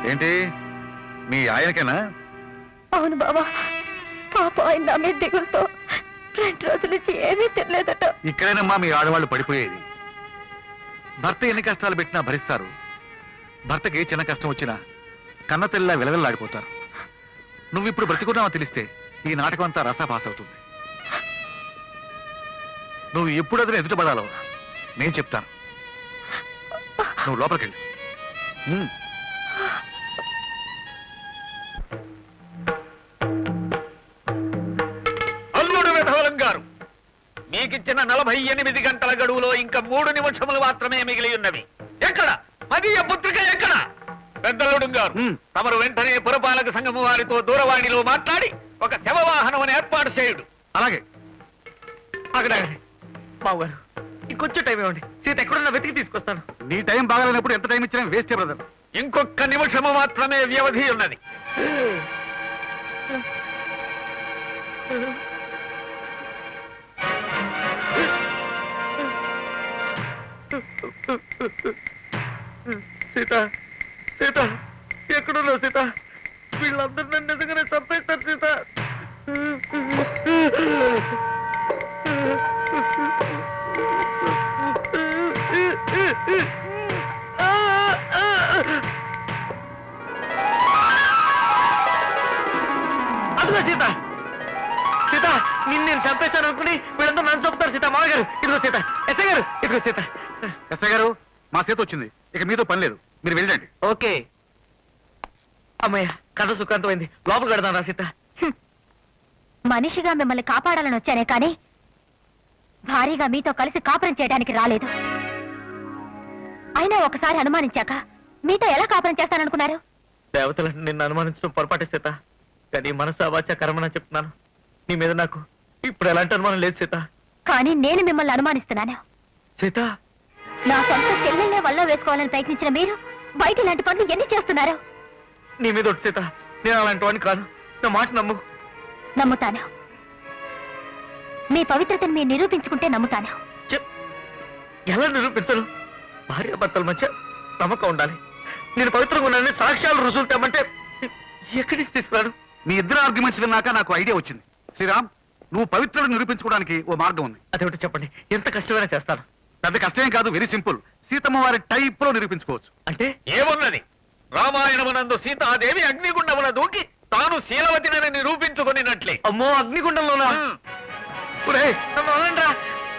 ఏంటి, మీ ఆయనకేనా? అవును బాబా, పాప ఆయన నా మీద దిగులతో 2 రోజుల నుంచి ఏమీ తినలేదట. ఇక్కడేనమ్మా మీ ఆడవాళ్ళు పడిపోయేది. భర్త ఎన్ని కష్టాలు పెట్టినా భరిస్తారు. భర్తకి ఏ చిన్న కష్టం వచ్చినా కన్న తెల్లా విలవిల్లాడిపోతారు. నువ్వు ఇప్పుడు బ్రతికున్నావో తెలిస్తే ఈ నాటకం అంతా రసాపాస్ అవుతుంది. నువ్వు ఎప్పుడు అతను ఎదుటపడాలో నేను చెప్తాను. నువ్వు లోపలికి వెళ్ళు. అల్లుడు వెధవలం గారు, మీకిచ్చిన 48 గంటల గడువులో ఇంకా 3 నిమిషములు మాత్రమే మిగిలి ఉన్నవి. ఎక్కడ మదీయ పుత్రిక? ఎక్కడ? పెద్దలుడు గారు, తమరు వెంటనే పురపాలక సంఘము వారితో దూరవాణిలో మాట్లాడి ఒక శవవాహనం ఏర్పాటు చేయుడు. అలాగే. అక్కడ బావగారు, ఇంకొంచెం టైం ఇవ్వండి. సీత ఎక్కడున్నా వెతికి తీసుకొస్తాను. నీ టైం బాగాలేనప్పుడు ఎంత టైం ఇచ్చినా వేస్ట్ బ్రదర్. ఇంకొక నిమిషము మాత్రమే వ్యవధి ఉన్నది. సీత సీత ఎక్కడున్నావు సీత? వీళ్ళందరూ నన్ను నిజంగానే చంపేస్తారు సీత. అదిగో సీత సీత నిన్ను నేను చంపేశాను అనుకుని వీళ్ళందరూ నన్ను చంపుతారు సీత. మామగారు ఇదిగో సీత. ఎస్ఐ గారు ఇదిగో సీత. ఎస్ఐ గారు మా చేత వచ్చింది, ఇక మీతో పని లేదు, మీరు వెళ్ళండి. ఓకే అమ్మయ్య, కథ సుఖాంతమైంది. లోపల కడదాం రా సీత. మనిషిగా మిమ్మల్ని కాపాడాలని వచ్చానే కానీ భారీగా మీతో కలిసి కాపురం చేయడానికి రాలేదు. అయినా ఒకసారి అనుమానించాక మీతో ఎలా కాపురం చేస్తాననుకున్నారు? దేవతలను నిన్ను అనుమానించడం పొరపాటే సీత. కానీ మనసు అవాచ కర్మన చెప్తున్నాను. నీ మీద నాకు ఇప్పుడు ఎలాంటి అనుమానం లేదు సీత. కానీ నేను మిమ్మల్ని అనుమానిస్తున్నాను. సీత నా సొంత చెల్లెల్నే వల్ల వేసుకోవాలని ప్రయత్నించిన మీరు బయట ఇలాంటి పనులు ఎన్ని చేస్తున్నారు? నీ మీద ఒట్టు సీత, నేను అలాంటి వాడిని కాను. నా మాట నమ్ము. నమ్ముతాను. మీ పవిత్రతను మీరు నిరూపించుకుంటే నమ్ముతాను. ఎలా నిరూపించను? భార్యాభర్తల మధ్య నమ్మకం ఉండాలి. నేను పవిత్రంగా ఉన్నానని సాక్ష్యాలు రుజువులు తెమ్మంటే ఎక్కడి నుంచి తీసుకురాను? మీ ఇద్దరు ఆర్గ్యుమెంట్స్ విన్నాక నాకు ఐడియా వచ్చింది. శ్రీరామ్, నువ్వు పవిత్రుడు నిరూపించుకోవడానికి ఓ మార్గం ఉంది. అదేమిటి చెప్పండి. ఎంత కష్టమైనా చేస్తాను. పెద్ద కష్టమేం కాదు, వెరీ సింపుల్. సీతమ్మ వారి టైప్ లో నిరూపించుకోవచ్చు. అంటే ఏమున్నది? రామాయణమునందు సీతాదేవి అగ్నిగుండమున దూకి తాను శీలవతినని నిరూపించుకొనినట్లే. అమ్మో, అగ్నిగుండంలోనా? ఒరేయ్, నన్ను వదలండ్రా.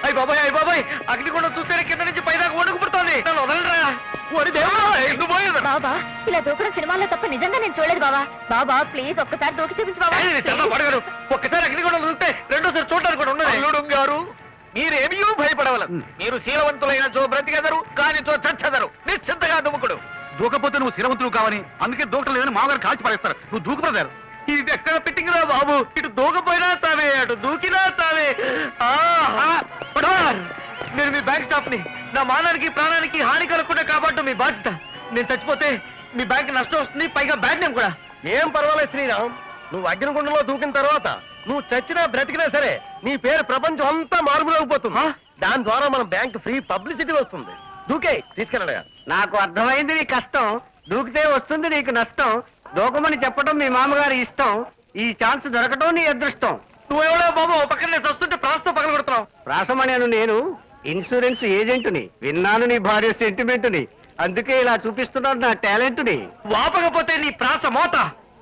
అయ్య బాబాయ్ అగ్నిగుండం చూస్తేనే కింద నుంచి పైదాకా వణుకు పుడుతోంది. నన్ను వదలండ్రా. ఓరి దేవుడా, ఎందుకు పోయేది? బాబా, ఇలా దూకడం సినిమాల్లో తప్ప నిజంగా నేను చూడలేదు బాబా. బాబా ప్లీజ్ ఒక్కసారి దూకి చూపించు బాబా. పడగారు. ఒక్కసారి అగ్నిగుండం చూస్తే రెండోసారి చూడడానికి కూడా ఉన్నది. అల్లుడు గారు, మీరేమీ భయపడవలదు. మీరు శీలవంతులైన చో బ్రతికెదరు, కాని చో చచ్చెదరు. నిశ్చింతగా దుముకుడు. దూకపోతే నువ్వు స్థిరవంతులు కావని, అందుకే దూకడం లేదని మామగారు కాల్చి పడేస్తారు. నువ్వు దూకు బ్రదర్. ఇది ఎక్కడ పెట్టిందిరా బాబు? ఇటు దూకపోయినా తావే, అటు దూకినా తావే. నేను మీ బ్యాంక్ స్టాఫ్ ని. నా మానానికి ప్రాణానికి హాని కలగకుండా కాపాడటం మీ బాధ్యత. నేను చచ్చిపోతే మీ బ్యాంక్ నష్టం వస్తుంది, పైగా బ్యాడ్ నేమ్ కూడా. ఏం పర్వాలేదు శ్రీరామ్, నువ్వు అగ్నిగుండంలో దూకిన తర్వాత నువ్వు చచ్చినా బ్రతికినా సరే నీ పేరు ప్రపంచం అంతా మారుమోగిపోతుంది. దాని ద్వారా మన బ్యాంక్ ఫ్రీ పబ్లిసిటీ వస్తుంది. దూకే తీసుకెళ్ళగా. నాకు అర్థమైంది నీ కష్టం. దూకితే వస్తుంది నీకు నష్టం. దూకమని చెప్పడం మీ మామగారి ఇష్టం. ఈ ఛాన్స్ దొరకటం నీ అదృష్టం. నువ్వెవడో బాబు, పక్కనే చస్తుంటే ప్రాసతో పక్కన కొడుతున్నావు. ప్రాసమనేను నేను ఇన్సూరెన్స్ ఏజెంటుని. విన్నాను నీ భార్య సెంటిమెంటుని. అందుకే ఇలా చూపిస్తున్నాను నా టాలెంట్ని. వాపకపోతే నీ ప్రాస మోత,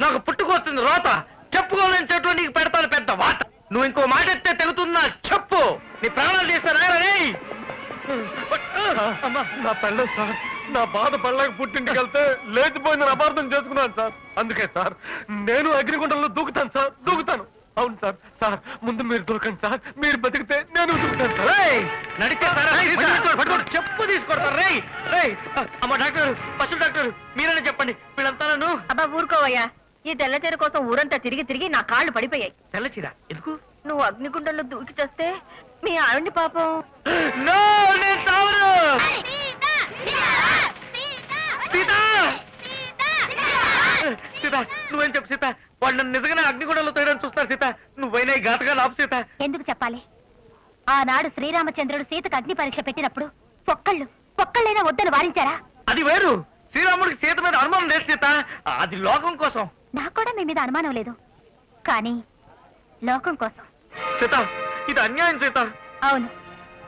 నాకు పుట్టుకొస్తుంది రోత. చెప్పుకోలేని చెట్టు నీకు పెడతాను పెద్ద వాత. నువ్వు ఇంకో మాట ఎత్తే తెగుతున్నా చెప్పు. నీ ప్రాణాలు చేస్తారా? నా పెళ్ళం సార్, నా బాధ పళ్ళకి పుట్టింటికి వెళ్తే లేచిపోయిందని అపార్థం చేసుకున్నాను సార్. అందుకే సార్ నేను అగ్నిగుండంలో దూకుతాను సార్, దూకుతాను. అవును సార్. సార్ ముందు మీరు దూకండి సార్, మీరు బతికితే నేను దూకుతాను సార్. నడిచే చెప్పు తీసుకొడతారు. రేయ్ రేయ్, అమ్మ డాక్టర్, పశు డాక్టర్, మీరనే చెప్పండి. వీళ్ళంతా నన్ను. అబ్బా ఊరుకోవయ్యా. ఈ తెల్లచీర కోసం ఊరంతా తిరిగి తిరిగి నా కాళ్ళు పడిపోయాయి. తెల్లచీర ఎందుకు? నువ్వు అగ్నిగుండంలో దూకి చేస్తే మీ ఆవిడ్ని పాపం. నో, నేను చావను. సీత, సీత నువ్వేం చెప్పు సీత. వాళ్ళు నన్ను నిజంగానే అగ్నిగుండంలో తోయడానికి చూస్తారు సీత. నువ్వైనా ఈ ఘాతగా లాపు సీత. ఎందుకు చెప్పాలి? ఆనాడు శ్రీరామచంద్రుడు సీతకు అగ్ని పరీక్ష పెట్టినప్పుడు పొక్కళ్ళైనా వద్దని వారించారా? అది వేరు. శ్రీరాముడికి సీత మీద అనుమానం లేదు సీత. అది లోకం కోసం. నాకు కూడా మీ మీద అనుమానం లేదు, కానీ లోకం కోసం. సీత, ఇది అన్యాయం సీత. అవును,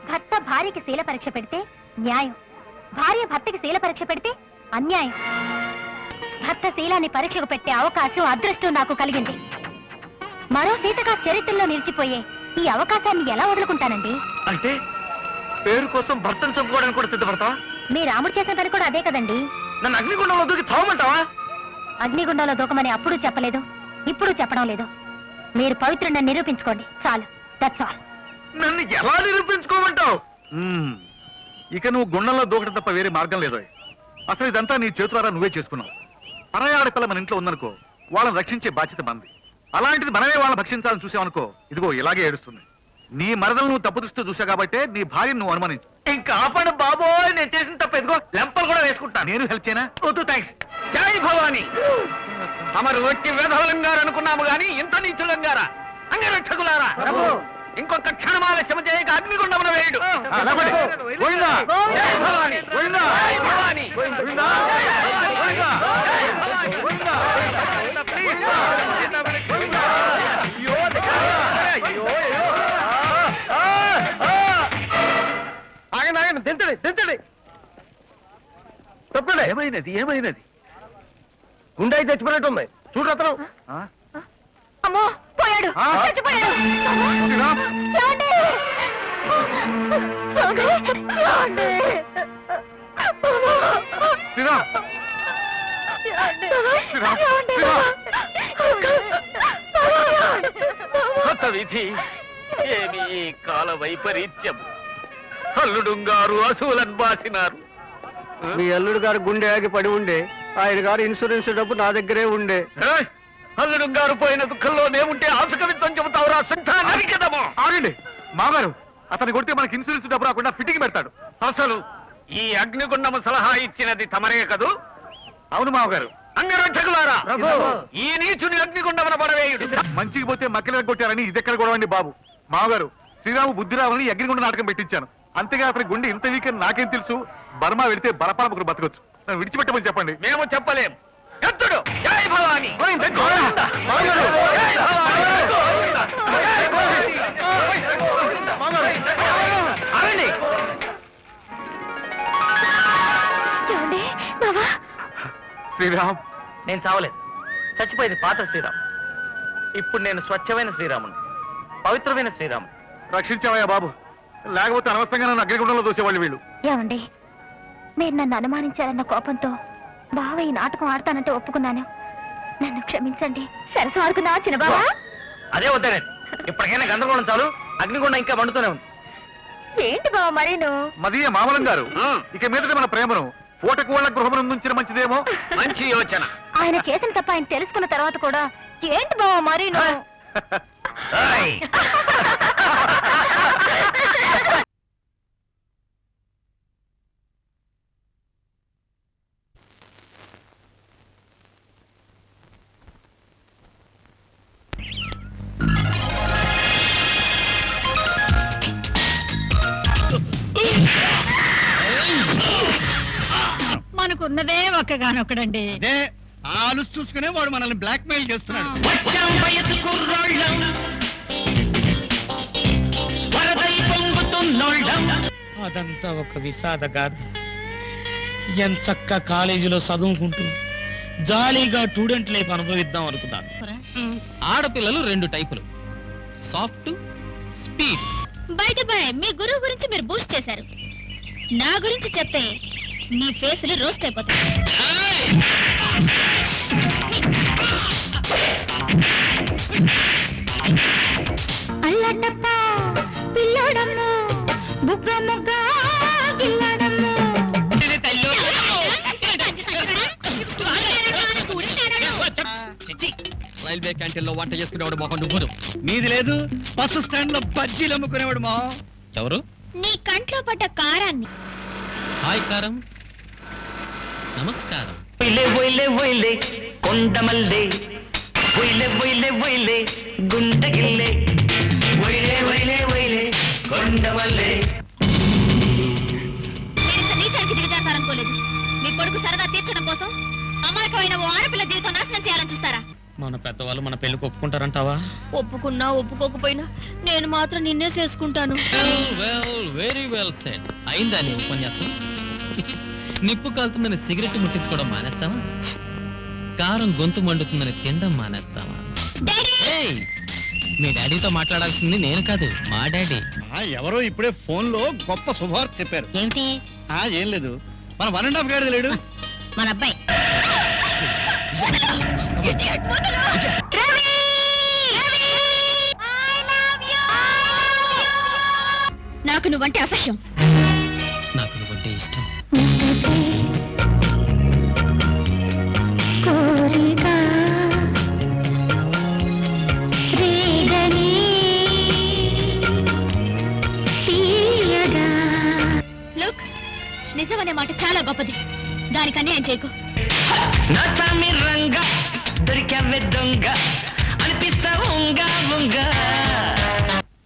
భర్త భార్యకి శీల పరీక్ష పెడితే న్యాయం, భార్య భర్తకి శీల పరీక్ష పెడితే అన్యాయం. భర్త శీలాన్ని పరీక్షకు పెట్టే అవకాశం, అదృష్టం నాకు కలిగింది. మరో సీతగా చరిత్రలో నిలిచిపోయే ఈ అవకాశాన్ని ఎలా వదులుకుంటానండి? అంటే పేరు కోసం భర్తను చంపుకోవడానికి కూడా సిద్ధపడతావా? మీ రాముడు చేసిన పని కూడా అదే కదండి. నన్ను అగ్నిగుండంలో దూకి చావమంటావా? అగ్నిగుండంలో దూకమని అప్పుడు చెప్పలేదు, ఇప్పుడు చెప్పడం లేదు. మీరు పవిత్రుడిని నిరూపించుకోండి చాలు. That's all. నన్ను ఎలా నిరూపించుకోమంటావు? ఇక నువ్వు గుండంలో దూకడం తప్ప వేరే మార్గం లేదు. అసలు ఇదంతా నీ చేతులారా నువ్వే చేసుకున్నావు. పరాయి ఆడపిల్ల మన ఇంట్లో ఉందనుకో, వాళ్ళని రక్షించే బాధ్యత మంది. అలాంటిది మనమే వాళ్ళని భక్షించాలని చూసావనుకో, ఇదిగో ఇలాగే ఏడుస్తుంది. నీ మరదలు నువ్వు తప్పు దృష్టితో చూసావు కాబట్టి నీ భార్యను నువ్వు అనుమానించు. ఇంకా ఆపండి బాబోయ్, నేను చేసిన తప్ప ఎదుగో లెంపలు కూడా వేసుకుంటాను. నేను హెల్ప్ చేయనా? వద్దు, థ్యాంక్స్. జై భవాని. తమరు వచ్చి వేధవలంగారు అనుకున్నాము గాని ఇంత నీచులంగారా? అంగరక్షకులారా ఇంకొక క్షణమాలస్యం చేయక అగ్నిగుండమున వేయుడు. గోవిందా! జై భవాని! గోవిందా! జై భవాని! గోవిందా! ఆగండి ఆగండి దించండి దించండి తప్పండి. ఏమైనది గుండె అయితే చచ్చిపోయినట్టుంది చూడు అతను. అమ్మో పోయాడు చచ్చిపోయాడు ఏమండి? ఏమండి? శ్రీరామ్ ఏమండి? కొత్త విధి ఏమి ఈ కాల వైపరీత్యం. అల్లుడుంగారు అసువులను బాసినారు. మీ అల్లుడు గారు గుండె ఆగి పడి ఉండే ఆయన గారు ఇన్సూరెన్స్ డబ్బు నా దగ్గరే ఉండే. అల్లుడుంగారు పోయిన దుఃఖంలో మేముంటే ఆసుకవిత్వం చెబుతావురా సంతానరికదము. ఆగండి మామగారు అతన్ని కొడితే మనకి ఇన్సూరెన్స్ డబ్బు రాకుండా ఫిట్టింగ్ పెడతాడు. అసలు ఈ అగ్నిగుండము సలహా ఇచ్చినది తమరే కదూ? అవును మామగారు. అంగరక్షకులారా ఈ నీచుని అగ్నిగుండమున పడవేయుడు. మంచికి పోతే మక్కలు కొట్టారని ఇది ఎక్కడ గొడవండి బాబు. మామగారు శ్రీరాము బుద్ధి రావాలని అగ్నిగుండ నాటకం పెట్టించాను. అంతేగా అతని గుండె ఇంత వీక్ అని నాకేం తెలుసు. బర్మా వెళితే బలపాల ఒకరు బతకొచ్చు. నన్ను విడిచిపెట్టమని చెప్పండి. మేము చెప్పలేం. ఎత్తుడు జై భవాని! గోవిందా! మామగారు! జై భవాని! జై భవాని! అరండి. ఏమండి? బావా శ్రీరామ్ నేను చావలేదు, చచ్చిపోయేది పాత శ్రీరామ్. ఇప్పుడు నేను స్వచ్ఛమైన శ్రీరాముని, పవిత్రమైన శ్రీరాముని. రక్షించావయ్యా బాబు, లేకపోతే అనవసరంగా నన్ను అగ్నిగుండంలో దూసేవాళ్ళు వీళ్ళు. ఏమండి మీరు నన్ను అనుమానించారన్న కోపంతో బావ ఈ నాటకం ఆడతానంటే ఒప్పుకున్నాను. నన్ను క్షమించండి. సరస ఆడుకున్నావా చిన్న బావా? అదే వద్దనే, ఇప్పటికైనా గందరగోళం చాలు. అగ్నిగుండం ఇంకా మండుతూనే ఉంది. ఏంటి బావ మరీను? మదీయ మామలం గారు, ఇక మీదట మన ప్రేమను పూటకు వాళ్ళ గృహం నుంచిన మంచిదేమో. మంచి యోచన. ఆయన చేసిన తప్ప ఆయన తెలుసుకున్న తర్వాత కూడా ఏంటి బావ మరీను? ఏయ్! మనకున్నదే ఒక్కగానొక్కడండి. ఆలు చూసుకునే వాడు మనల్ని బ్లాక్ మెయిల్ చేస్తున్నాడు. అదంతా ఒక విషాద గాథ. ఎంచక్క కాలేజీలో చదువుకుంటూ జాలీగా స్టూడెంట్ లైఫ్ అనుభవిద్దాం అనుకున్నాను. ఆడపిల్లలు రెండు టైపులు, సాఫ్ట్, స్పీడ్. బయట బాయ్ మీ గురువు గురించి మీరు బూస్ట్ చేశారు. నా గురించి చెప్తే మీ ఫేసులు రోస్ట్ అయిపోతాయి. అల్లటప్ప పిల్లోడమ్ము బుగ్గ ముగ్గ గిల్లడమ్ము. రైల్వే క్యాంటీన్ లో వంట చేసుకునేవాడు మొహం నువ్వు. మీది లేదు, బస్సు స్టాండ్ లో బజ్జీలు అమ్ముకునేవాడు మా. ఎవరు? నీ కంట్లో పడ్డ కారాన్ని. హాయ్ కారం, నమస్కారం. కొండమల్లే గుండగిల్లే కొండమల్లే. మీరింత నీచానికి దిగజారుతారనుకోలేదు. మీ కొడుకు సరదా తీర్చడం కోసం అమాయకమైన ఓ ఆడపిల్ల జీవితం నాశనం చేయాలని చూస్తారా? మన పెద్దవాళ్ళు మన పెళ్లికి ఒప్పుకుంటారంటావా? ఒప్పుకున్నా ఒప్పుకోకపోయినా నేను మాత్రం నిన్నే చేసుకుంటాను. Very well said. అయిందా నీ ఉపన్యాసం? నిప్పు కాలుతుందని సిగరెట్ ముట్టించుకోవడం మానేస్తావా? కారం గొంతు మండుతుందని తినడం మానేస్తావా? ఏయ్, మీ డాడీతో మాట్లాడాల్సింది నేను కాదు, మా డాడీ. ఎవరో ఇప్పుడే ఫోన్ లో గొప్ప శుభార్త చెప్పారు. ఏమిటి? ఏం లేదు, మన 1.5 గాడిద లేడు, మన అబ్బాయి. నాకు నువ్వంటే అసహ్యం. నాకు నువ్వంటే ఇష్టం. లుక్, నిజమనే మాట చాలా గొప్పది. దానికి అన్యాయం చేయకు. దొరికావే దొంగ అనిపిస్తావు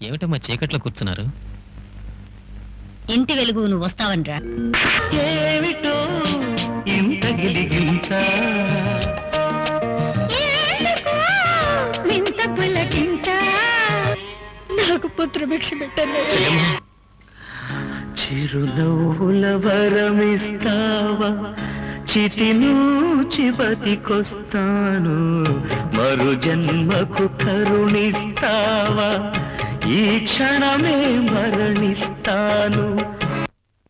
ఏమిటమ్మా చీకట్లో కూర్చున్నారు? ఇంటి వెలుగు నువ్వు వస్తావనరా. ఏమిటో ఇంత గిలిగింత వింత పులకింత నాకు పుత్రభిక్ష పెట్టండి. చిరునవ్వుల వరమిస్తావా, చితినూచి బతికొస్తాను, మరు జన్మకు కరుణిస్తావా, ఈ క్షణమే మరణిస్తాను.